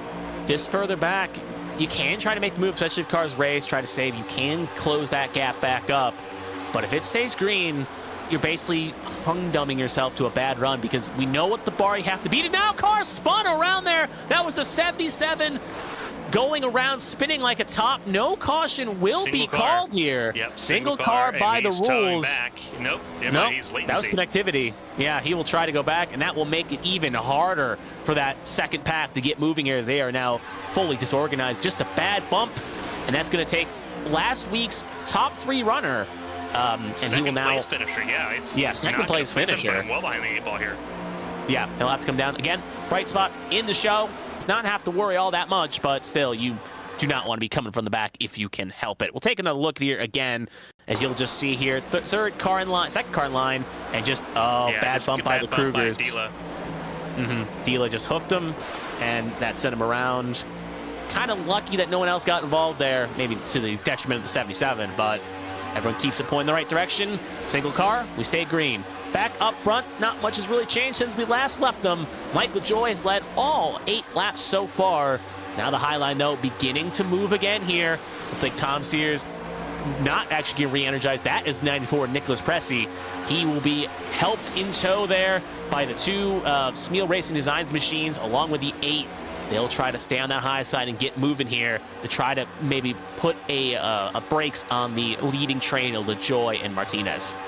this further back, you can try to make the move, especially if cars race, try to save. You can close that gap back up. But if it stays green, you're basically hung-dumbing yourself to a bad run because we know what the bar you have to beat is. Now cars spun around there. That was the 77 going around, spinning like a top. No caution will be called here. Yep, single car by the rules. Back. Nope. Nope. That was connectivity. Yeah, he will try to go back, and that will make it even harder for that second pack to get moving here as they are now fully disorganized. Just a bad bump, and that's going to take last week's top 3 runner. And he will now finisher. Second place finisher. Well behind the 8 ball here. Yeah, he'll have to come down again. Bright spot in the show. It's not have to worry all that much, but still, you do not want to be coming from the back if you can help it. We'll take another look here again, as you'll just see here. Third car in line, second car in line, and just bad bump by the Krugers. Dila just hooked him, and that sent him around. Kind of lucky that no one else got involved there, maybe to the detriment of the 77, but everyone keeps it pointing in the right direction. Single car, we stay green. Back up front, not much has really changed since we last left them. Mike LaJoy has led all 8 laps so far. Now the high line, though, beginning to move again here. Looks like Tom Sears not actually getting re-energized. That is 94 Nicholas Pressey. He will be helped in tow there by the 2 Smeal Racing Designs machines, along with the 8. They'll try to stay on that high side and get moving here to try to maybe put a brakes on the leading train of LaJoy and Martinez.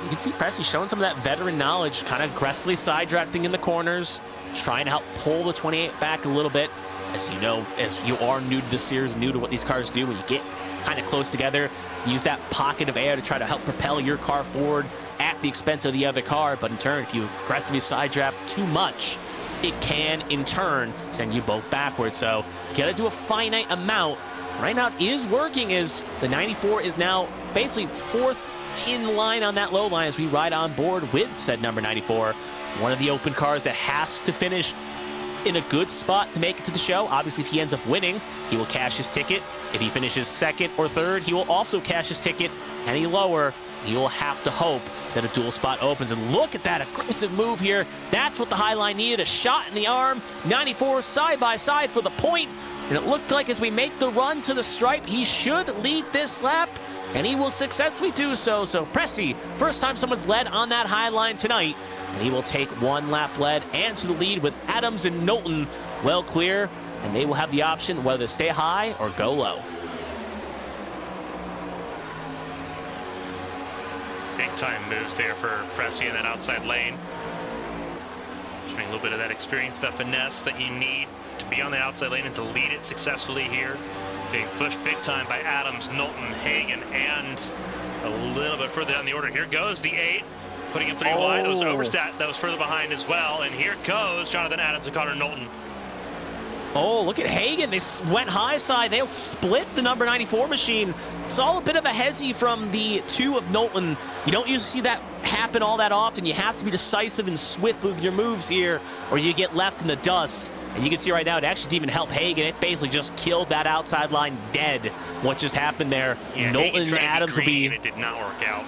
You can see Pressey showing some of that veteran knowledge, kind of aggressively side drafting in the corners, trying to help pull the 28 back a little bit. As you know, as you are new to the series, new to what these cars do, when you get kind of close together, use that pocket of air to try to help propel your car forward at the expense of the other car. But in turn, if you aggressively side draft too much, it can in turn send you both backwards. So you got to do a finite amount. Right now it is working, as the 94 is now basically 4th in line on that low line as we ride on board with said number 94. One of the open cars that has to finish in a good spot to make it to the show. Obviously, if he ends up winning, he will cash his ticket. If he finishes 2nd or 3rd, he will also cash his ticket. Any lower, he will have to hope that a dual spot opens. And look at that aggressive move here. That's what the high line needed, a shot in the arm. 94 side by side for the point. And it looked like as we make the run to the stripe, he should lead this lap, and he will successfully do so. So Pressey, first time someone's led on that high line tonight, and he will take 1 lap lead and to the lead with Adams and Knowlton well clear, and they will have the option whether to stay high or go low. Big time moves there for Pressey in that outside lane. Showing a little bit of that experience, that finesse that you need to be on the outside lane and to lead it successfully here. Big push, big time by Adams, Knowlton, Hagen, and a little bit further down the order. Here goes the 8, putting him 3 wide. It was Overstat that was further behind as well. And here goes Jonathan Adams and Connor Knowlton. Oh, look at Hagen. They went high side. They'll split the number 94 machine. Saw a bit of a hezzy from the 2 of Knowlton. You don't usually see that happen all that often. You have to be decisive and swift with your moves here, or you get left in the dust. And you can see right now, it actually didn't even help Hagen. It basically just killed that outside line dead. What just happened there? Yeah, Knowlton and Adams will be... It did not work out.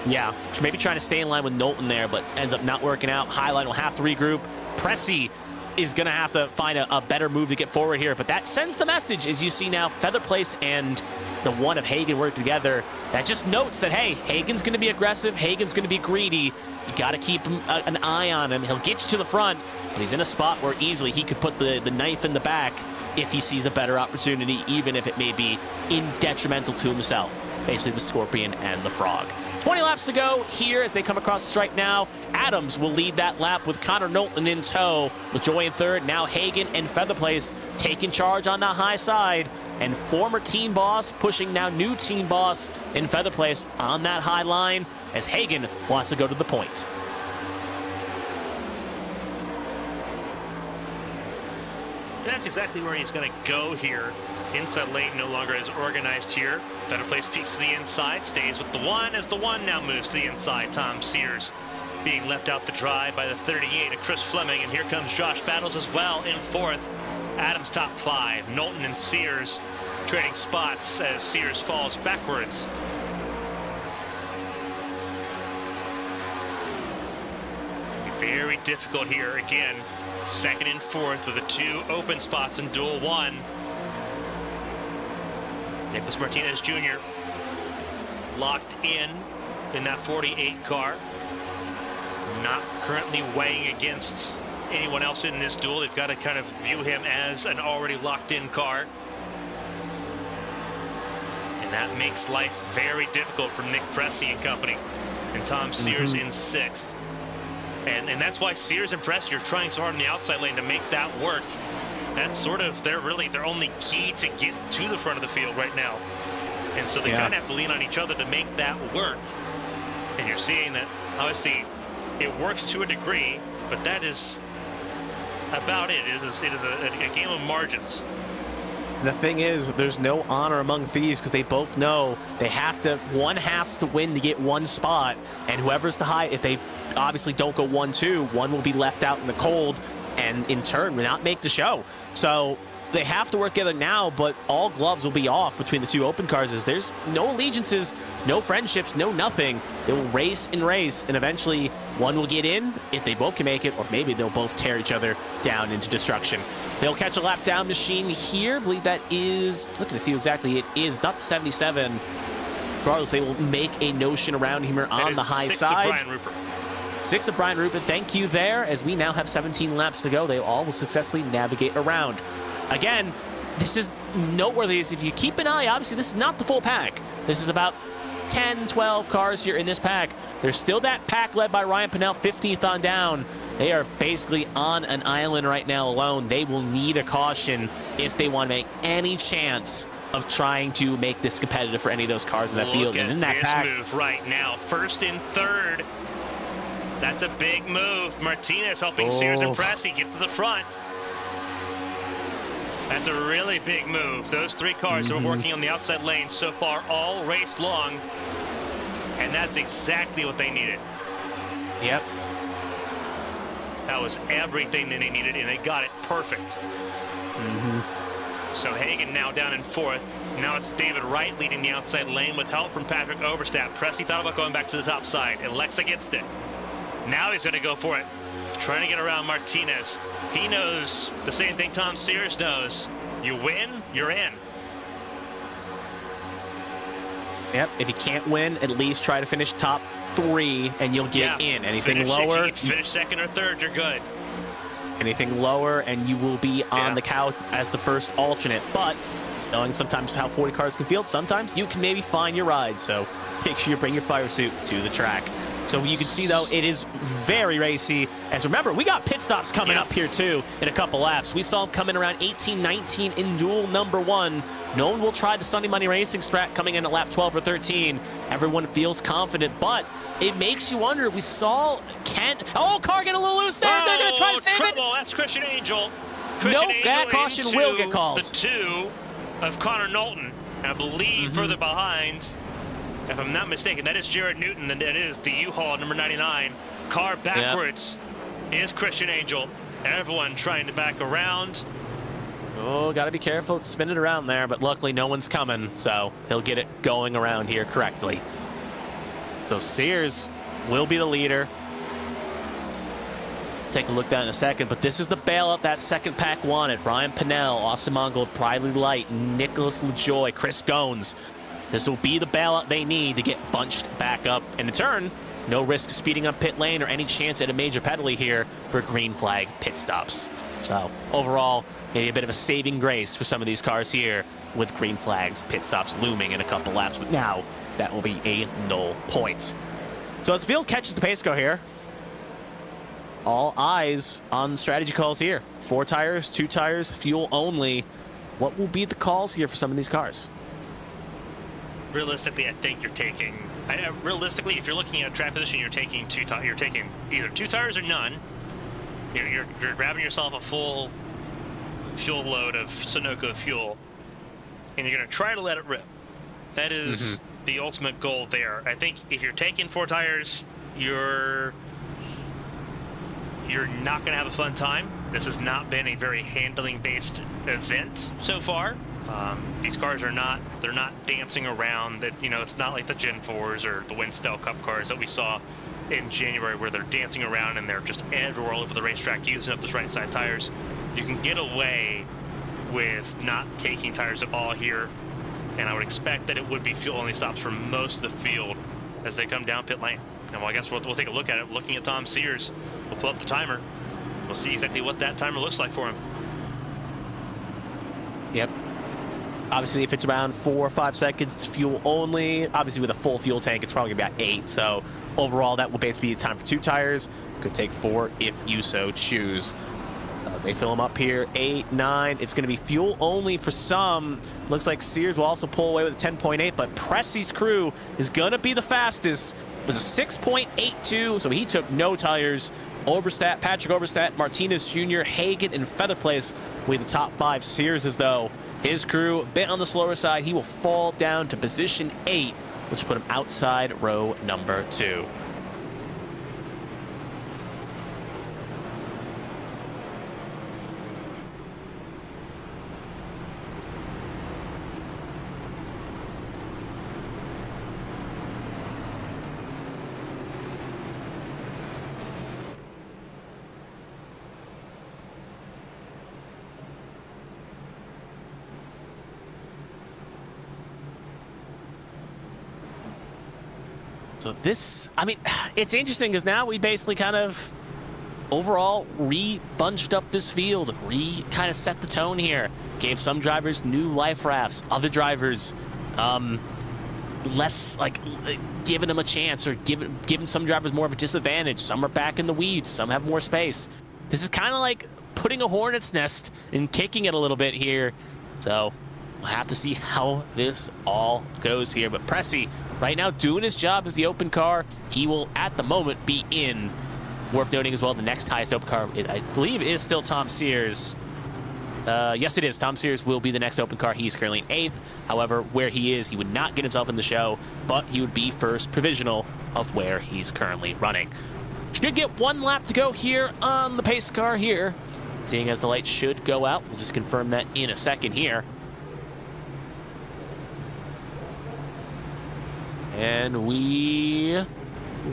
Yeah, maybe trying to stay in line with Knowlton there, but ends up not working out. Highline will have to regroup. Pressey is going to have to find a better move to get forward here. But that sends the message, as you see now, Feather Place and the one of Hagen work together, that just notes that, hey, Hagen's going to be aggressive. Hagen's going to be greedy. You got to keep an eye on him. He'll get you to the front, but he's in a spot where easily he could put the knife in the back if he sees a better opportunity, even if it may be in detrimental to himself. Basically the Scorpion and the Frog. 20 laps to go here as they come across the stripe now. Adams will lead that lap with Connor Knowlton in tow, with Joy in third. Now Hagen and Featherplace taking charge on the high side. And former team boss pushing now new team boss in Featherplace on that high line as Hagen wants to go to the point. That's exactly where he's going to go here. Inside lane no longer is organized here. Featherplace peeks to the inside, stays with the one as the one now moves to the inside. Tom Sears being left out the drive by the 38 of Chris Fleming, and here comes Josh Battles as well in fourth. Adams top five. Knowlton and Sears trading spots as Sears falls backwards. Very difficult here again. Second and fourth with the two open spots in Duel 1. Nicholas Martinez Jr. locked in that 48 car. Not currently weighing against anyone else in this duel. They've got to kind of view him as an already locked in car. And that makes life very difficult for Nick Pressey and company. And Tom Sears in sixth. And that's why Sears and Pressey are trying so hard in the outside lane to make that work. That's sort of their only key to get to the front of the field right now. And so they kind of have to lean on each other to make that work. And you're seeing that obviously it works to a degree, but that is about it. It is a game of margins. The thing is, there's no honor among thieves because they both know they have to, one has to win to get one spot, and whoever's the high, if they obviously don't go 1-2, one will be left out in the cold and in turn will not make the show. So they have to work together now, but all gloves will be off between the two open cars as there's no allegiances, no friendships, no nothing. They will race and race, and eventually one will get in if they both can make it, or maybe they'll both tear each other down into destruction. They'll catch a lap down machine here. I believe that is, looking to see who exactly it is, not the 77. Regardless, they will make a notion around here on the high side. Brian Rupert. 6 of Brian Rupert, thank you there, as we now have 17 laps to go. They all will successfully navigate around. Again, this is noteworthy, as if you keep an eye, obviously this is not the full pack. This is about 10, 12 cars here in this pack. There's still that pack led by Ryan Pinnell, 15th on down. They are basically on an island right now alone. They will need a caution if they want to make any chance of trying to make this competitive for any of those cars in that field. And in that pack, move right now, first and third. That's a big move. Martinez helping Sears and Pressey get to the front. That's a really big move. Those three cars that were working on the outside lane so far all race long. And that's exactly what they needed. Yep. That was everything that they needed, and they got it perfect. So Hagen now down in fourth. Now it's David Wright leading the outside lane with help from Patrick Overstadt. Pressey thought about going back to the top side. Elects against it. Now he's going to go for it. Trying to get around Martinez. He knows the same thing Tom Sears knows. You win, you're in. Yep, if you can't win, at least try to finish top 3 and you'll get in. Anything lower, finish second or third, you're good. Anything lower and you will be on the couch as the first alternate. But knowing sometimes how 40 cars can feel, sometimes you can maybe find your ride. So make sure you bring your fire suit to the track. So you can see, though, it is very racy. As remember, we got pit stops coming up here, too, in a couple laps. We saw them coming around 18-19 in duel number 1. No one will try the Sunday Money Racing strat coming in at lap 12 or 13. Everyone feels confident, but it makes you wonder. We saw Kent. Oh, car get a little loose there. They're going to try to save it. That's Christian Angel. That caution will get called. The 2 of Connor Knowlton. And I believe further behind, if I'm not mistaken, that is Jared Newton, and that is the U-Haul number 99. Car backwards is Christian Angel. Everyone trying to back around. Oh, got to be careful. It's spinning around there, but luckily no one's coming, so he'll get it going around here correctly. So Sears will be the leader. take a look at that in a second, but this is the bailout that second pack wanted. Ryan Pennell, Austin Mongold, Briley Light, Nicholas LaJoy, Chris Gones. This will be the bailout they need to get bunched back up. And in turn, no risk of speeding up pit lane or any chance at a major penalty here for green flag pit stops. So overall, maybe a bit of a saving grace for some of these cars here with green flags, pit stops looming in a couple laps. But now that will be a null point. So as the field catches the pace car here, all eyes on strategy calls here. 4 tires, 2 tires, fuel only. What will be the calls here for some of these cars? Realistically, I think you're taking. Realistically, if you're looking at track position, you're taking you're taking either 2 tires or none. You're grabbing yourself a full fuel load of Sunoco fuel, and you're going to try to let it rip. That is the ultimate goal there. I think if you're taking 4 tires, you're not going to have a fun time. This has not been a very handling-based event so far. These cars are they're not dancing around. That, you know, it's not like the Gen 4s or the Winsdale Cup cars that we saw in January, where they're dancing around and they're just everywhere all over the racetrack using up those right side tires. You can get away with not taking tires at all here, and I would expect that it would be fuel only stops for most of the field as they come down pit lane. And well, I guess we'll take a look at it. Looking at Tom Sears, we'll pull up the timer. We'll see exactly what that timer looks like for him. Yep. Obviously, if it's around 4 or 5 seconds, it's fuel only. Obviously, with a full fuel tank, it's probably about 8. So overall, that will basically be the time for 2 tires. Could take 4 if you so choose. So as they fill them up here, 8, 9. It's going to be fuel only for some. Looks like Sears will also pull away with a 10.8, but Pressy's crew is going to be the fastest. It was a 6.82, so he took no tires. Oberstadt, Patrick Oberstadt, Martinez Jr., Hagen, and Featherplace with the top 5. Sears, as though his crew a bit on the slower side. He will fall down to position 8, which put him outside row number 2. So this, I mean, it's interesting because now we basically kind of overall re-bunched up this field, kind of set the tone here. Gave some drivers new life rafts, other drivers less, like, giving them a chance, or giving some drivers more of a disadvantage. Some are back in the weeds, some have more space. This is kind of like putting a hornet's nest and kicking it a little bit here. So we'll have to see how this all goes here. But Pressy, right now, doing his job as the open car. He will, at the moment, be in. Worth noting as well, the next highest open car, I believe, is still Tom Sears. Yes, it is. Tom Sears will be the next open car. He's currently in 8th. However, where he is, he would not get himself in the show, but he would be first provisional of where he's currently running. Should get 1 lap to go here on the pace car here. Seeing as the light should go out. We'll just confirm that in a second here. And we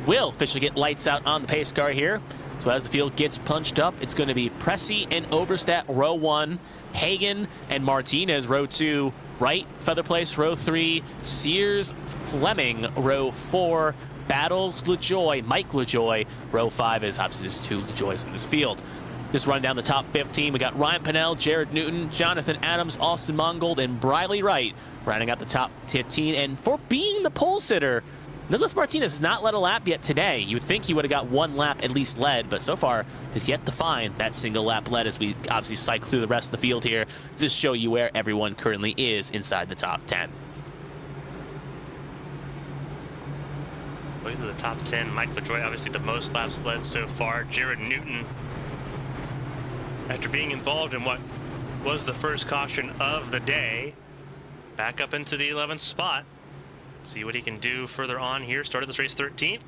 will officially get lights out on the pace car here. So as the field gets punched up, it's going to be Pressy and Oberstadt row 1, Hagen and Martinez row 2, Wright, Featherplace row 3, Sears, Fleming row 4, Battles, LaJoy, Mike LaJoy row 5, as obviously there's 2 LaJoys in this field. Just run down the top 15. We got Ryan Pennell, Jared Newton, Jonathan Adams, Austin Mongold, and Briley Wright rounding out the top 15. And for being the pole sitter, Nicholas Martinez has not led a lap yet today. You would think he would have got 1 lap at least led, but so far has yet to find that single lap led, as we obviously cycle through the rest of the field here to show you where everyone currently is inside the top 10. Looking at the top 10, Mike LaJoy obviously the most laps led so far. Jared Newton, after being involved in what was the first caution of the day, back up into the 11th spot. See what he can do further on here. Started this race 13th.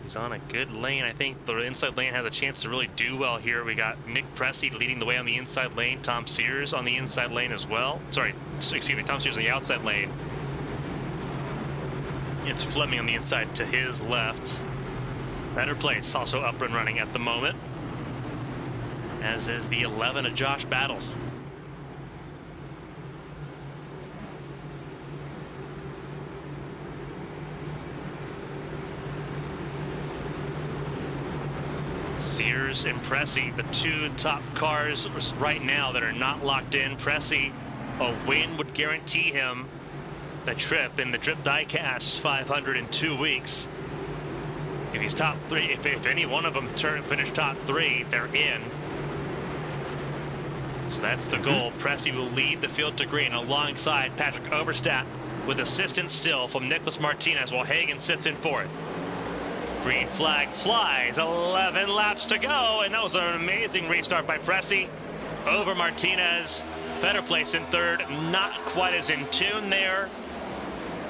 He's on a good lane. I think the inside lane has a chance to really do well here. We got Nick Pressy leading the way on the inside lane. Tom Sears on the inside lane as well. Sorry, excuse me, Tom Sears on the outside lane. It's Fleming on the inside to his left. Better Place also up and running at the moment, as is the 11 of Josh Battles. Sears and Pressey, the two top cars right now that are not locked in. Pressey, a win would guarantee him the trip in the Drip Diecast 500 in 2 weeks. If he's top three, if any one of them finish top three, they're in. So that's the goal. Pressey will lead the field to green alongside Patrick Oberstadt, with assistance still from Nicholas Martinez while Hagan sits in for it. Green flag flies, 11 laps to go, and that was an amazing restart by Pressey over Martinez. Better Place in third, not quite as in tune there.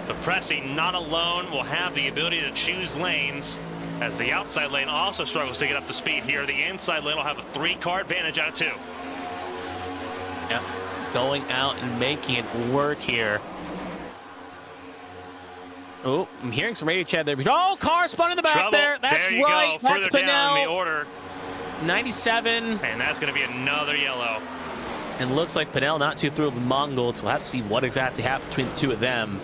But Pressey, not alone, will have the ability to choose lanes, as the outside lane also struggles to get up to speed here. The inside lane will have a 3-car advantage out of 2. Yep, going out and making it work here. Oh, I'm hearing some radio chat there. Oh, car spun in the back. Trouble. There. That's there you right. Go. That's Further down in the Pinnell. order. 97. And that's going to be another yellow. And looks like Pinnell not too thrilled with Mongold, so we'll have to see what exactly happened between the two of them.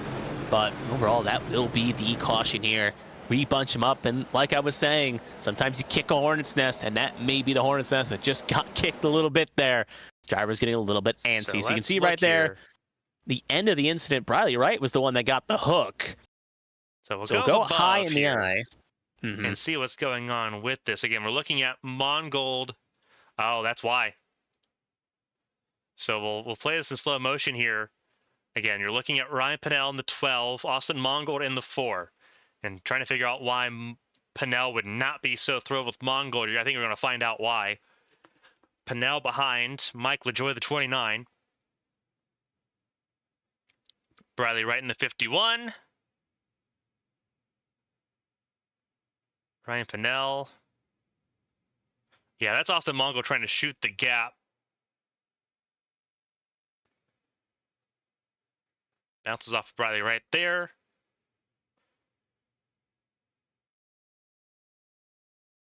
But overall, that will be the caution here. We bunch them up, and like I was saying, sometimes you kick a hornet's nest, and that may be the hornet's nest that just got kicked a little bit there. This driver's getting a little bit antsy. So you can see right there, the end of the incident, Briley Wright was the one that got the hook. So we'll go high in the eye. And see what's going on with this. Again, we're looking at Mongold. Oh, that's why. So we'll play this in slow motion here. Again, you're looking at Ryan Pinnell in the 12, Austin Mongold in the 4, and trying to figure out why Pinnell would not be so thrilled with Mongold. I think we're going to find out why. Pinnell behind Mike LaJoy, the 29. Briley Wright in the 51. Ryan Pinnell. Yeah, that's Austin Mongold trying to shoot the gap. Bounces off Briley right there. In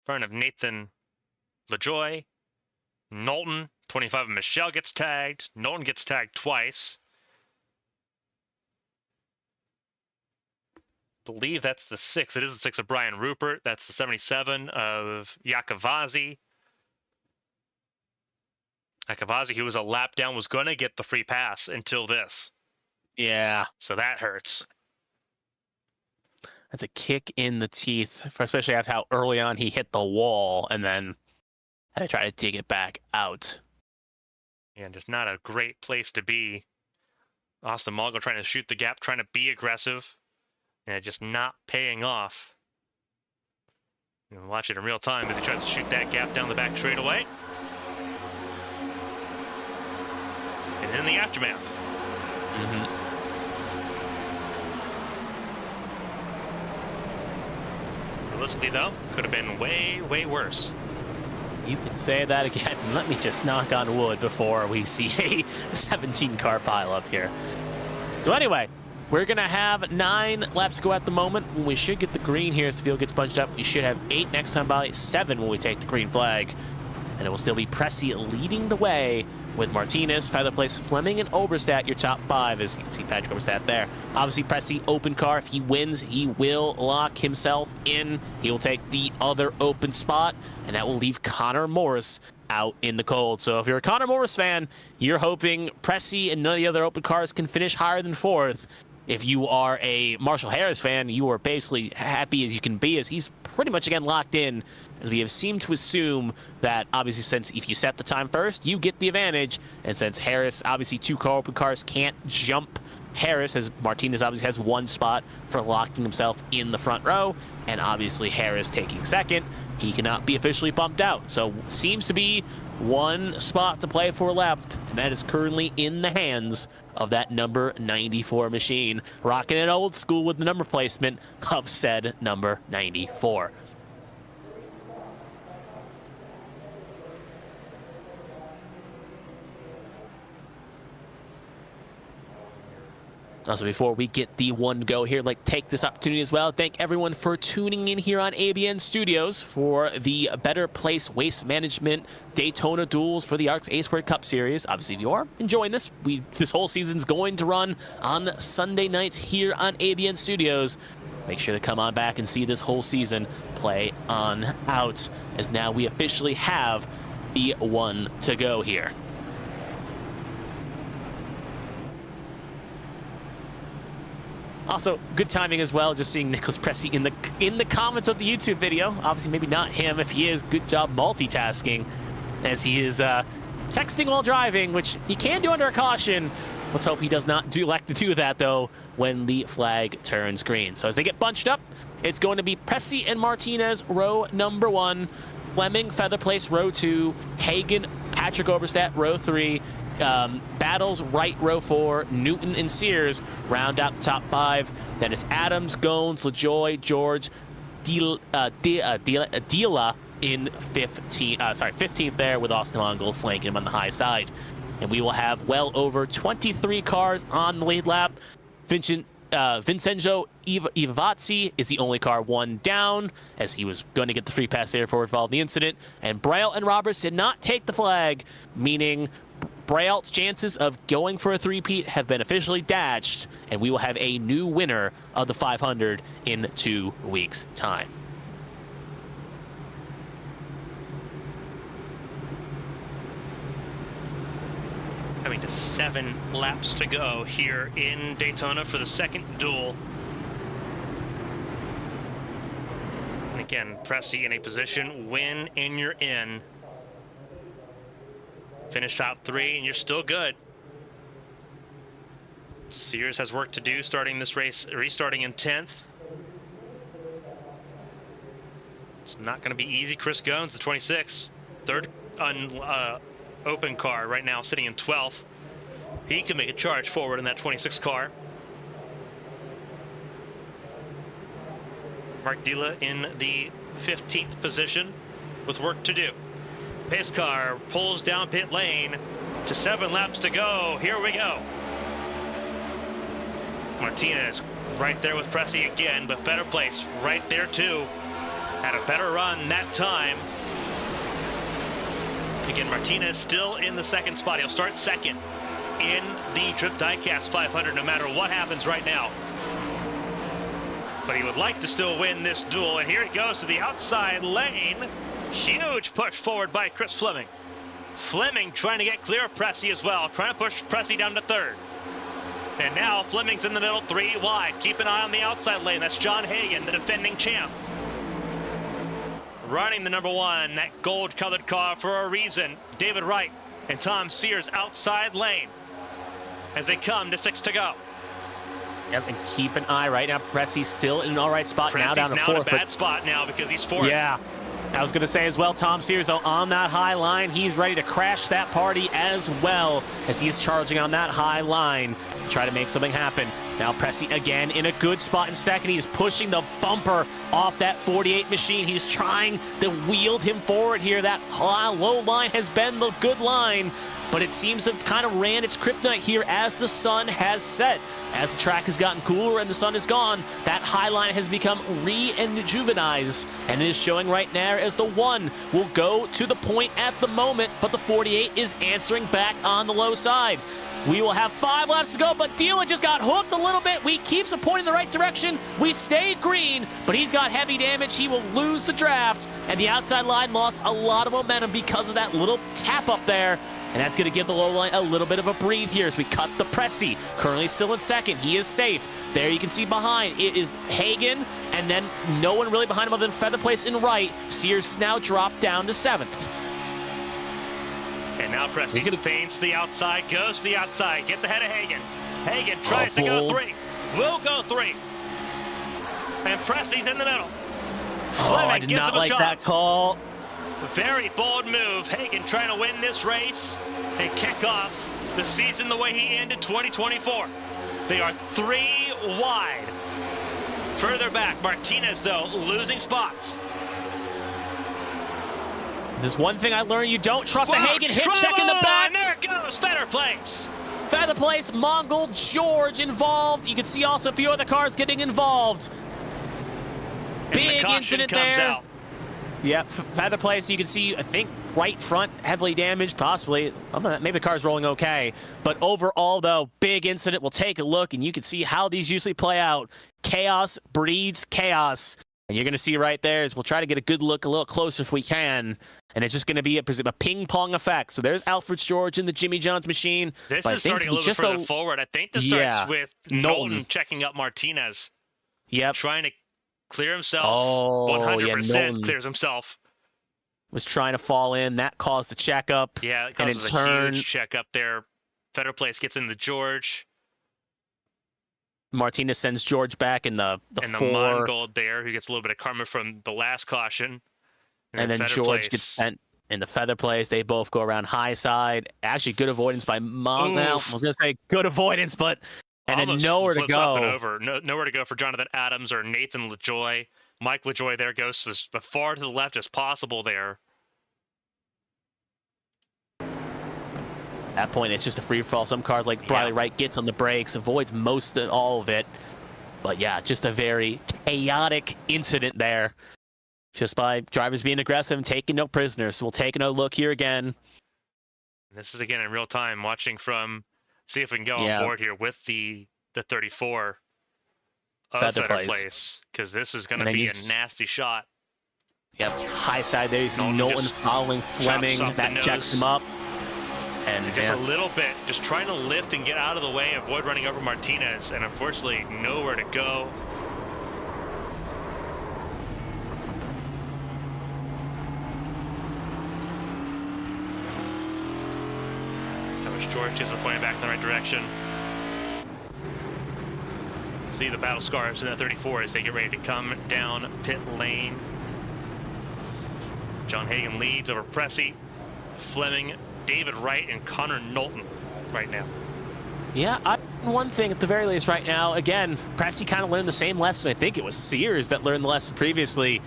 front of Nathan LaJoy. Knowlton, 25 of Michelle gets tagged. Knowlton gets tagged twice. Believe that's the 6. It is the 6 of Brian Rupert. That's the 77 of Yakovazi. Yakovazi, who was a lap down, was going to get the free pass until this. Yeah. So that hurts. That's a kick in the teeth, especially after how early on he hit the wall and then had to try to dig it back out. And just not a great place to be. Austin Mongold trying to shoot the gap, trying to be aggressive, and just not paying off. You can watch it in real time as he tries to shoot that gap down the back straightaway. And in the aftermath. Realistically, though, could have been way, way worse. You can say that again. Let me just knock on wood before we see a 17-car pileup here. So anyway, we're going to have 9 laps to go at the moment. We should get the green here as the field gets bunched up. We should have 8 next time by, 7 when we take the green flag. And it will still be Pressey leading the way with Martinez, Feather Place, Fleming, and Oberstadt, your top 5, as you can see Patrick Oberstadt there. Obviously, Pressey, open car. If he wins, he will lock himself in. He will take the other open spot, and that will leave Connor Morris out in the cold. So if you're a Connor Morris fan, you're hoping Pressey and none of the other open cars can finish higher than 4th. If you are a Marshall Harris fan, you are basically happy as you can be, as he's pretty much, again, locked in, as we have seemed to assume that, obviously, since if you set the time first, you get the advantage, and since Harris, obviously, 2 car open cars can't jump Harris, as Martinez obviously has 1 spot for locking himself in the front row, and obviously Harris taking 2nd, he cannot be officially bumped out. So seems to be 1 spot to play for left, and that is currently in the hands of that number 94 machine, rocking it old school with the number placement of said number 94. Also, before we get the one go here, like take this opportunity as well. Thank everyone for tuning in here on ABN Studios for the Better Place Waste Management Daytona Duels for the ARCS A Squared Cup Series. Obviously, if you are enjoying this, this whole season's going to run on Sunday nights here on ABN Studios. Make sure to come on back and see this whole season play on out, as now we officially have the one to go here. Also, good timing as well, just seeing Nicholas Pressey in the comments of the YouTube video. Obviously, maybe not him. If he is, good job multitasking, as he is texting while driving, which he can do under a caution. Let's hope he does not elect to do that, though, when the flag turns green. So as they get bunched up, it's going to be Pressey and Martinez, row number 1. Fleming, Feather Place, row 2. Hagen, Patrick Oberstadt, row 3. Battles, right, row 4. Newton and Sears round out the top 5. Then it's Adams, Gones, LaJoy, George, Dila in 15th there, with Austin Mongol flanking him on the high side. And we will have well over 23 cars on the lead lap. Vincenzo Ivazzi is the only car one down, as he was going to get the free pass there before involved in the incident. And Braille and Roberts did not take the flag, meaning Braille's chances of going for a three-peat have been officially dashed, and we will have a new winner of the 500 in 2 weeks' time. Coming to 7 laps to go here in Daytona for the second duel. And again, Pressey in a position, win and you're in. Finish top 3 and you're still good. Sears has work to do starting this race, restarting in 10th. It's not going to be easy. Chris Gones, the 26th, third open car right now, sitting in 12th. He can make a charge forward in that 26 car. Mark Dila in the 15th position with work to do. Pace car pulls down pit lane to 7 laps to go. Here we go. Martinez right there with Pressey again, but Better Place right there too. Had a better run that time. Again, Martinez still in the second spot. He'll start second in the Trip Diecast 500 no matter what happens right now. But he would like to still win this duel, and here he goes to the outside lane. Huge push forward by Chris Fleming. Fleming trying to get clear of Pressey as well, trying to push Pressey down to 3rd. And now Fleming's in the middle, 3 wide. Keep an eye on the outside lane. That's John Hagen, the defending champ. Running the number 1, that gold-colored car for a reason. David Wright and Tom Sears outside lane as they come to 6 to go. Yep, and keep an eye right now. Pressey's still in an all right spot. Now down to 4th. Now in a bad spot now because he's 4th. Yeah. I was going to say as well, Tom Sears, though, on that high line, he's ready to crash that party as well, as he is charging on that high line to try to make something happen. Now Pressey again in a good spot in 2nd. He's pushing the bumper off that 48 machine. He's trying to wield him forward here. That low line has been the good line, but it seems to have kind of ran its kryptonite here as the sun has set. As the track has gotten cooler and the sun is gone, that high line has become rejuvenized, and it is showing right now as the 1 will go to the point at the moment, but the 48 is answering back on the low side. We will have 5 laps to go, but Dila just got hooked a little bit. We keeps a point in the right direction. We stay green, but he's got heavy damage. He will lose the draft, and the outside line lost a lot of momentum because of that little tap up there. And that's going to give the low line a little bit of a breathe here as we cut the Pressey. Currently still in 2nd. He is safe. There you can see behind. It is Hagen, and then no one really behind him other than Feather Place in right. Sears now dropped down to 7th. And now Pressey feigns to the outside, goes to the outside, gets ahead of Hagen. Hagen tries to go 3. Will go 3. And Pressey's in the middle. Fleming I did not like that call. Very bold move. Hagen trying to win this race and kick off the season the way he ended 2024. They are 3 wide. Further back, Martinez, though, losing spots. There's one thing I learned: you don't trust a Hagen hit check in the back. And there it goes. Better Place. Feather Place, Mongol, George involved. You can see also a few other cars getting involved. Big incident there. Yep, Feather Place, you can see, I think, right front heavily damaged, possibly. Maybe the car's rolling okay. But overall, though, big incident. We'll take a look, and you can see how these usually play out. Chaos breeds chaos. And you're going to see right there is we'll try to get a good look a little closer if we can. And it's just going to be a ping-pong effect. So there's Alfred's George in the Jimmy John's machine. This is starting a little bit further forward. I think this starts with Knowlton checking up Martinez. Yep. Trying to clear himself. Oh, 100% clears himself. Was trying to fall in. That caused the checkup. Yeah, it causes a huge checkup there. Feather Place gets into George. Martinez sends George back in the and the Mongol there, who gets a little bit of karma from the last caution. And then George gets sent in the Feather Place. They both go around high side. Actually, good avoidance by Mong now. I was going to say good avoidance, but and then nowhere to go. Nowhere to go for Jonathan Adams or Nathan LaJoy. Mike LaJoy there goes as far to the left as possible there. At that point, it's just a free fall. Some cars like Briley Wright gets on the brakes, avoids most of all of it. But yeah, just a very chaotic incident there. Just by drivers being aggressive and taking no prisoners. So we'll take another look here again. This is again in real time, watching from, see if we can go on board here with the 34 of Feather Place. Because this is going to be a nasty shot. Yep, high side there. You see Knowlton following Fleming. That jacks him up. And just a little bit, just trying to lift and get out of the way, avoid running over Martinez, and unfortunately nowhere to go. George is pointing back in the right direction. See the battle scars in the 34 as they get ready to come down pit lane. John Hagan leads over Pressey, Fleming, David Wright, and Connor Knowlton right now. Yeah, one thing at the very least right now, again, Pressey kind of learned the same lesson. I think it was Sears that learned the lesson previously.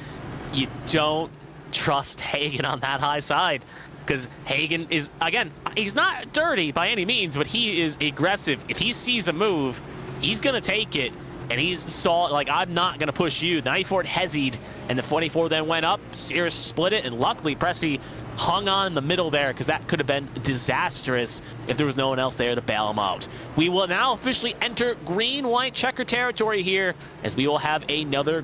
You don't trust Hagan on that high side. Because Hagan is, again, he's not dirty by any means, but he is aggressive. If he sees a move, he's going to take it. And he saw, like, I'm not going to push you. 94 hesied, and the 24 then went up. Sears split it, and luckily Pressey hung on in the middle there because that could have been disastrous if there was no one else there to bail him out. We will now officially enter green-white checker territory here as we will have another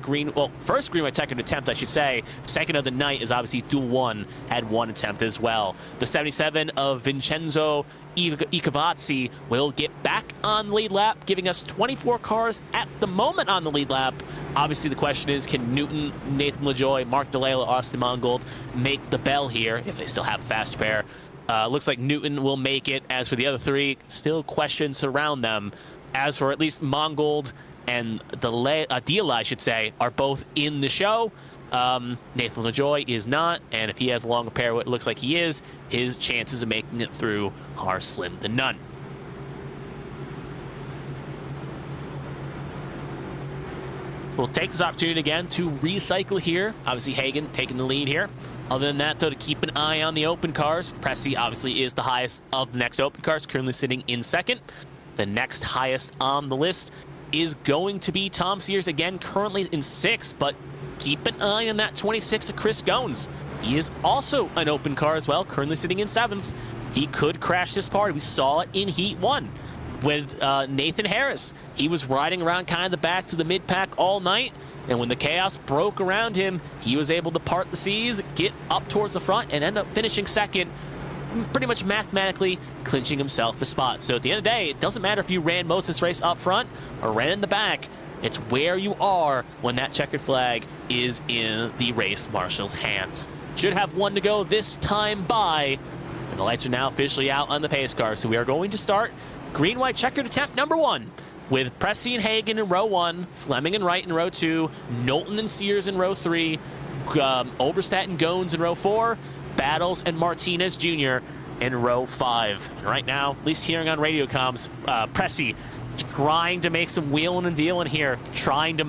first green-white checkered attempt, I should say. Second of the night is obviously Duel 1 had one attempt as well. The 77 of Vincenzo Icavazzi will get back on the lead lap, giving us 24 cars at the moment on the lead lap. Obviously, the question is, can Newton, Nathan LaJoy, Mark DeLayla, Austin Mongold make the bell here if they still have a fast pair? Looks like Newton will make it. As for the other three, still questions surround them. As for at least Mongold and Deala, I should say, are both in the show. Nathan LaJoy is not, and if he has a longer pair, what it looks like he is, his chances of making it through are slim to none. We'll take this opportunity again to recycle here. Obviously, Hagan taking the lead here. Other than that, though, to keep an eye on the open cars, Pressey obviously is the highest of the next open cars, currently sitting in second. The next highest on the list is going to be Tom Sears, again, currently in sixth, but keep an eye on that 26 of Chris Goins. He is also an open car as well, currently sitting in seventh. He could crash this party. We saw it in Heat 1 with Nathan Harris. He was riding around kind of the back to the mid-pack all night, and when the chaos broke around him, he was able to part the seas, get up towards the front, and end up finishing second, pretty much mathematically clinching himself the spot. So at the end of the day, it doesn't matter if you ran most of this race up front or ran in the back. It's where you are when that checkered flag is in the race marshal's hands. Should have one to go this time by, and the lights are now officially out on the pace car. So we are going to start green-white checkered attempt number 1 with Pressey and Hagan in row 1, Fleming and Wright in row 2, Knowlton and Sears in row 3, Oberstadt and Goins in row 4, Battles and Martinez Jr. in row 5. And right now, at least hearing on radio comms, Pressey trying to make some wheeling and dealing here, trying to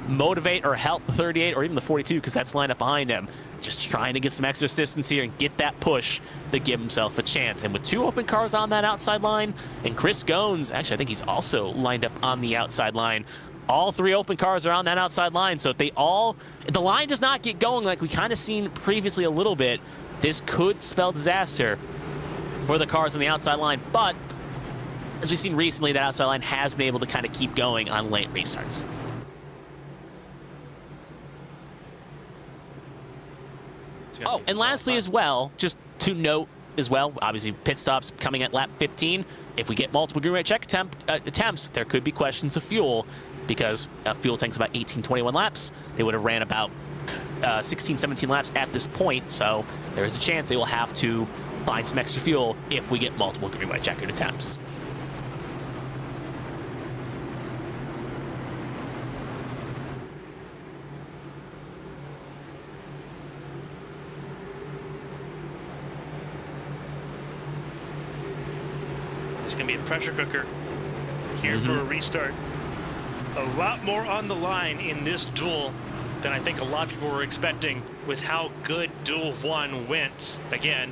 motivate or help the 38 or even the 42 because that's lined up behind him just trying to get some extra assistance here and get that push to give himself a chance. And with 2 open cars on that outside line, and Chris Gones, actually, I think he's also lined up on the outside line. All 3 open cars are on that outside line, so if the line does not get going like we kind of seen previously a little bit, this could spell disaster for the cars on the outside line. But as we've seen recently, that outside line has been able to kind of keep going on late restarts. Oh, and lastly as well, just to note as well, obviously pit stops coming at lap 15. If we get multiple green light check attempts, there could be questions of fuel, because fuel tank's about 18-21 laps. They would have ran about 16-17 laps at this point, so there is a chance they will have to find some extra fuel if we get multiple green light checkered attempts. It's going to be a pressure cooker here for a restart. A lot more on the line in this duel than I think a lot of people were expecting with how good Duel 1 went. Again,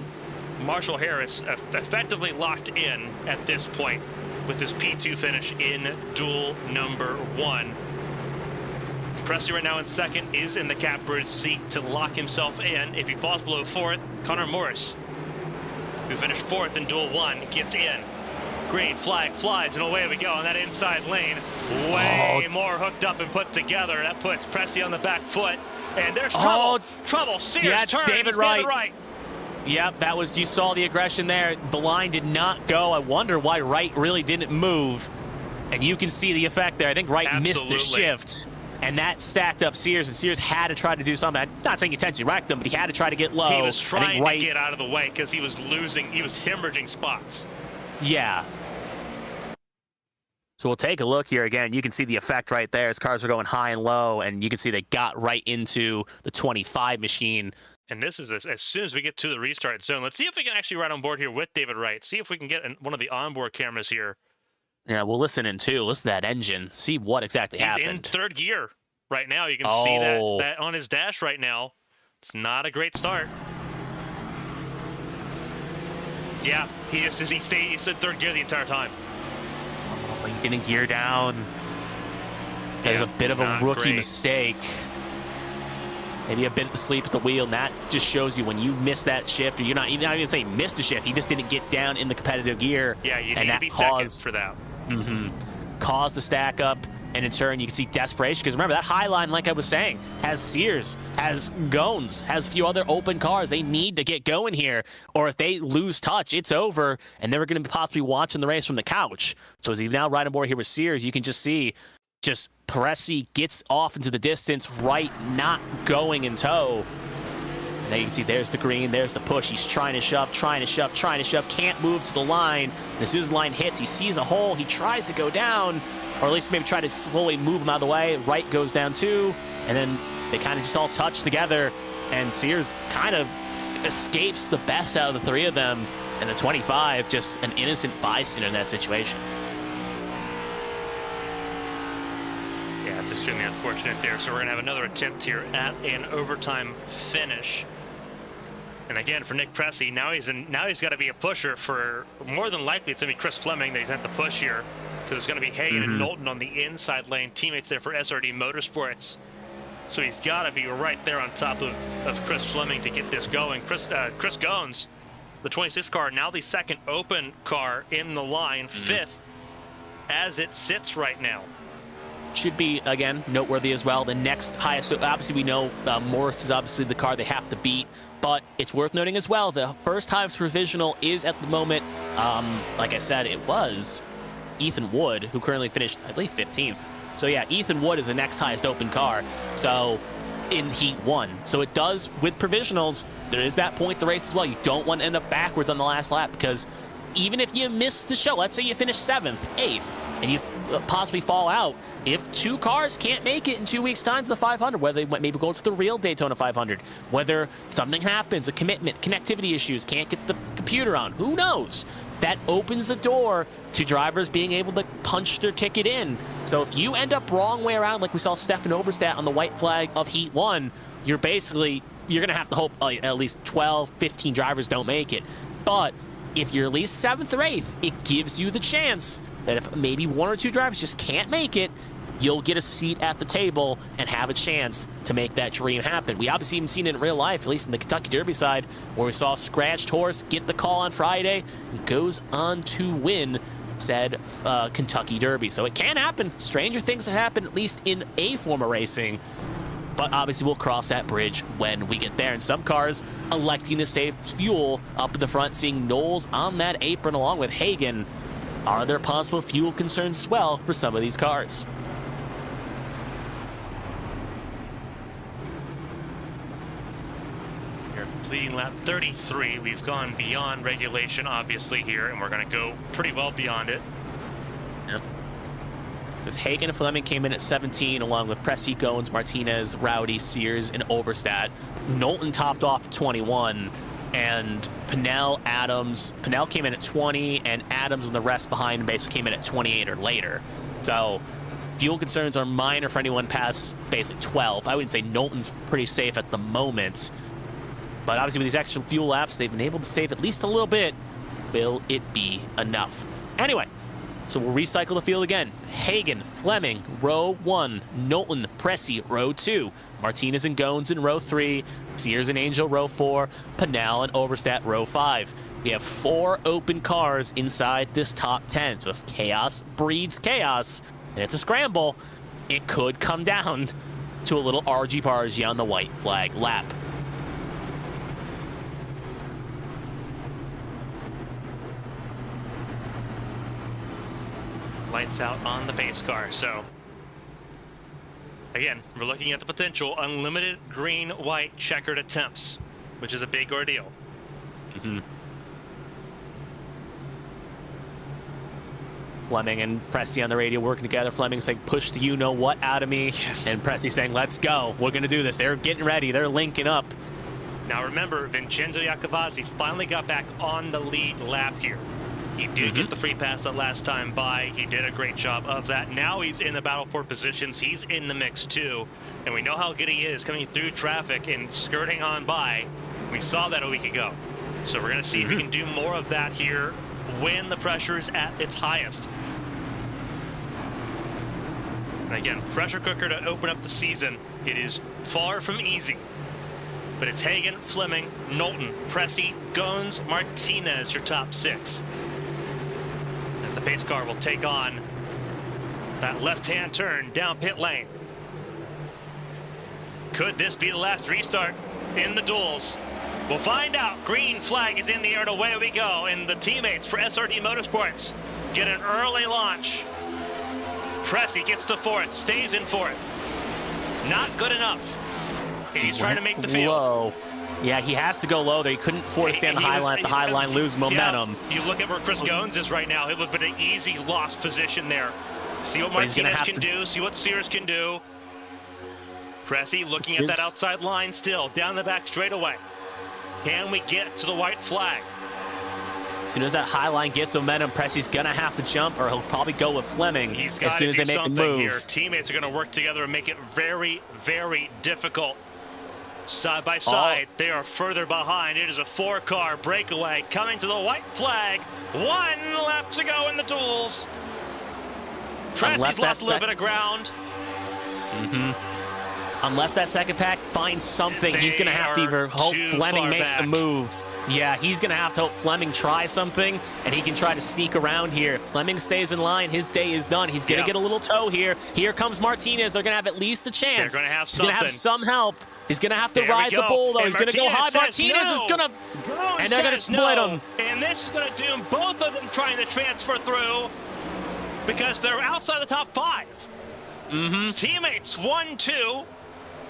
Marshall Harris effectively locked in at this point with his P2 finish in Duel number 1. Presley right now in second is in the catbird seat to lock himself in. If he falls below 4th, Connor Morris, who finished 4th in Duel 1, gets in. Green flag flies, and away we go on that inside lane. Way more hooked up and put together. That puts Presti on the back foot, and there's trouble. Trouble. Sears turns. David Wright. Yep, that was, you saw the aggression there. The line did not go. I wonder why Wright really didn't move. And you can see the effect there. I think Wright missed the shift, and that stacked up Sears, and Sears had to try to do something. I'm not saying he intentionally wrecked him, but he had to try to get low. He was trying to get out of the way because he was losing. He was hemorrhaging spots. Yeah. So we'll take a look here again. You can see the effect right there as cars are going high and low, and you can see they got right into the 25 machine. And this is as soon as we get to the restart zone. Let's see if we can actually ride on board here with David Wright. See if we can get one of the onboard cameras here. Yeah, we'll listen in too. Listen to that engine. See what exactly happened. He's in 3rd gear right now. You can see that on his dash right now. It's not a great start. Yeah, he said 3rd gear the entire time. Getting gear down. There's a bit of a rookie mistake. Maybe a bit of sleep at the wheel, and that just shows you when you miss that shift, or you're not even saying miss the shift. He just didn't get down in the competitive gear. Yeah, you need to be second for that. Caused the stack up, and in turn you can see desperation, because remember that high line, like I was saying, has Sears, has Gones, has a few other open cars. They need to get going here, or if they lose touch, it's over, and they're going to be possibly watching the race from the couch. So as he now riding aboard here with Sears, you can just see Peresi gets off into the distance, Wright not going in tow. And there you can see there's the green, there's the push. He's trying to shove, can't move to the line. And as soon as the line hits, he sees a hole, he tries to go down, or at least maybe try to slowly move him out of the way. Wright goes down too, and then they kind of just all touch together, and Sears kind of escapes the best out of the 3 of them, and the 25, just an innocent bystander in that situation. Yeah, it's extremely unfortunate there. So we're going to have another attempt here at an overtime finish. And again, for Nick Presti, now he's got to be a pusher for, more than likely, it's going to be Chris Fleming that he's going to have to push here, because it's going to be Hagan and Knowlton on the inside lane, teammates there for SRD Motorsports. So he's got to be right there on top of Chris Fleming to get this going. Chris Gones, the 26 car, now the 2nd open car in the line, 5th as it sits right now. Should be, again, noteworthy as well. The next highest, obviously we know Morris is obviously the car they have to beat, but it's worth noting as well, the first highest provisional is at the moment, like I said, it was Ethan Wood, who currently finished, I believe, 15th. So yeah, Ethan Wood is the next highest open car, so in Heat 1. So it does, with provisionals, there is that point the race as well. You don't want to end up backwards on the last lap, because even if you miss the show, let's say you finish 7th, 8th, and you possibly fall out, if 2 cars can't make it in 2 weeks' time to the 500, whether they maybe go to the real Daytona 500, whether something happens, a commitment, connectivity issues, can't get the computer on, who knows? That opens the door to drivers being able to punch their ticket in. So if you end up wrong way around, like we saw Stefan Oberstadt on the white flag of Heat 1, you're basically you're going to have to hope at least 12, 15 drivers don't make it. But if you're at least 7th or 8th, it gives you the chance that if maybe 1 or 2 drivers just can't make it, you'll get a seat at the table and have a chance to make that dream happen. We obviously even seen it in real life, at least in the Kentucky Derby side, where we saw a scratched horse get the call on Friday and goes on to win said Kentucky Derby. So it can happen. Stranger things have happened, at least in a form of racing. But obviously we'll cross that bridge when we get there. And some cars electing to save fuel up at the front, seeing Knowles on that apron along with Hagan. Are there possible fuel concerns as well for some of these cars? Completing lap 33. We've gone beyond regulation, obviously, here, and we're going to go pretty well beyond it. Yep. Because Hagan and Fleming came in at 17, along with Presti, Goins, Martinez, Rowdy, Sears, and Oberstadt. Knowlton topped off at 21, and Pennell, Adams. Pennell came in at 20, and Adams and the rest behind him basically came in at 28 or later. So fuel concerns are minor for anyone past basically 12. I wouldn't say Knowlton's pretty safe at the moment. But obviously with these extra fuel laps, they've been able to save at least a little bit. Will it be enough? Anyway, so we'll recycle the field again. Hagan, Fleming, row 1. Knowlton, Presti, row 2. Martinez and Goins in row 3. Sears and Angel, row 4. Pennell and Oberstadt, row 5. We have 4 open cars inside this top 10. So if chaos breeds chaos, and it's a scramble, it could come down to a little argy-bargy on the white flag lap. Lights out on the pace car. So again, we're looking at the potential unlimited green, white, checkered attempts, which is a big ordeal. Fleming and Presti on the radio working together. Fleming saying, push the you-know-what out of me. Yes. And Presti saying, let's go. We're going to do this. They're getting ready. They're linking up. Now remember, Vincenzo Iacovazzi finally got back on the lead lap here. He did get the free pass that last time by. He did a great job of that. Now he's in the battle for positions. He's in the mix too. And we know how good he is coming through traffic and skirting on by. We saw that a week ago. So we're going to see if he can do more of that here when the pressure is at its highest. And again, pressure cooker to open up the season. It is far from easy. But it's Hagan, Fleming, Knowlton, Presti, Goins, Martinez, your top 6. As the pace car will take on that left-hand turn down pit lane. Could this be the last restart in the duels? We'll find out. Green flag is in the air and away we go. And the teammates for SRT Motorsports get an early launch. Presti gets to 4th, stays in 4th. Not good enough. He's trying to make the field. Low. Yeah, he has to go low there. He couldn't afford to stay on the high line. The high line lose momentum. Yeah, you look at where Chris Goins is right now. It would have been an easy lost position there. See what Martinez can do. See what Sears can do. Presti looking at that outside line still. Down the back straightaway. Can we get to the white flag? As soon as that high line gets momentum, Presti's going to have to jump, or he'll probably go with Fleming as soon as they make the move. Here. Teammates are going to work together and make it very, very difficult. Side by side, they are further behind. It is a 4-car breakaway coming to the white flag. 1 lap to go in the duels. Presti's lost a little bit of ground. Unless that second pack finds something, he's going to have to either hope Fleming makes a move. Yeah, he's going to have to hope Fleming tries something, and he can try to sneak around here. If Fleming stays in line, his day is done. He's going to get a little tow here. Here comes Martinez. They're going to have at least a chance. They're going to have something. He's going to have some help. He's going to have to ride the bull, though. He's going to go high. Martinez is going to... And they're going to split him. And this is going to doom both of them trying to transfer through because they're outside the top 5. Teammates 1, 2.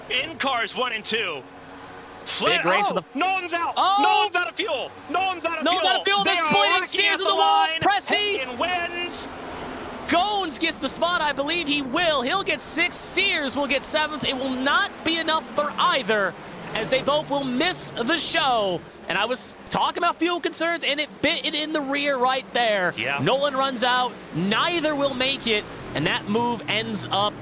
In cars 1 and 2. Big race with the... Knowlton's out. Knowlton's out of fuel. Knowlton's out of fuel. They're splitting. Sears on the wall. Presti wins. Goins gets the spot. I believe he will. He'll get 6th. Sears will get 7th. It will not be enough for either, as they both will miss the show. And I was talking about fuel concerns, and it bit it in the rear right there. Yeah. Nolan runs out. Neither will make it, and that move ends up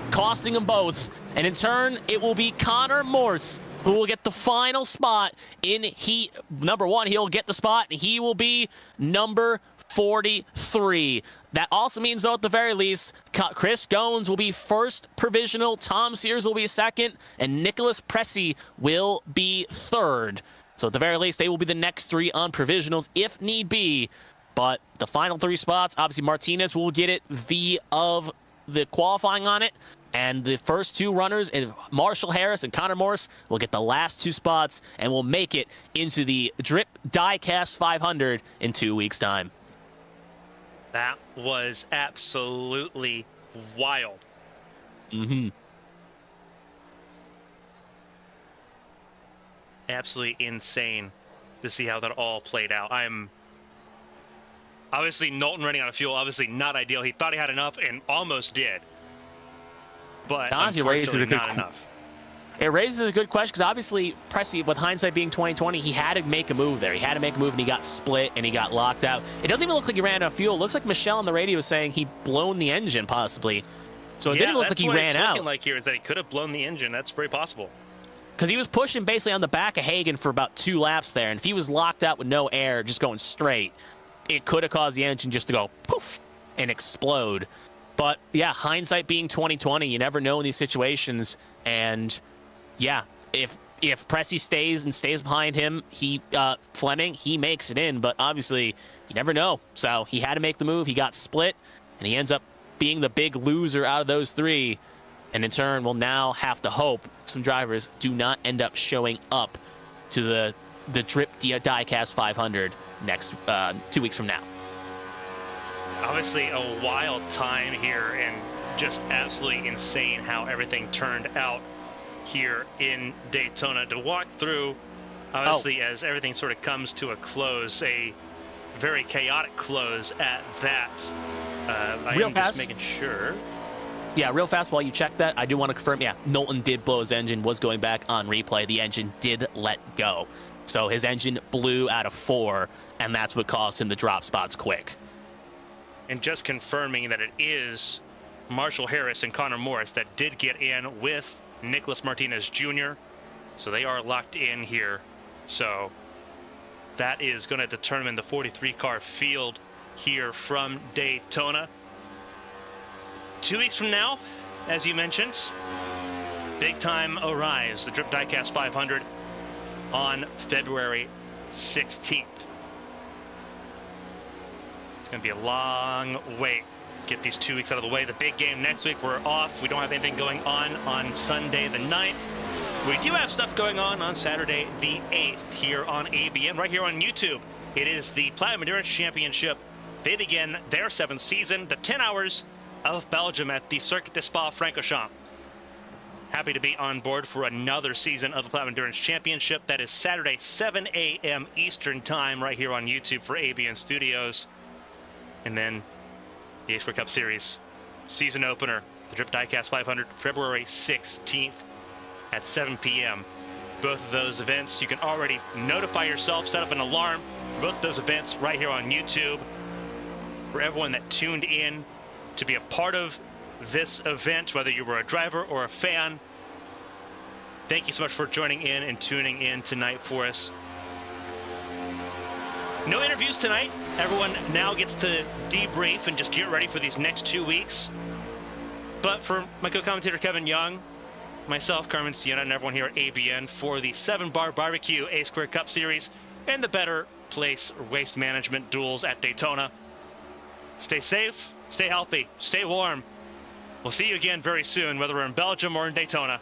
costing them both. And in turn, it will be Connor Morse who will get the final spot in heat number 1. He'll get the spot, and he will be number 43. That also means, though, at the very least, Chris Goins will be first provisional, Tom Sears will be second, and Nicholas Pressey will be third. So at the very least, they will be the next 3 on provisionals if need be. But the final 3 spots, obviously Martinez will get it via of the qualifying on it. And the first 2 runners, Marshall Harris and Connor Morris, will get the last 2 spots and will make it into the Drip Diecast 500 in 2 weeks' time. That was absolutely wild. Mm-hmm. Absolutely insane to see how that all played out. I'm obviously Knowlton running out of fuel, obviously not ideal. He thought he had enough and almost did, but honestly, unfortunately not enough. It raises a good question because obviously Pressey, with hindsight being 2020, he had to make a move there. He had to make a move, and he got split and he got locked out. It doesn't even look like he ran out of fuel. It looks like Michelle on the radio was saying he blown the engine possibly. So it didn't look like he ran out. Looking like here is that he could have blown the engine. That's very possible. Because he was pushing basically on the back of Hagen for about 2 laps there, and if he was locked out with no air, just going straight, it could have caused the engine just to go poof and explode. But yeah, hindsight being 2020, you never know in these situations. And yeah, if Pressey stays behind him, Fleming, he makes it in. But obviously, you never know. So he had to make the move. He got split, and he ends up being the big loser out of those 3. And in turn, we'll now have to hope some drivers do not end up showing up to the Drip Diecast 500 next 2 weeks from now. Obviously a wild time here, and just absolutely insane how everything turned out here in Daytona. To walk through, obviously, as everything sort of comes to a close, a very chaotic close at that. Real fast. Just making sure. Yeah, real fast while you check that, I do want to confirm, yeah, Knowlton did blow his engine, was going back on replay. The engine did let go. So his engine blew out of 4, and that's what caused him to drop spots quick. And just confirming that it is Marshall Harris and Connor Morris that did get in with Nicholas Martinez Jr. So they are locked in here. So that is going to determine the 43 car field here from Daytona. 2 weeks from now, as you mentioned, big time arrives. The Drip Diecast 500 on February 16th. It's going to be a long wait. Get these 2 weeks out of the way. The big game next week, we're off. We don't have anything going on Sunday the 9th. We do have stuff going on Saturday the 8th here on ABN, right here on YouTube. It is the Platinum Endurance Championship. They begin their 7th season, the 10 hours of Belgium at the Circuit de Spa-Francorchamps. Happy to be on board for another season of the Platinum Endurance Championship. That is Saturday, 7 a.m. Eastern Time, right here on YouTube for ABN Studios. And then the ARCS Cup Series season opener, the Drip Diecast 500, February 16th at 7 p.m. Both of those events, you can already notify yourself, set up an alarm for both of those events right here on YouTube. For everyone that tuned in to be a part of this event, whether you were a driver or a fan, thank you so much for joining in and tuning in tonight for us. No interviews tonight. Everyone now gets to debrief and just get ready for these next 2 weeks. But for my co-commentator Kevin Young, myself, Carmen, Sienna, and everyone here at ABN for the 7-Bar Barbecue ARCS Cup Series and the Better Place Waste Management Duels at Daytona, stay safe, stay healthy, stay warm. We'll see you again very soon, whether we're in Belgium or in Daytona.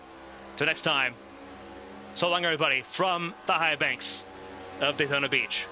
Till next time, so long, everybody, from the high banks of Daytona Beach.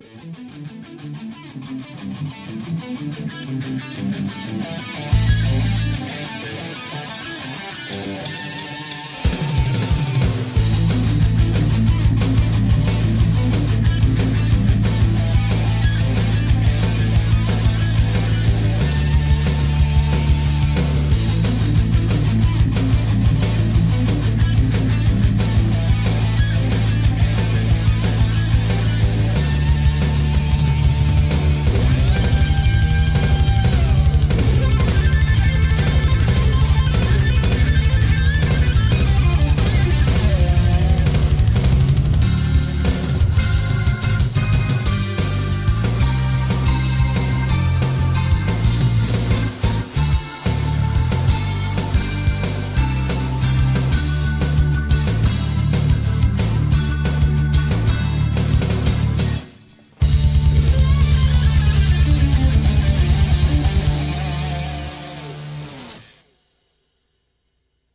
Thank you.